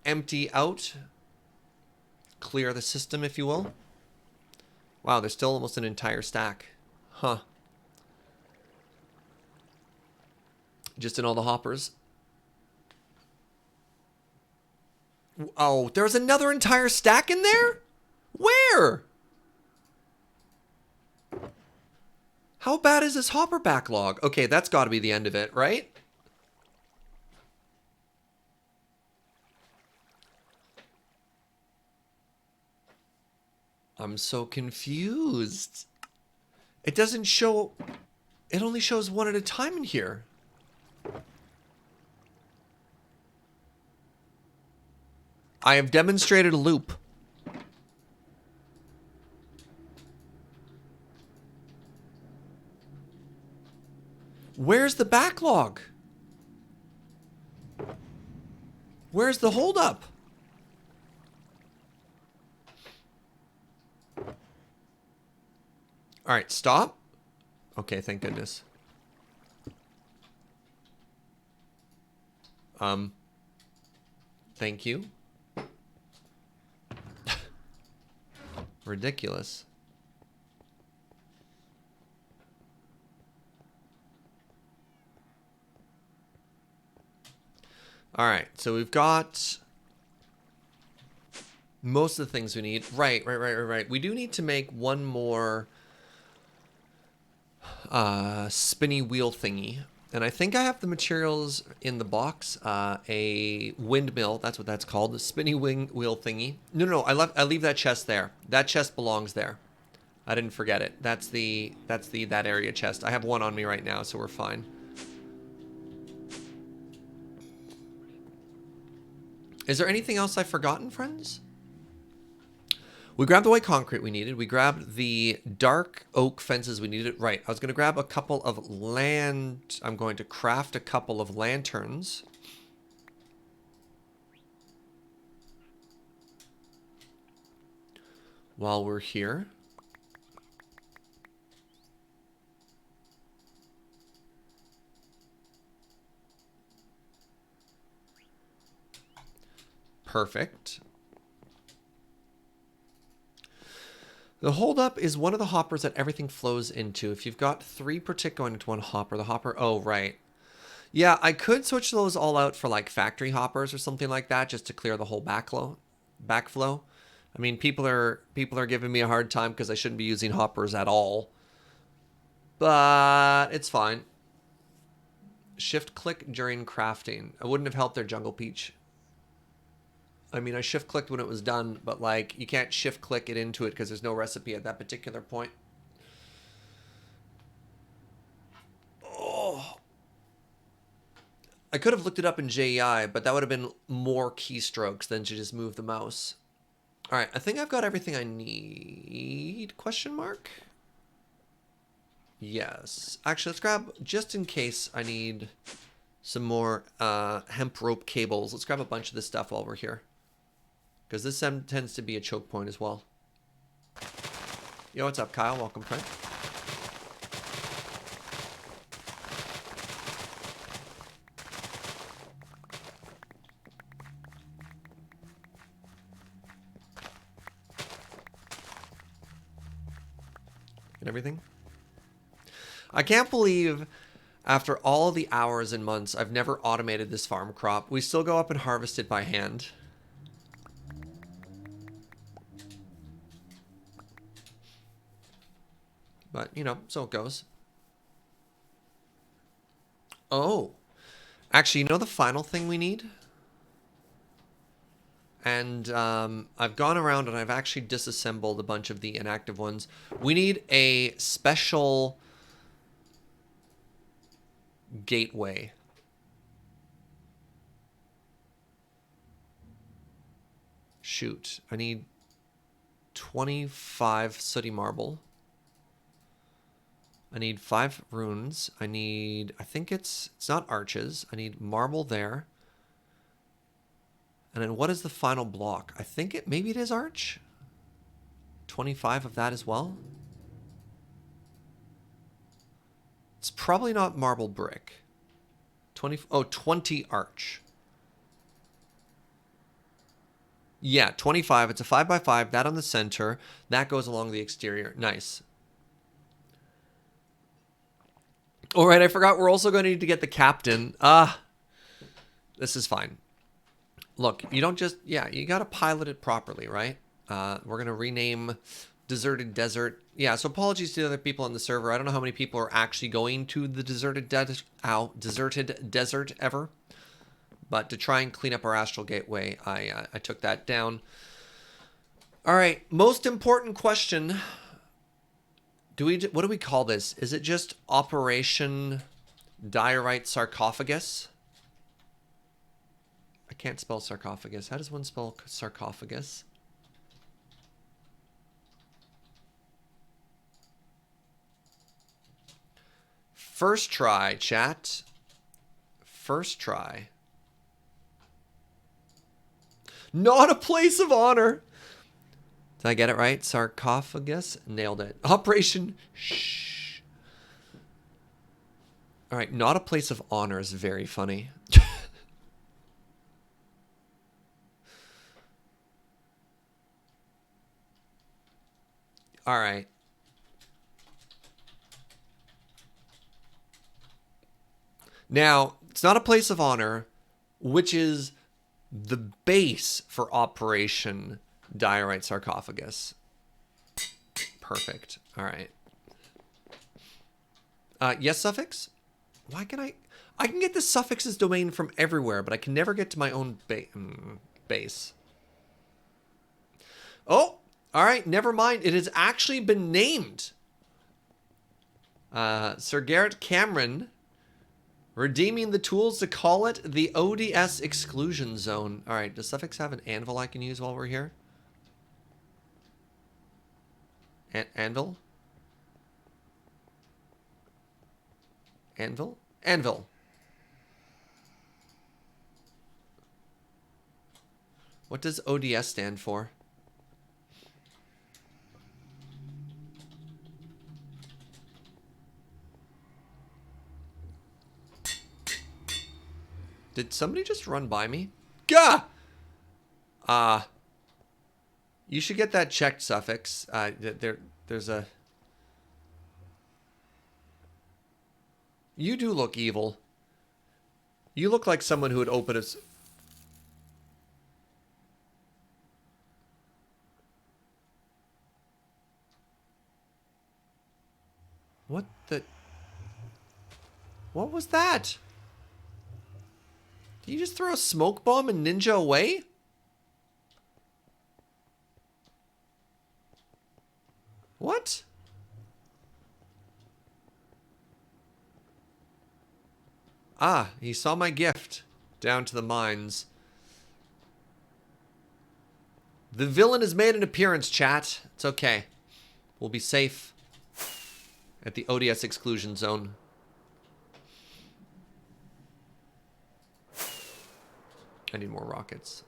empty out, clear the system, if you will. Wow, there's still almost an entire stack. Huh. Just in all the hoppers. Oh, there's another entire stack in there? Where? How bad is this hopper backlog? Okay, that's got to be the end of it, right? I'm so confused. It doesn't show... It only shows one at a time in here. I have demonstrated a loop. Where's the backlog? Where's the holdup? All right, stop. Okay, thank goodness. Thank you. Ridiculous. All right, so we've got most of the things we need. Right. We do need to make one more spinny wheel thingy. And I think I have the materials in the box. A windmill, that's what that's called, the spinny wheel thingy. No, I leave that chest there. That chest belongs there. I didn't forget it. That's that area chest. I have one on me right now, so we're fine. Is there anything else I've forgotten, friends? We grabbed the white concrete we needed. We grabbed the dark oak fences we needed. Right, I was going to grab a couple of I'm going to craft a couple of lanterns. While we're here. Perfect. The holdup is one of the hoppers that everything flows into. If you've got 3 partick going into one hopper, the hopper... Oh, right. Yeah, I could switch those all out for like factory hoppers or something like that, just to clear the whole backflow. I mean, people are giving me a hard time because I shouldn't be using hoppers at all. But it's fine. Shift click during crafting. I wouldn't have helped their jungle peach. I mean, I shift clicked when it was done, but like you can't shift click it into it because there's no recipe at that particular point. Oh. I could have looked it up in JEI, but that would have been more keystrokes than to just move the mouse. All right, I think I've got everything I need. Question mark? Yes. Actually, let's grab, just in case I need some more hemp rope cables. Let's grab a bunch of this stuff while we're here. Because this tends to be a choke point as well. Yo, what's up, Kyle? Welcome, friend. And everything. I can't believe after all the hours and months, I've never automated this farm crop. We still go up and harvest it by hand. But, you know, so it goes. Oh. Actually, you know the final thing we need? And I've gone around and I've actually disassembled a bunch of the inactive ones. We need a special gateway. Shoot. I need 25 sooty marble. I need 5 runes. I think it's not arches. I need marble there. And then what is the final block? I think maybe it is arch. 25 of that as well. It's probably not marble brick. 20 arch. Yeah, 25. It's a 5x5. That on the center. That goes along the exterior. Nice. All right, I forgot we're also going to need to get the captain. This is fine. Look, you don't just... Yeah, you got to pilot it properly, right? We're going to rename Deserted Desert. Yeah, so apologies to the other people on the server. I don't know how many people are actually going to the Deserted Desert ever. But to try and clean up our Astral Gateway, I took that down. All right, most important question... what do we call this? Is it just Operation Diorite Sarcophagus? I can't spell sarcophagus. How does one spell sarcophagus? First try, chat. First try. Not a place of honor. Did I get it right? Sarcophagus? Nailed it. Operation... Shh. All right, not a place of honor is very funny. All right. Now, it's not a place of honor, which is the base for Operation Diorite Sarcophagus. Perfect. All right. Yes, suffix? Why can I can get the suffixes domain from everywhere, but I can never get to my own base. Oh, all right, never mind. It has actually been named. Sir Garrett Cameron redeeming the tools to call it the ODS exclusion zone. All right, does suffix have an anvil I can use while we're here? Anvil? Anvil? Anvil. What does ODS stand for? Did somebody just run by me? Gah! You should get that checked, suffix. There's a... You do look evil. You look like someone who would open a... What the... What was that? Did you just throw a smoke bomb and ninja away? What? Ah, he saw my gift. Down to the mines. The villain has made an appearance, chat. It's okay. We'll be safe at the ODS exclusion zone. I need more rockets.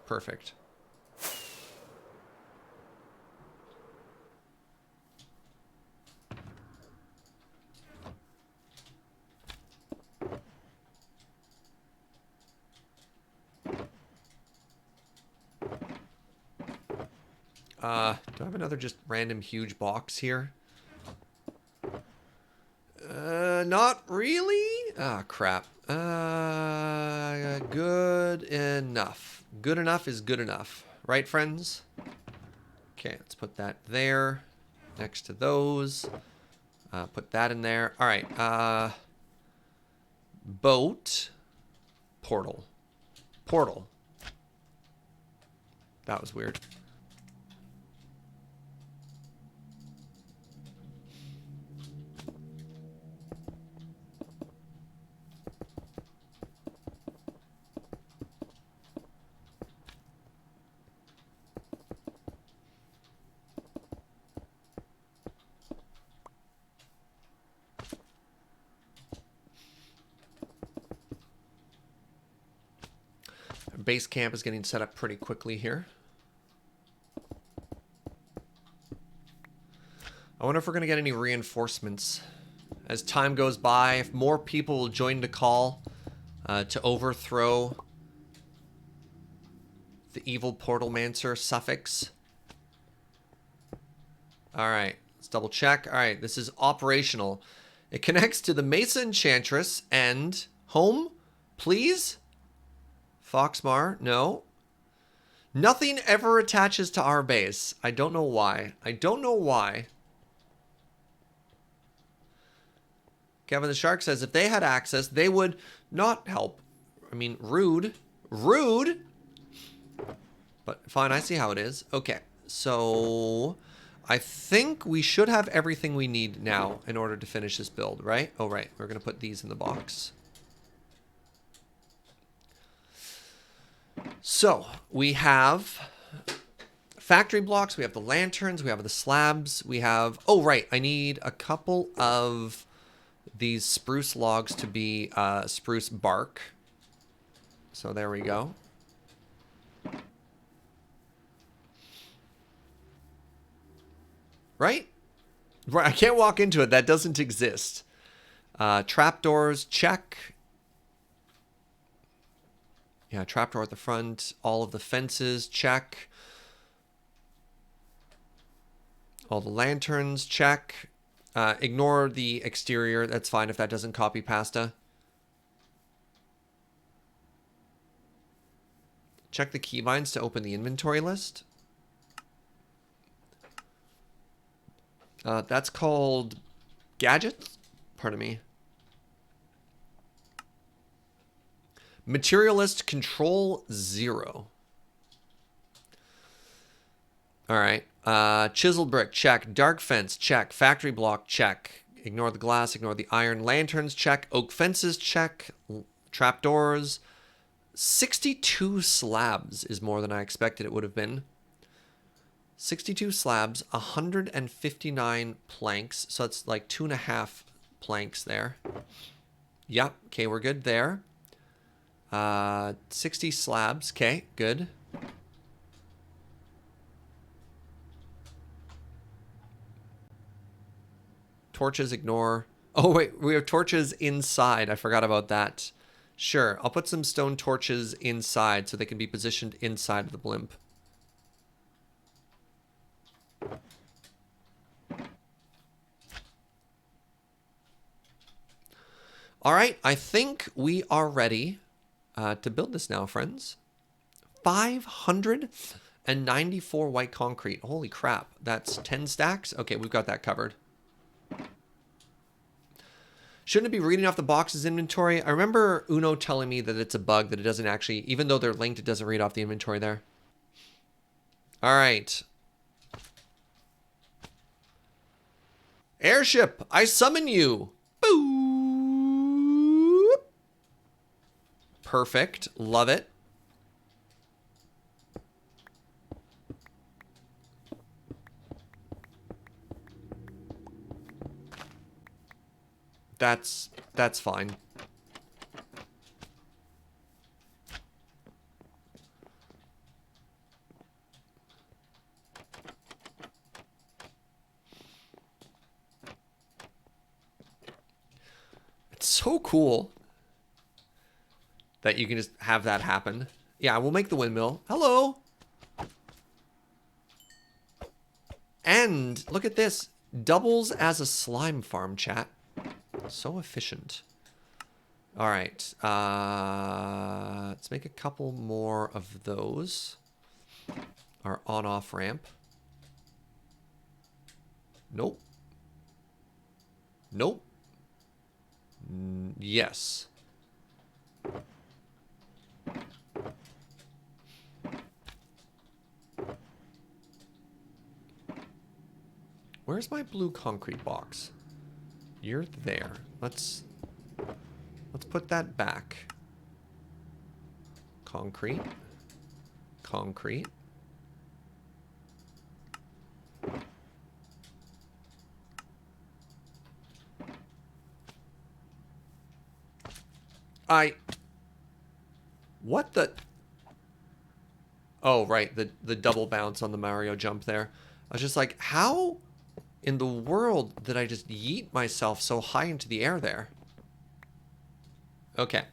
Perfect. Do I have another just random huge box here? Not really? Ah, crap. Good enough. Good enough is good enough. Right, friends? Okay, let's put that there. Next to those. Put that in there. All right. Boat. Portal. Portal. That was weird. Base camp is getting set up pretty quickly here. I wonder if we're going to get any reinforcements. As time goes by, if more people will join the call to overthrow the evil Portalmancer suffix. Alright, let's double check. Alright, this is operational. It connects to the Mesa Enchantress and home, please? Foxmar, no. Nothing ever attaches to our base. I don't know why. I don't know why. Kevin the Shark says if they had access, they would not help. I mean, rude. Rude! But fine, I see how it is. Okay, so I think we should have everything we need now in order to finish this build, right? Oh, right. We're going to put these in the box. So, we have factory blocks, we have the lanterns, we have the slabs, we have... Oh, right, I need a couple of these spruce logs to be spruce bark. So there we go. Right? Right, I can't walk into it, that doesn't exist. Trapdoors, check. Yeah, trapdoor at the front. All of the fences, check. All the lanterns, check. Ignore the exterior. That's fine if that doesn't copy pasta. Check the keybinds to open the inventory list. That's called gadgets. Pardon me. Materialist control 0. All right. Chiseled brick, check. Dark fence, check. Factory block, check. Ignore the glass, ignore the iron. Lanterns, check. Oak fences, check. Trapdoors. 62 slabs is more than I expected it would have been. 62 slabs, 159 planks. So it's like 2.5 planks there. Yep. Okay, we're good there. 60 slabs. Okay, good. Torches, ignore. Oh, wait, we have torches inside. I forgot about that. Sure, I'll put some stone torches inside so they can be positioned inside of the blimp. All right, I think we are ready to build this now, friends. 594 white concrete. Holy crap, that's 10 stacks? Okay, we've got that covered. Shouldn't it be reading off the box's inventory? I remember Uno telling me that it's a bug, that it doesn't actually, even though they're linked, it doesn't read off the inventory there. All right. Airship, I summon you. Boop. Perfect. Love it. That's fine. It's so cool that you can just have that happen. Yeah, we'll make the windmill. Hello. And look at this. Doubles as a slime farm, chat. So efficient. All right. Let's make a couple more of those. Our on-off ramp. Nope. Nope. Yes. Where's my blue concrete box? You're there. Let's put that back. Concrete. Concrete. What the? Oh, right. The double bounce on the Mario jump there. I was just like, how in the world did I just yeet myself so high into the air there? Okay.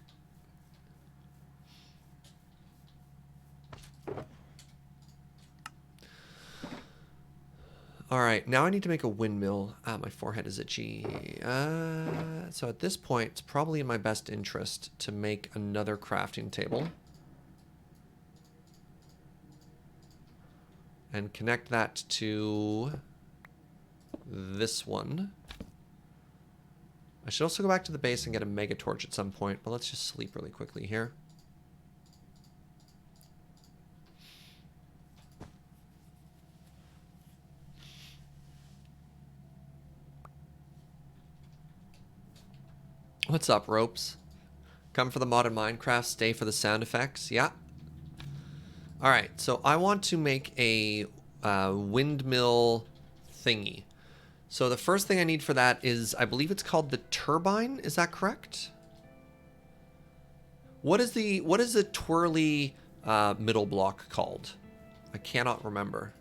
All right, now I need to make a windmill. Ah, my forehead is itchy. So at this point, it's probably in my best interest to make another crafting table. And connect that to this one. I should also go back to the base and get a mega torch at some point, but let's just sleep really quickly here. What's up, ropes? Come for the mod in Minecraft, stay for the sound effects. Yeah. All right, so I want to make a windmill thingy. So the first thing I need for that is, I believe it's called the turbine. Is that correct? What is the twirly middle block called? I cannot remember.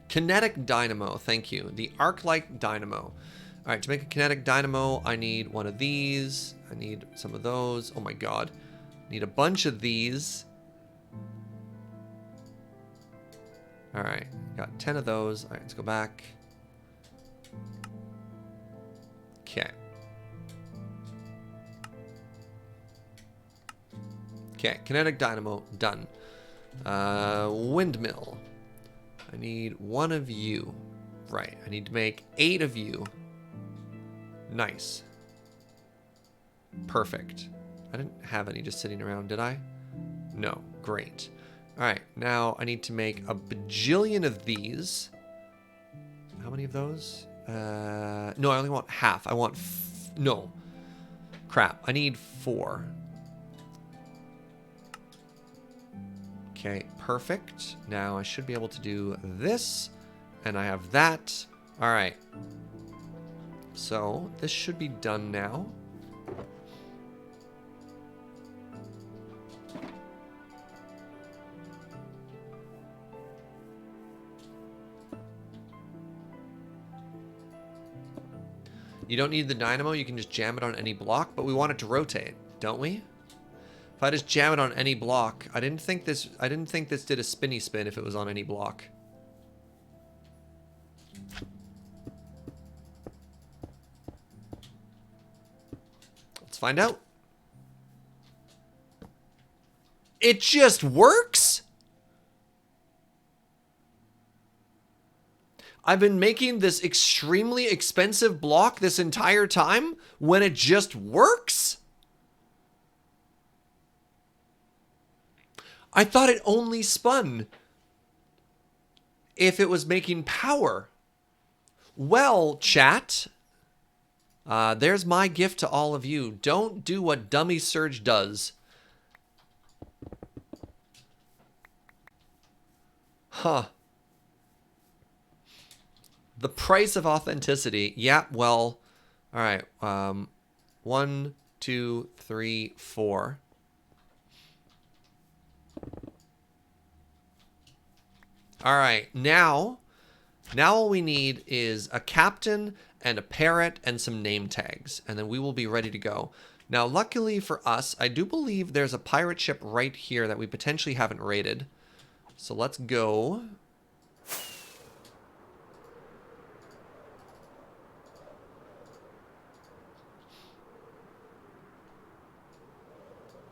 Kinetic dynamo. Thank you. The arc-like dynamo. All right, to make a kinetic dynamo, I need one of these. I need some of those. Oh my god. Need a bunch of these. All right, got 10 of those. All right, let's go back. Okay. Okay, kinetic dynamo, done. Windmill. I need 1 of you. Right, I need to make 8 of you. Nice. Perfect. I didn't have any just sitting around, did I? No, great. All right, now I need to make a bajillion of these. How many of those? No, I only want half. I want, no. Crap, I need 4. Okay, perfect. Now I should be able to do this, and I have that. All right. So this should be done now. You don't need the dynamo, you can just jam it on any block, but we want it to rotate, don't we? If I just jam it on any block, I didn't think this did a spinny spin if it was on any block. Let's find out. It just works? I've been making this extremely expensive block this entire time when it just works? I thought it only spun if it was making power. Well, chat, there's my gift to all of you. Don't do what Dummy Surge does. Huh. The price of authenticity. Yeah, well, all right. 1, 2, 3, 4. All right, now all we need is a captain and a parrot and some name tags, and then we will be ready to go. Now, luckily for us, I do believe there's a pirate ship right here that we potentially haven't raided. So let's go.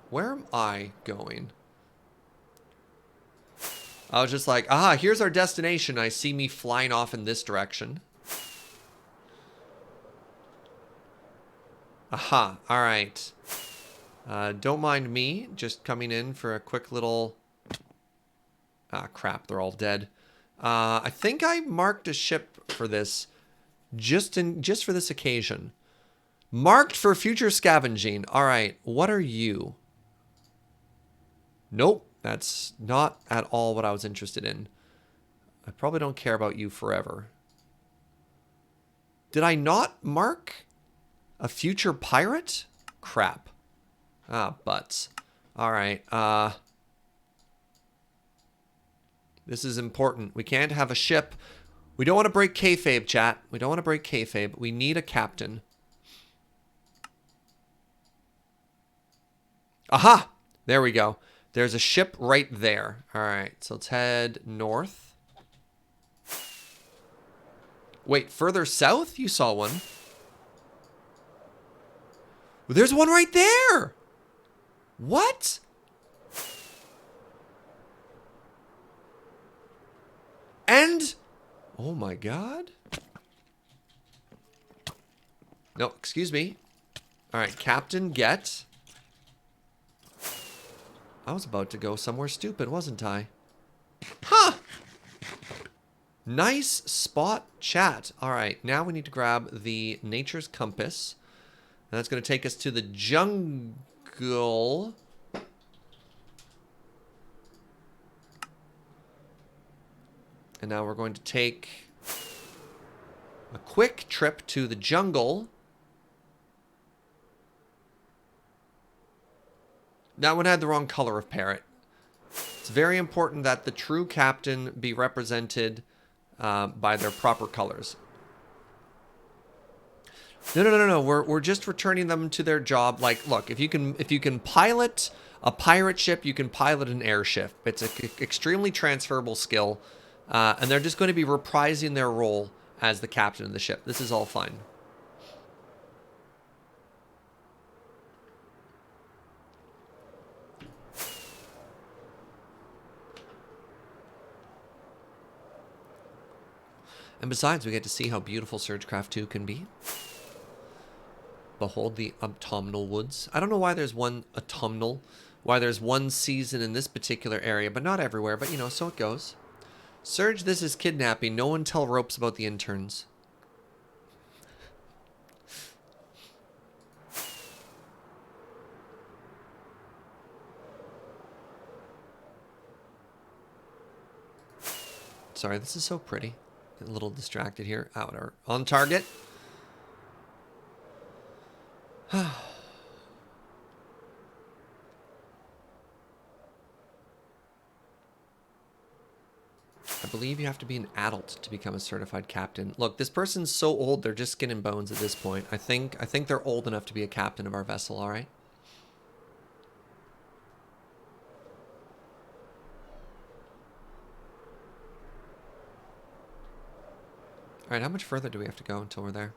Where am I going? I was just like, aha, here's our destination. I see me flying off in this direction. Aha, all right. Don't mind me just coming in for a quick little... Ah, crap, they're all dead. I think I marked a ship for this, just for this occasion. Marked for future scavenging. All right, what are you? Nope, that's not at all what I was interested in. I probably don't care about you forever. Did I not mark a future pirate? Crap. Ah, butts. All right, this is important. We can't have a ship. We don't want to break kayfabe, chat. We don't want to break kayfabe. We need a captain. Aha! There we go. There's a ship right there. All right, so let's head north. Wait, further south? You saw one. Well, there's one right there! What? And... Oh my god. No, excuse me. All right, Captain, get... I was about to go somewhere stupid, wasn't I? Huh! Nice spot, chat. All right, now we need to grab the Nature's Compass. And that's going to take us to the jungle. And now we're going to take a quick trip to the jungle. That one had the wrong color of parrot. It's very important that the true captain be represented by their proper colors. No. We're just returning them to their job. Like, look, if you can pilot a pirate ship, you can pilot an airship. It's an extremely transferable skill, and they're just going to be reprising their role as the captain of the ship. This is all fine. And besides, we get to see how beautiful SergeCraft 2 can be. Behold the autumnal woods. I don't know why there's one autumnal, why there's one season in this particular area, but not everywhere, but you know, so it goes. Serge, this is kidnapping. No one tell ropes about the interns. Sorry, this is so pretty. Get a little distracted here. Outer on target. I believe you have to be an adult to become a certified captain. Look, this person's so old, they're just skin and bones at this point. I think they're old enough to be a captain of our vessel, all right? All right, how much further do we have to go until we're there?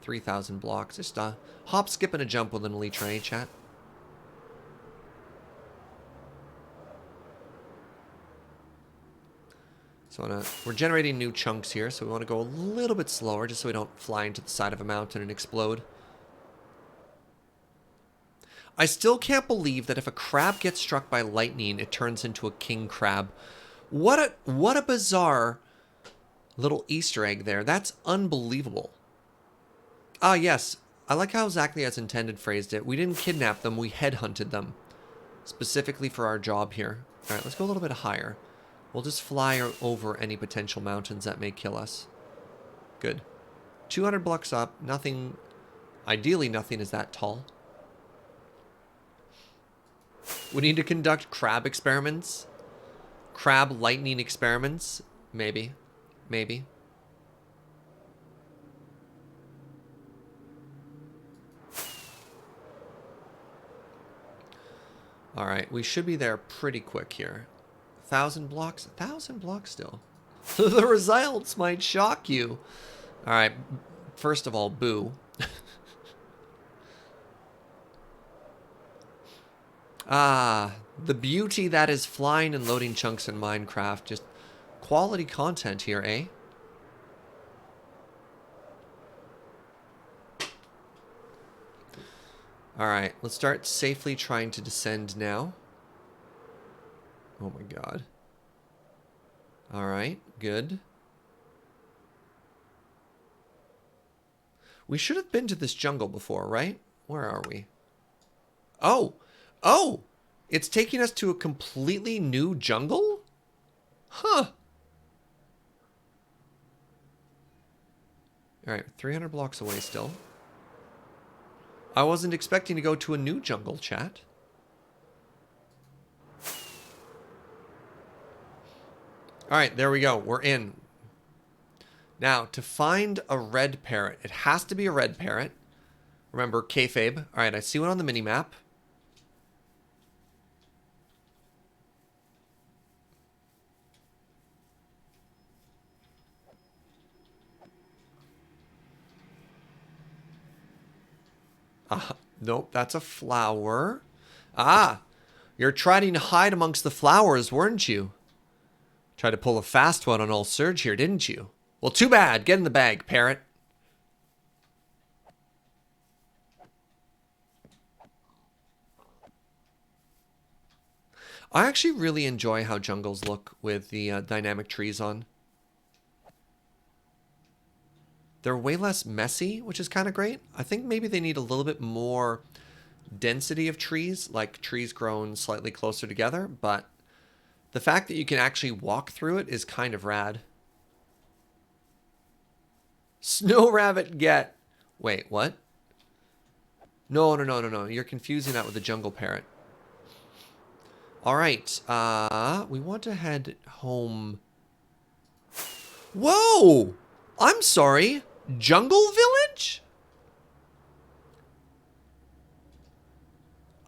3,000 blocks. Just a hop, skip, and a jump with an elite trade, chat. So we're generating new chunks here, so we want to go a little bit slower just so we don't fly into the side of a mountain and explode. I still can't believe that if a crab gets struck by lightning, it turns into a king crab. What a bizarre little Easter egg there. That's unbelievable. Ah, yes. I like how exactly as intended phrased it. We didn't kidnap them, we headhunted them. Specifically for our job here. Alright, let's go a little bit higher. We'll just fly over any potential mountains that may kill us. Good. 200 blocks up. Nothing... Ideally, nothing is that tall. We need to conduct crab experiments. Crab lightning experiments. Maybe. Maybe. Alright, we should be there pretty quick here. 1,000 blocks? 1,000 blocks still. The results might shock you. Alright, first of all, boo. Ah, the beauty that is flying and loading chunks in Minecraft. Just quality content here, eh? Alright, let's start safely trying to descend now. Oh my god. Alright, good. We should have been to this jungle before, right? Where are we? Oh! Oh! It's taking us to a completely new jungle? Huh. Alright, 300 blocks away still. I wasn't expecting to go to a new jungle, chat. Alright, there we go. We're in. Now, to find a red parrot, it has to be a red parrot. Remember, kayfabe. Alright, I see one on the minimap. Nope, that's a flower. Ah, you're trying to hide amongst the flowers, weren't you? Tried to pull a fast one on old Serge here, didn't you? Well, too bad. Get in the bag, parrot. I actually really enjoy how jungles look with the dynamic trees on. They're way less messy, which is kind of great. I think maybe they need a little bit more density of trees, like trees grown slightly closer together, but the fact that you can actually walk through it is kind of rad. Snow rabbit get... Wait, what? No. You're confusing that with the jungle parrot. All right. We want to head home. Whoa! I'm sorry. Jungle village?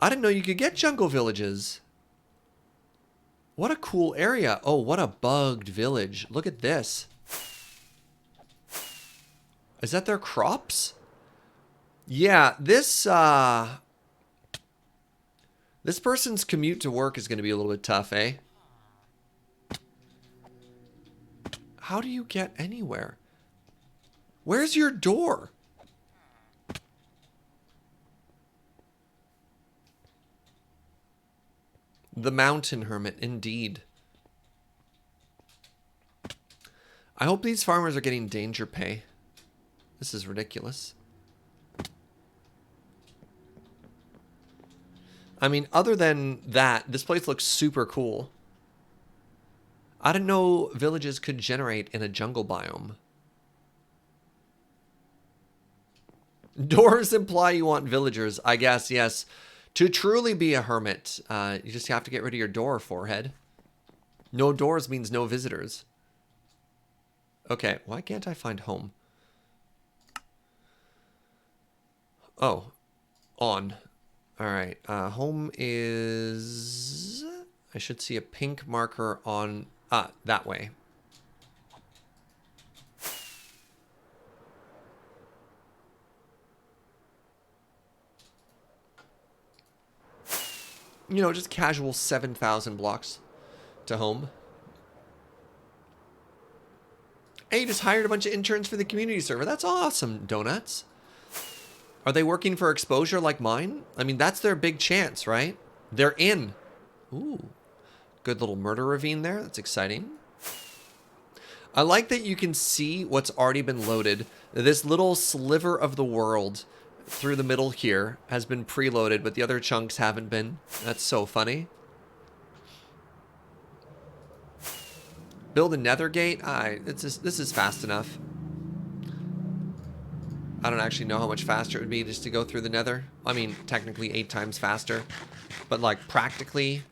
I didn't know you could get jungle villages. What a cool area. Oh, what a bugged village. Look at this. Is that their crops? Yeah, this person's commute to work is going to be a little bit tough, eh? How do you get anywhere? Where's your door? The mountain hermit, indeed. I hope these farmers are getting danger pay. This is ridiculous. I mean, other than that, this place looks super cool. I didn't know villages could generate in a jungle biome. Doors imply you want villagers, I guess, yes. To truly be a hermit, you just have to get rid of your door forehead. No doors means no visitors. Okay, why can't I find home? Oh, on. All right, home is... I should see a pink marker on... that way. You know, just casual 7,000 blocks to home. Hey, you just hired a bunch of interns for the community server. That's awesome, Donuts. Are they working for exposure like mine? I mean, that's their big chance, right? They're in. Ooh, good little murder ravine there. That's exciting. I like that you can see what's already been loaded. This little sliver of the world through the middle here has been preloaded, but the other chunks haven't been. That's so funny. Build a nether gate? This is fast enough. I don't actually know how much faster it would be just to go through the nether. I mean, technically 8 times faster. But like practically,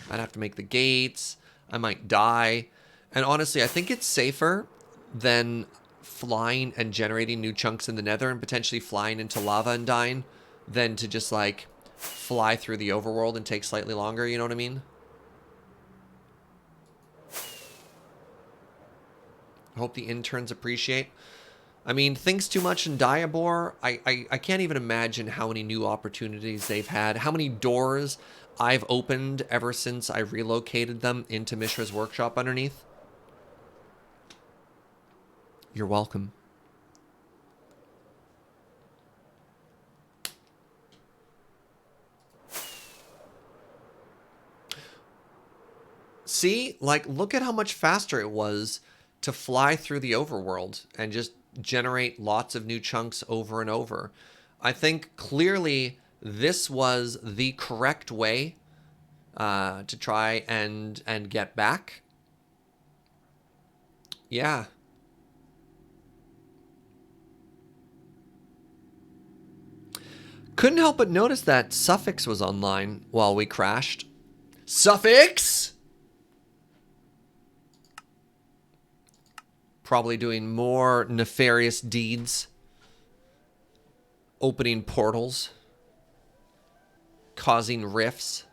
I'd have to make the gates. I might die. And honestly, I think it's safer than flying and generating new chunks in the nether and potentially flying into lava and dying than to just like fly through the overworld and take slightly longer, you know what I mean? I hope the interns appreciate. I mean, thinks too much in Diabor. I can't even imagine how many new opportunities they've had, how many doors I've opened ever since I relocated them into Mishra's workshop underneath. You're welcome. See, like, look at how much faster it was to fly through the overworld and just generate lots of new chunks over and over. I think clearly this was the correct way to try and get back. Yeah. Couldn't help but notice that Suffix was online while we crashed. Suffix! Probably doing more nefarious deeds. Opening portals. Causing rifts.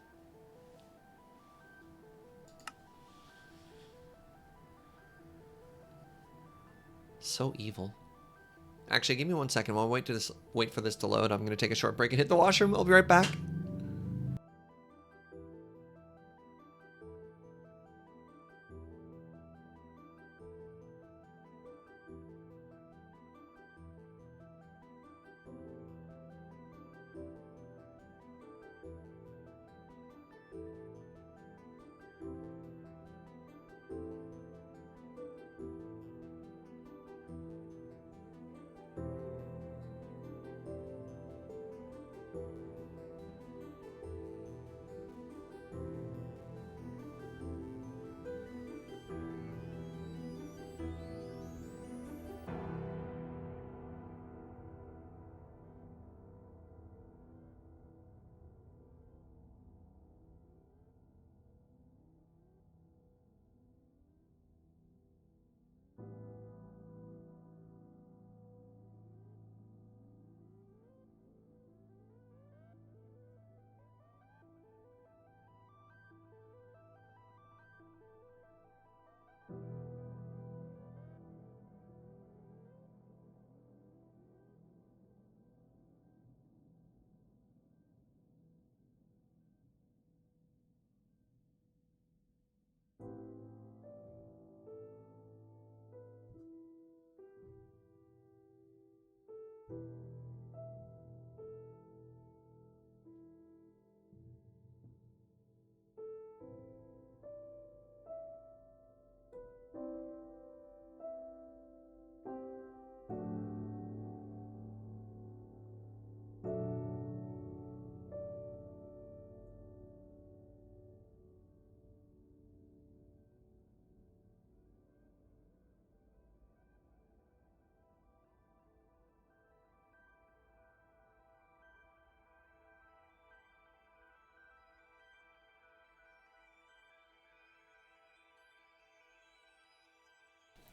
So evil. Actually, give me 1 second while I wait for this to load. I'm going to take a short break and hit the washroom. I'll be right back.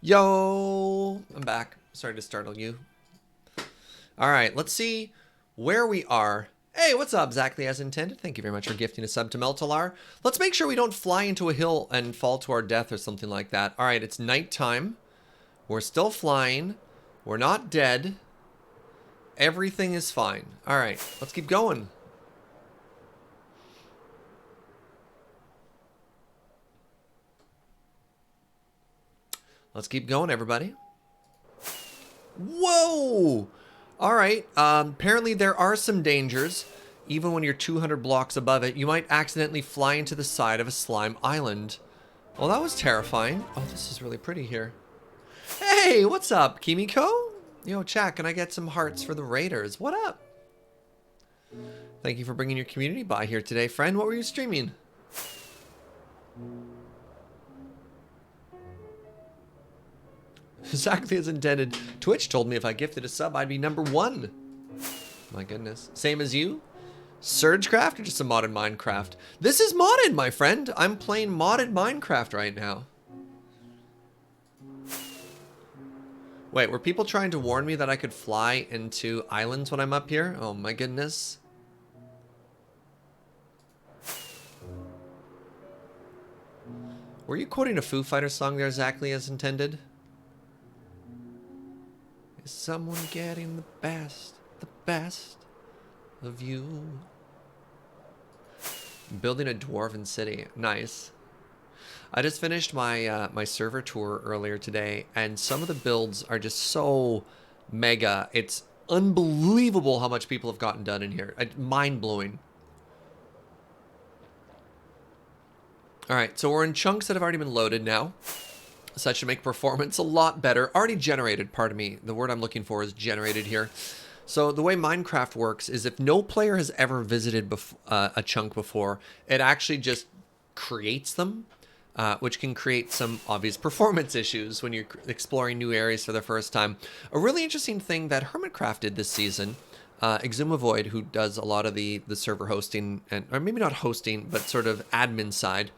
Yo, I'm back. Sorry to startle you. All right, let's see where we are. Hey, what's up? Exactly as intended. Thank you very much for gifting a sub to Meltalar. Let's make sure we don't fly into a hill and fall to our death or something like that. All right, it's nighttime. We're still flying. We're not dead. Everything is fine. All right, let's keep going. Let's keep going, everybody. Whoa! All right. Apparently there are some dangers. Even when you're 200 blocks above it, you might accidentally fly into the side of a slime island. Well, that was terrifying. Oh, this is really pretty here. Hey, what's up, Kimiko? Yo, chat, can I get some hearts for the Raiders? What up? Thank you for bringing your community by here today, friend. What were you streaming? Exactly as intended. Twitch told me if I gifted a sub, I'd be #1. My goodness. Same as you? SergeCraft or just a modded Minecraft? This is modded, my friend. I'm playing modded Minecraft right now. Wait, were people trying to warn me that I could fly into islands when I'm up here? Oh my goodness. Were you quoting a Foo Fighters song there exactly as intended? Is someone getting the best of you? Building a dwarven city. Nice. I just finished my my server tour earlier today, and some of the builds are just so mega. It's unbelievable how much people have gotten done in here. Mind-blowing. All right, so we're in chunks that have already been loaded now. So that should make performance a lot better. Already generated, pardon me. The word I'm looking for is generated here. So the way Minecraft works is if no player has ever visited a chunk before, it actually just creates them, which can create some obvious performance issues when you're exploring new areas for the first time. A really interesting thing that Hermitcraft did this season, Exumavoid, who does a lot of the server hosting, and or maybe not hosting, but sort of admin side,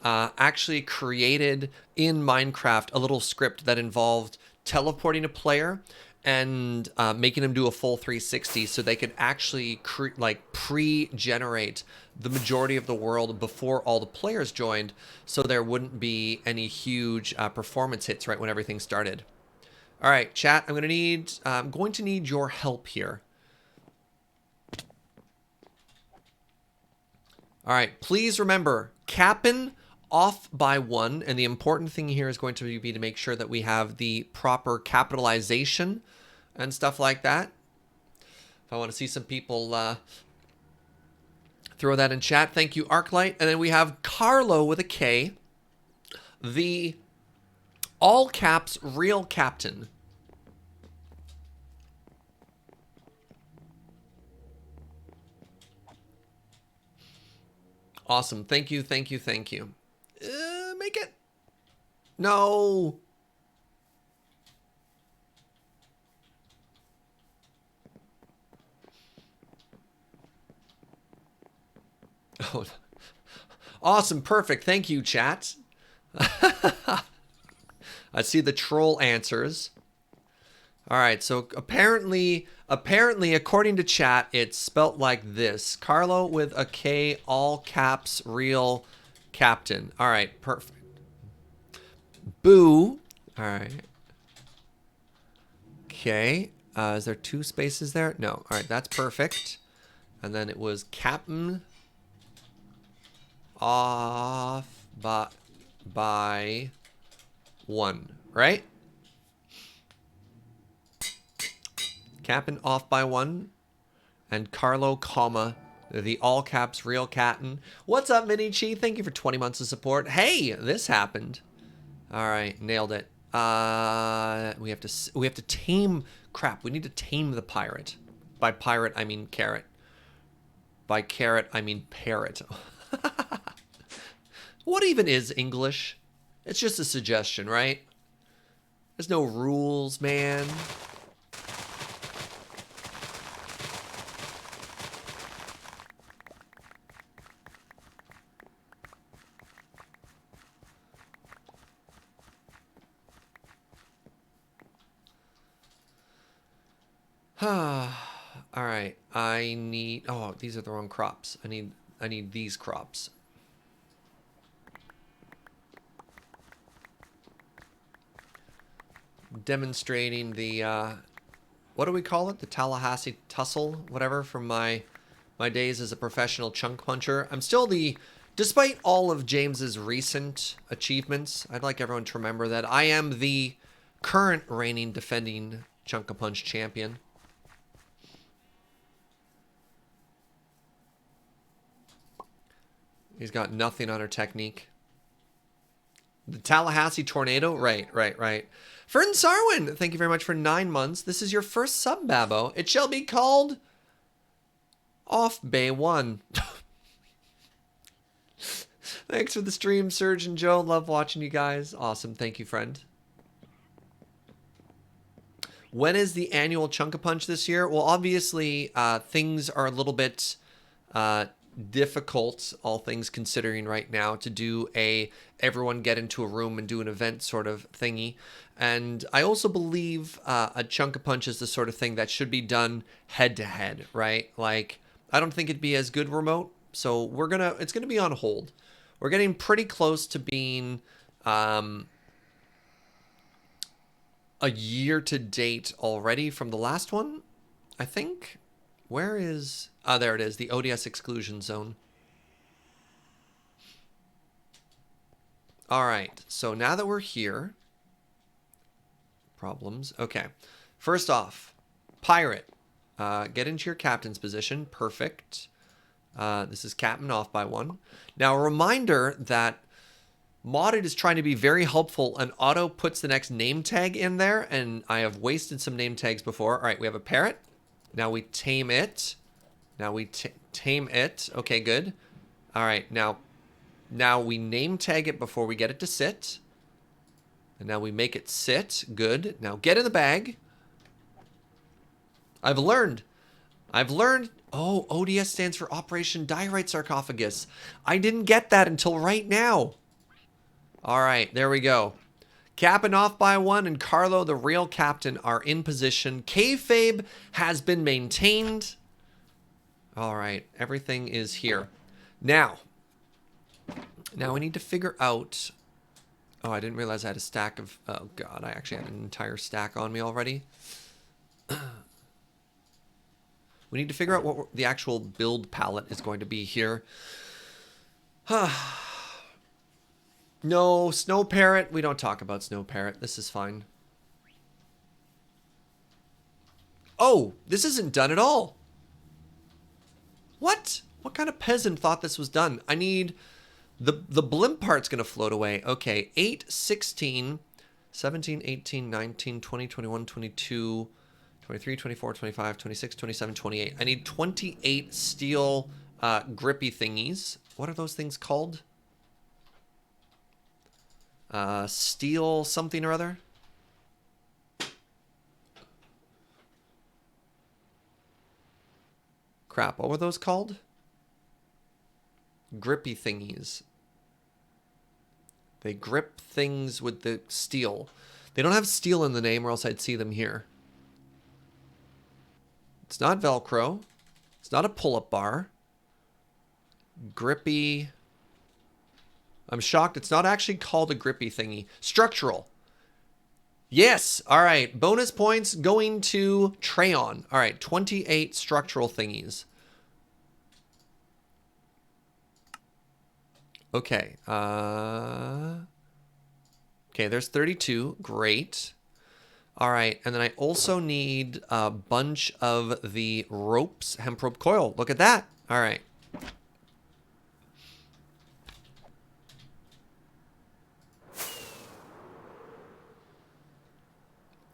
actually created in Minecraft a little script that involved teleporting a player and making them do a full 360 so they could actually pre-generate the majority of the world before all the players joined, so there wouldn't be any huge performance hits right when everything started. All right, chat, I'm going to need your help here. All right, please remember, capping off by 1, and the important thing here is going to be to make sure that we have the proper capitalization and stuff like that. If I want to see some people throw that in chat. Thank you, Arclight. And then we have Carlo with a K, the all caps real captain. Awesome. Thank you, thank you, thank you. Make it. No. Oh. Awesome. Perfect. Thank you, chat. I see the troll answers. All right. So apparently, according to chat, it's spelt like this. Carlo with a K, all caps, real captain. All right. Perfect. Boo. All right. Okay. Is there 2 spaces there? No. All right. That's perfect. And then it was captain off by 1, right? Captain off by 1, and Carlo, comma, the all caps real captain. What's up, Mini Chi? Thank you for 20 months of support. Hey, this happened. All right, nailed it. We have to tame. Crap, we need to tame the pirate. By pirate, I mean carrot. By carrot, I mean parrot. What even is English? It's just a suggestion, right? There's no rules, man. All right. I need... Oh, these are the wrong crops. I need these crops. Demonstrating the... what do we call it? The Tallahassee tussle, whatever, from my days as a professional chunk puncher. I'm still the... Despite all of James's recent achievements, I'd like everyone to remember that I am the current reigning defending Chunk-a-Punch champion. He's got nothing on her technique. The Tallahassee tornado? Right. Fern Sarwin, thank you very much for 9 months. This is your first sub, Babbo. It shall be called Off Bay 1. Thanks for the stream, Serge and Joe. Love watching you guys. Awesome. Thank you, friend. When is the annual Chunk-a-Punch this year? Well, obviously, things are a little bit difficult, all things considering right now, to do a everyone get into a room and do an event sort of thingy. And I also believe a Chunk-a-Punch is the sort of thing that should be done head-to-head, right? Like, I don't think it'd be as good remote, so it's gonna be on hold. We're getting pretty close to being a year to date already from the last one, I think. Where is... Ah, there it is, the ODS exclusion zone. All right, so now that we're here... Problems. Okay. First off, pirate. Get into your captain's position. Perfect. This is captain off by 1. Now, a reminder that Modded is trying to be very helpful and auto puts the next name tag in there, and I have wasted some name tags before. All right, we have a parrot. Now we tame it. Now we tame it. Okay, good. All right, now we name tag it before we get it to sit. And now we make it sit. Good. Now get in the bag. I've learned. Oh, ODS stands for Operation Diorite Sarcophagus. I didn't get that until right now. All right, there we go. Capping off by 1 and Carlo, the real captain, are in position. Kayfabe has been maintained. All right, everything is here. Now we need to figure out... Oh, I didn't realize I had a stack of... Oh, God, I actually had an entire stack on me already. We need to figure out what the actual build palette is going to be here. No, Snow Parrot. We don't talk about Snow Parrot. This is fine. Oh, this isn't done at all. What? What kind of peasant thought this was done? I need... The blimp part's going to float away. Okay, 8, 16, 17, 18, 19, 20, 21, 22, 23, 24, 25, 26, 27, 28. I need 28 steel grippy thingies. What are those things called? Steel something or other? Crap, what were those called? Grippy thingies. They grip things with the steel. They don't have steel in the name or else I'd see them here. It's not Velcro. It's not a pull-up bar. Grippy. I'm shocked it's not actually called a grippy thingy. Structural. Yes. All right. Bonus points going to Treon. All right. 28 structural thingies. Okay. Okay, there's 32. Great. All right. And then I also need a bunch of the ropes, hemp rope coil. Look at that. All right.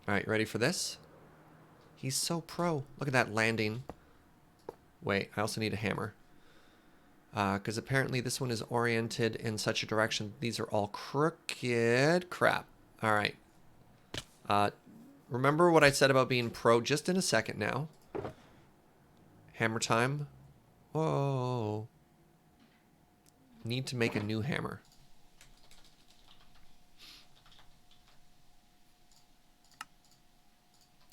All right, ready for this? He's so pro. Look at that landing. Wait, I also need a hammer. Because apparently this one is oriented in such a direction. These are all crooked. Crap. All right. Remember what I said about being pro just in a second now. Hammer time. Whoa. Need to make a new hammer.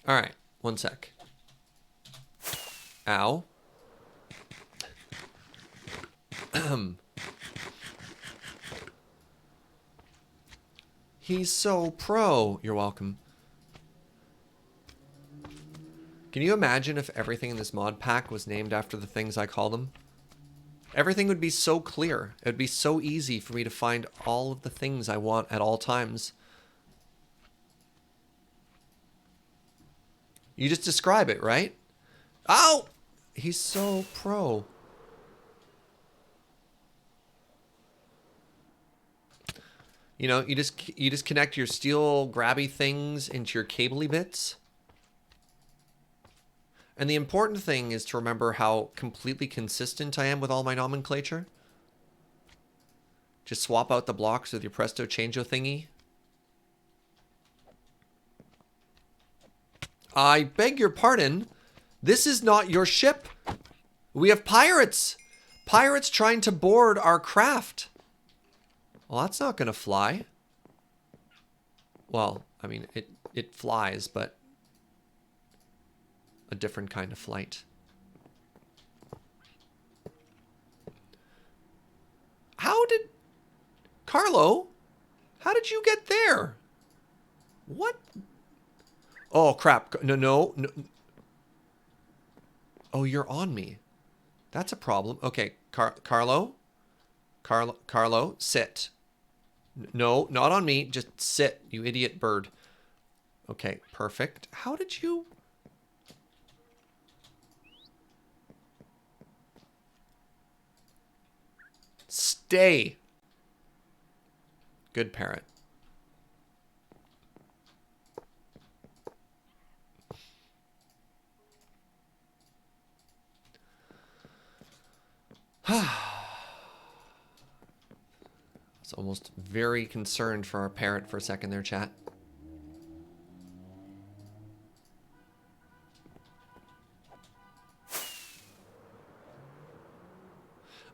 All right. One sec. Ow. He's so pro. You're welcome. Can you imagine if everything in this mod pack was named after the things I call them? Everything would be so clear. It would be so easy for me to find all of the things I want at all times. You just describe it, right? Oh! He's so pro. You know, you just connect your steel grabby things into your cabley bits. And the important thing is to remember how completely consistent I am with all my nomenclature. Just swap out the blocks with your Presto Changeo thingy. I beg your pardon. This is not your ship. We have pirates. Pirates trying to board our craft. Well, that's not going to fly. Well, I mean, it flies, but a different kind of flight. How did... Carlo, how did you get there? What? Oh, crap. No. Oh, you're on me. That's a problem. Okay, Carlo, sit. No, not on me. Just sit, you idiot bird. Okay, perfect. How did you... Stay. Good parrot. I was almost very concerned for our parrot for a second there, chat.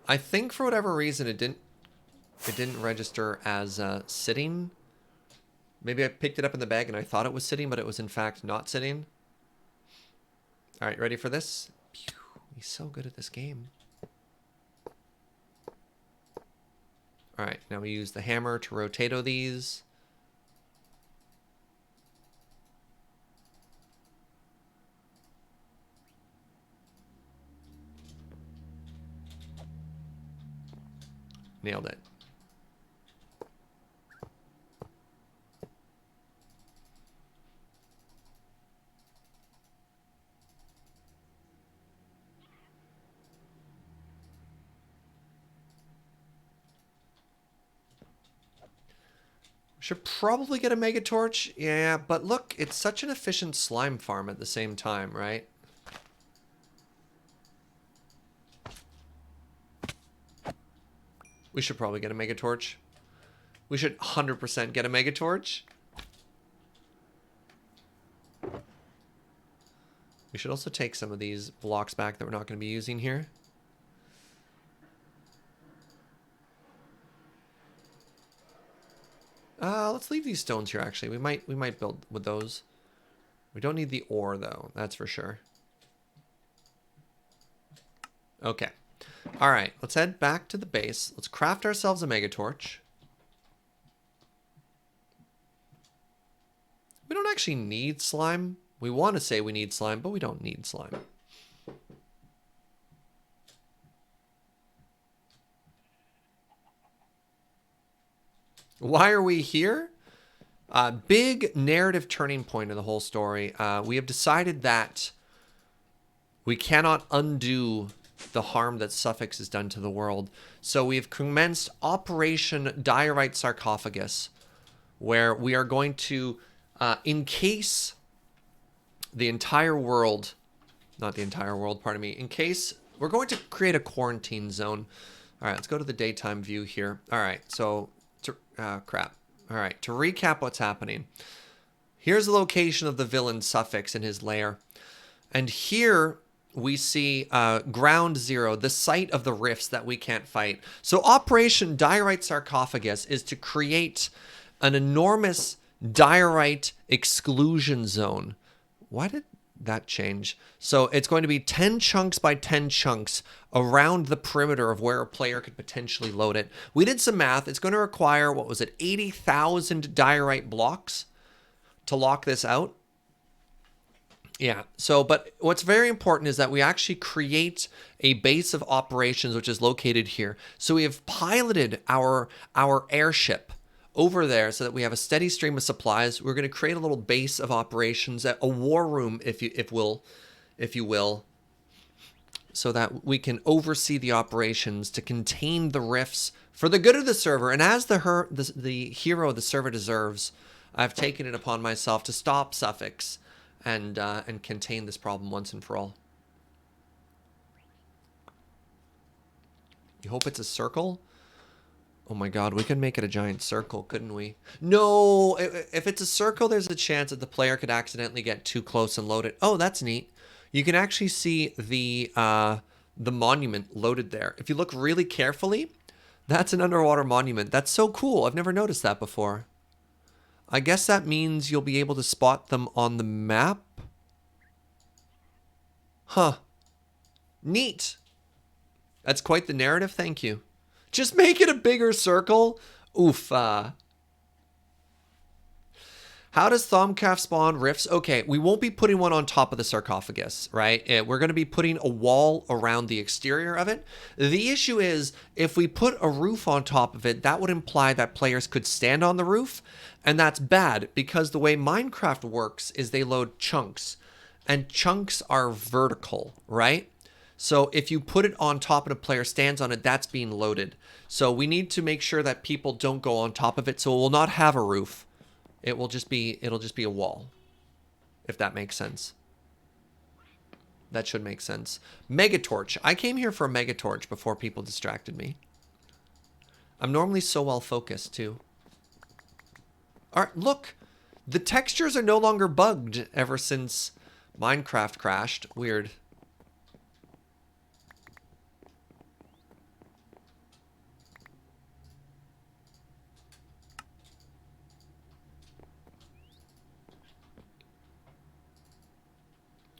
I think for whatever reason it didn't register as sitting. Maybe I picked it up in the bag and I thought it was sitting, but it was in fact not sitting. All right, ready for this? Pew, he's so good at this game. All right, now we use the hammer to rotato these. Nailed it. Should probably get a mega torch. Yeah, but look, it's such an efficient slime farm at the same time, right? We should probably get a mega torch. We should 100% get a mega torch. We should also take some of these blocks back that we're not going to be using here. Let's leave these stones here, actually. We might build with those. We don't need the ore, though. That's for sure. Okay. All right. Let's head back to the base. Let's craft ourselves a mega torch. We don't actually need slime. We want to say we need slime, but we don't need slime. Why are we here? Big narrative turning point in the whole story. We have decided that we cannot undo the harm that Suffix has done to the world. So we've commenced Operation Diorite Sarcophagus, where we are going to encase the entire world, not the entire world, pardon me, we're going to create a quarantine zone. All right, let's go to the daytime view here. All right, so, crap. All right, to recap what's happening. Here's the location of the villain Suffix in his lair. And here we see ground zero, the site of the rifts that we can't fight. So Operation Diorite Sarcophagus is to create an enormous diorite exclusion zone. Why did that change? So it's going to be 10 chunks by 10 chunks around the perimeter of where a player could potentially load it. We did some math. It's going to require, what was it, 80,000 diorite blocks to lock this out. Yeah, so, but what's very important is that we actually create a base of operations, which is located here. So we have piloted our airship over there so that we have a steady stream of supplies. We're going to create a little base of operations, a war room, if you will, so that we can oversee the operations to contain the rifts for the good of the server. And as the hero the server deserves, I've taken it upon myself to stop Suffix and contain this problem once and for all. You hope it's a circle? Oh my god, we could make it a giant circle, couldn't we? No! If it's a circle, there's a chance that the player could accidentally get too close and load it. Oh, that's neat. You can actually see the monument loaded there. If you look really carefully, that's an underwater monument. That's so cool. I've never noticed that before. I guess that means you'll be able to spot them on the map. Huh. Neat. That's quite the narrative. Thank you. Just make it a bigger circle. Oof. How does Thaumcraft spawn rifts? Okay, we won't be putting one on top of the sarcophagus, right? We're going to be putting a wall around the exterior of it. The issue is, if we put a roof on top of it, that would imply that players could stand on the roof, and that's bad, because the way Minecraft works is they load chunks, and chunks are vertical, right? So if you put it on top and a player stands on it, that's being loaded. So we need to make sure that people don't go on top of it, so it will not have a roof. It'll just be a wall, if that makes sense. That should make sense. Megatorch. I came here for a megatorch before people distracted me. I'm normally so well focused too. All right, look. The textures are no longer bugged ever since Minecraft crashed. Weird.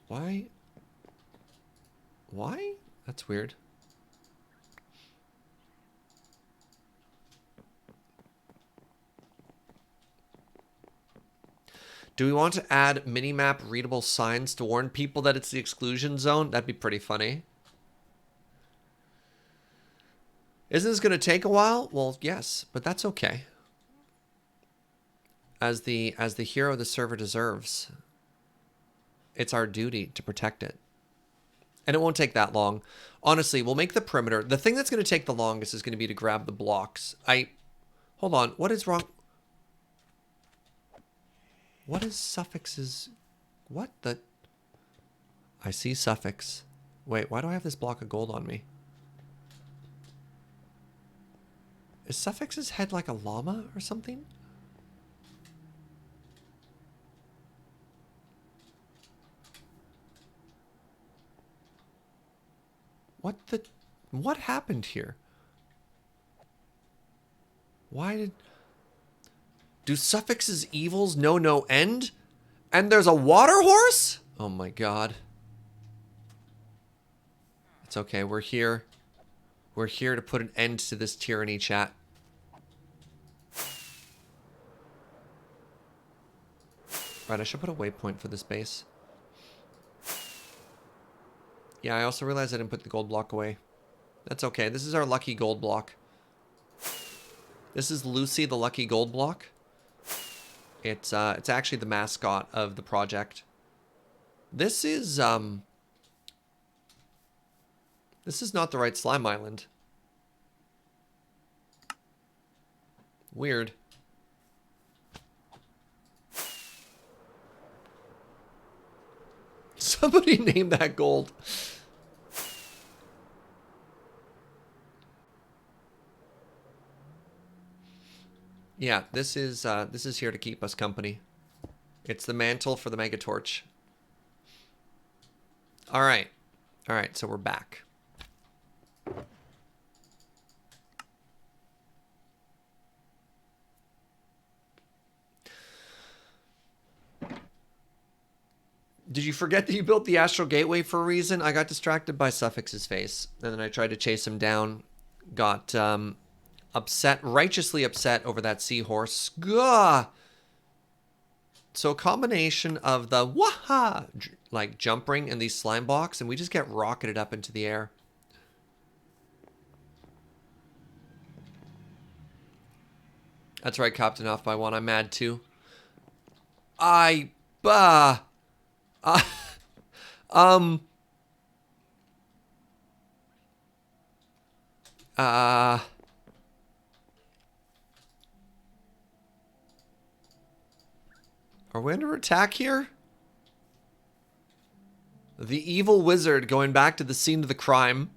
Why? Why? That's weird. Do we want to add minimap readable signs to warn people that it's the exclusion zone? That'd be pretty funny. Isn't this going to take a while? Well, yes, but that's okay. As the hero the server deserves. It's our duty to protect it. And it won't take that long. Honestly, we'll make the perimeter. The thing that's going to take the longest is going to be to grab the blocks. Hold on. What is wrong? What is Suffix's... What the... I see Suffix. Wait, why do I have this block of gold on me? Is Suffix's head like a llama or something? What happened here? Do Suffix's evils know no end? And there's a water horse? Oh my god. It's okay, we're here. We're here to put an end to this tyranny, chat. Right, I should put a waypoint for this base. Yeah, I also realized I didn't put the gold block away. That's okay. This is our lucky gold block. This is Lucy, the lucky gold block. It's actually the mascot of the project. This is not the right slime island. Weird. Somebody named that gold. Yeah, this is here to keep us company. It's the mantle for the megatorch. All right, so we're back. Did you forget that you built the astral gateway for a reason? I got distracted by Suffix's face, and then I tried to chase him down. Got upset, righteously upset over that seahorse. Gah! So a combination of the waha, like jump ring and these slime blocks, and we just get rocketed up into the air. That's right, Captain off by 1. I'm mad too. Are we under attack here? The evil wizard going back to the scene of the crime.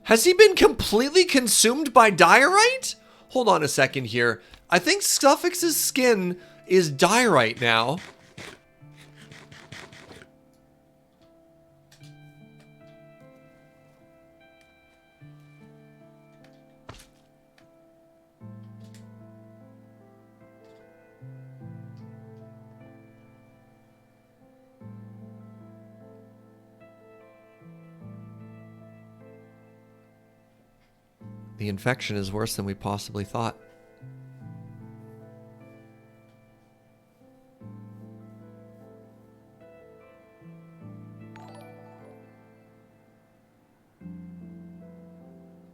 Has he been completely consumed by diorite? Hold on a second here. I think Suffix's skin is diorite now. The infection is worse than we possibly thought.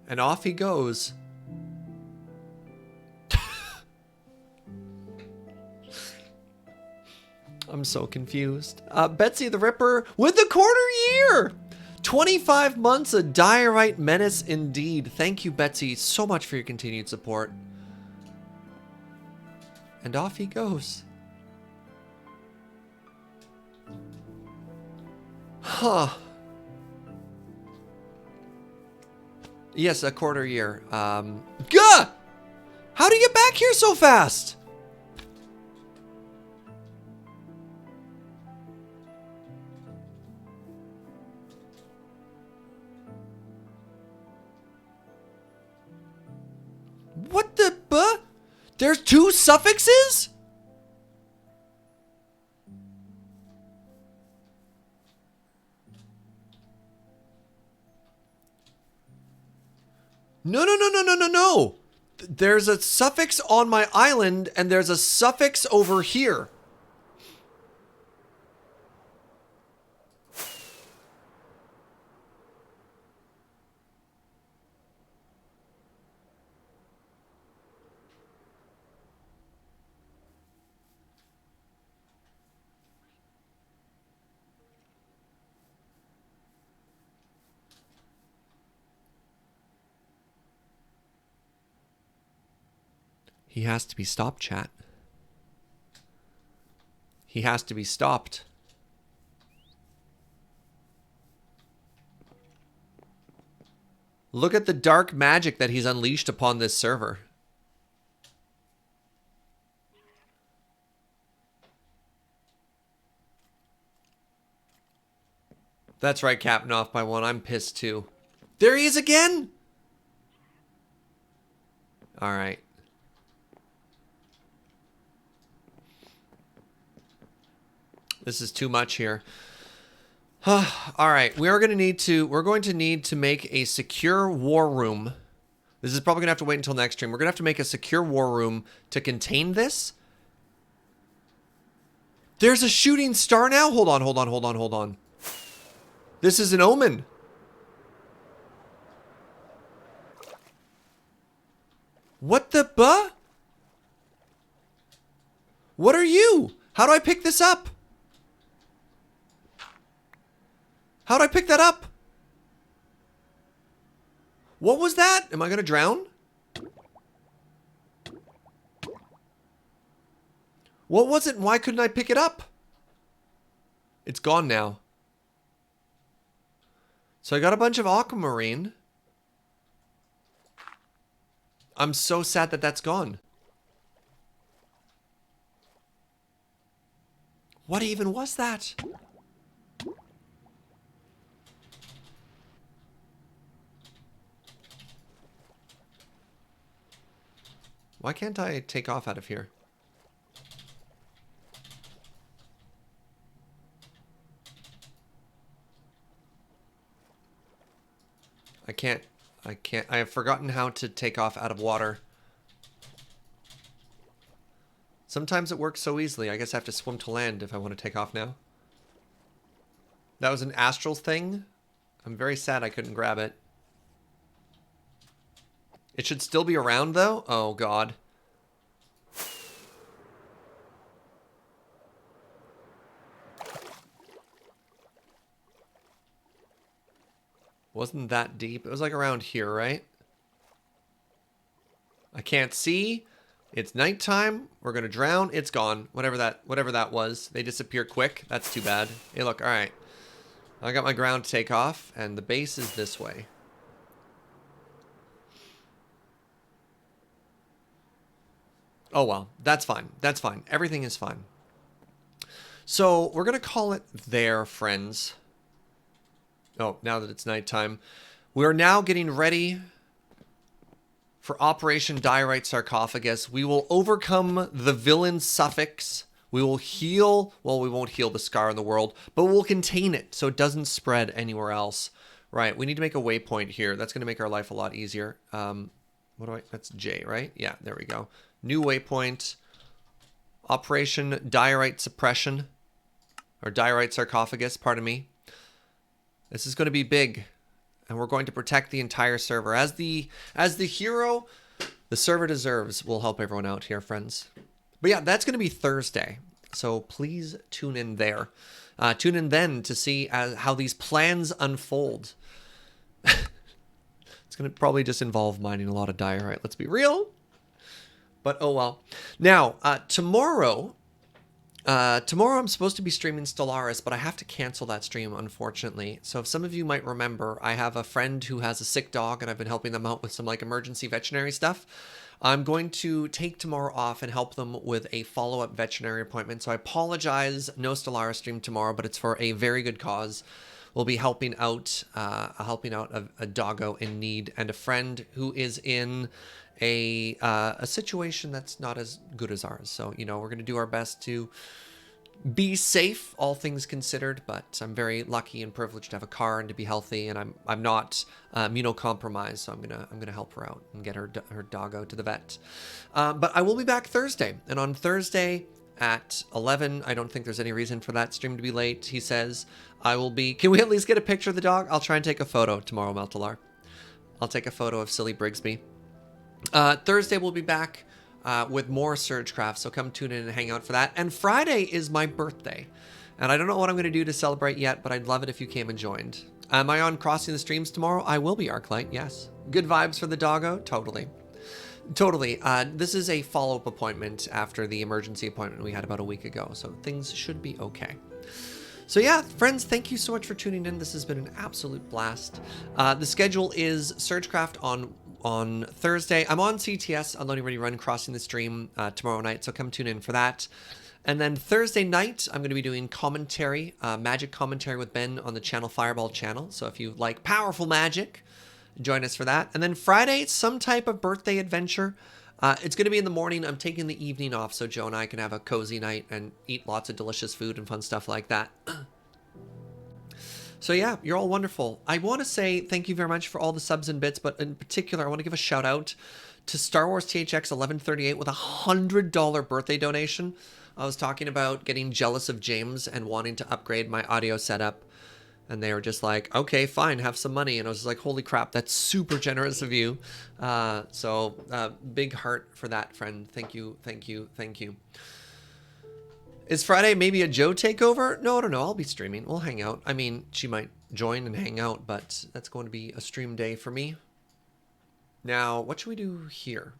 And off he goes. I'm so confused. Betsy the Ripper with the quarter year! 25 months of diorite menace indeed. Thank you, Betsy, so much for your continued support. And off he goes. Huh. Yes, a quarter year. Gah! How do you get back here so fast? What the buh? There's 2 suffixes? No. There's a suffix on my island and there's a suffix over here. He has to be stopped, chat. He has to be stopped. Look at the dark magic that he's unleashed upon this server. That's right, Captain off by 1. I'm pissed too. There he is again! All right. This is too much here. All right, we're going to need to make a secure war room. This is probably going to have to wait until next stream. We're going to have to make a secure war room to contain this. There's a shooting star now? Hold on. This is an omen. What the buh? What are you? How do I pick this up? How do I pick that up? What was that? Am I going to drown? What was it? Why couldn't I pick it up? It's gone now. So I got a bunch of aquamarine. I'm so sad that that's gone. What even was that? Why can't I take off out of here? I can't. I have forgotten how to take off out of water. Sometimes it works so easily. I guess I have to swim to land if I want to take off now. That was an astral thing. I'm very sad I couldn't grab it. It should still be around, though. Oh, God. Wasn't that deep. It was like around here, right? I can't see. It's nighttime. We're gonna drown. It's gone. Whatever that was. They disappear quick. That's too bad. Hey, look. All right. I got my ground to take off, and the base is this way. Oh, well. That's fine. That's fine. Everything is fine. So, we're gonna call it there, friends. Oh, now that it's nighttime. We're now getting ready for Operation Diorite Sarcophagus. We will overcome the villain suffix. We will heal, well, we won't heal the scar in the world, but we'll contain it so it doesn't spread anywhere else. Right, we need to make a waypoint here. That's going to make our life a lot easier. That's J, right? Yeah, there we go. New waypoint. Operation Diorite Suppression. Or Diorite Sarcophagus, pardon me. This is going to be big. And we're going to protect the entire server. As the hero the server deserves, we'll help everyone out here, friends. But yeah, that's going to be Thursday. So please tune in there. Tune in then to see how these plans unfold. It's going to probably just involve mining a lot of diorite. Let's be real. But oh well. Now, tomorrow I'm supposed to be streaming Stellaris, but I have to cancel that stream, unfortunately. So if some of you might remember, I have a friend who has a sick dog, and I've been helping them out with some like emergency veterinary stuff. I'm going to take tomorrow off and help them with a follow-up veterinary appointment. So I apologize, no Stellaris stream tomorrow, but it's for a very good cause. We'll be helping out a doggo in need and a friend who is in a situation that's not as good as ours. So, you know, we're going to do our best to be safe, all things considered, but I'm very lucky and privileged to have a car and to be healthy, and I'm not immunocompromised, so I'm gonna help her out and get her doggo to the vet. But I will be back Thursday, and on Thursday at 11, I don't think there's any reason for that stream to be late. He says I will be. Can we at least get a picture of the dog? I'll try and take a photo tomorrow, Meltalar. I'll take a photo of Silly Brigsby. Thursday we'll be back with more SergeCraft, so come tune in and hang out for that. And Friday is my birthday, and I don't know what I'm going to do to celebrate yet, but I'd love it if you came and joined. Am I on Crossing the Streams tomorrow? I will be, Arclight, yes. Good vibes for the doggo? Totally. Totally. This is a follow-up appointment after the emergency appointment we had about a week ago, so things should be okay. So yeah, friends, thank you so much for tuning in. This has been an absolute blast. The schedule is SergeCraft on Thursday. I'm on CTS, Unloading Ready Run, Crossing the Stream tomorrow night, so come tune in for that. And then Thursday night, I'm going to be doing commentary, magic commentary with Ben on the channel Fireball channel. So if you like powerful magic, join us for that. And then Friday, some type of birthday adventure. It's going to be in the morning. I'm taking the evening off so Joe and I can have a cozy night and eat lots of delicious food and fun stuff like that. So yeah, you're all wonderful. I want to say thank you very much for all the subs and bits, but in particular, I want to give a shout out to Star Wars THX 1138 with a $100 birthday donation. I was talking about getting jealous of James and wanting to upgrade my audio setup, and they were just like, okay, fine, have some money. And I was like, holy crap, that's super generous of you. Big heart for that, friend. Thank you, thank you, thank you. Is Friday maybe a Joe takeover? No, I'll be streaming. We'll hang out. I mean, she might join and hang out, but that's going to be a stream day for me. Now, what should we do here?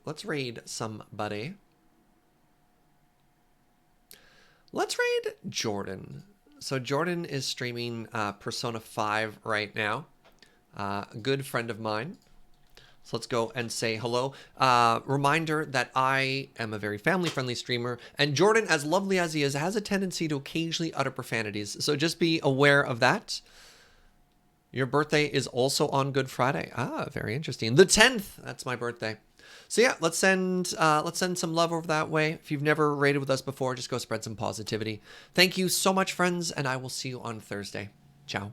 Let's raid somebody. Let's raid Jordan. So Jordan is streaming Persona 5 right now. A good friend of mine. So let's go and say hello. Reminder that I am a very family-friendly streamer, and Jordan, as lovely as he is, has a tendency to occasionally utter profanities. So just be aware of that. Your birthday is also on Good Friday. Ah, very interesting. The 10th, that's my birthday. So yeah, let's send some love over that way. If you've never raided with us before, just go spread some positivity. Thank you so much, friends, and I will see you on Thursday. Ciao.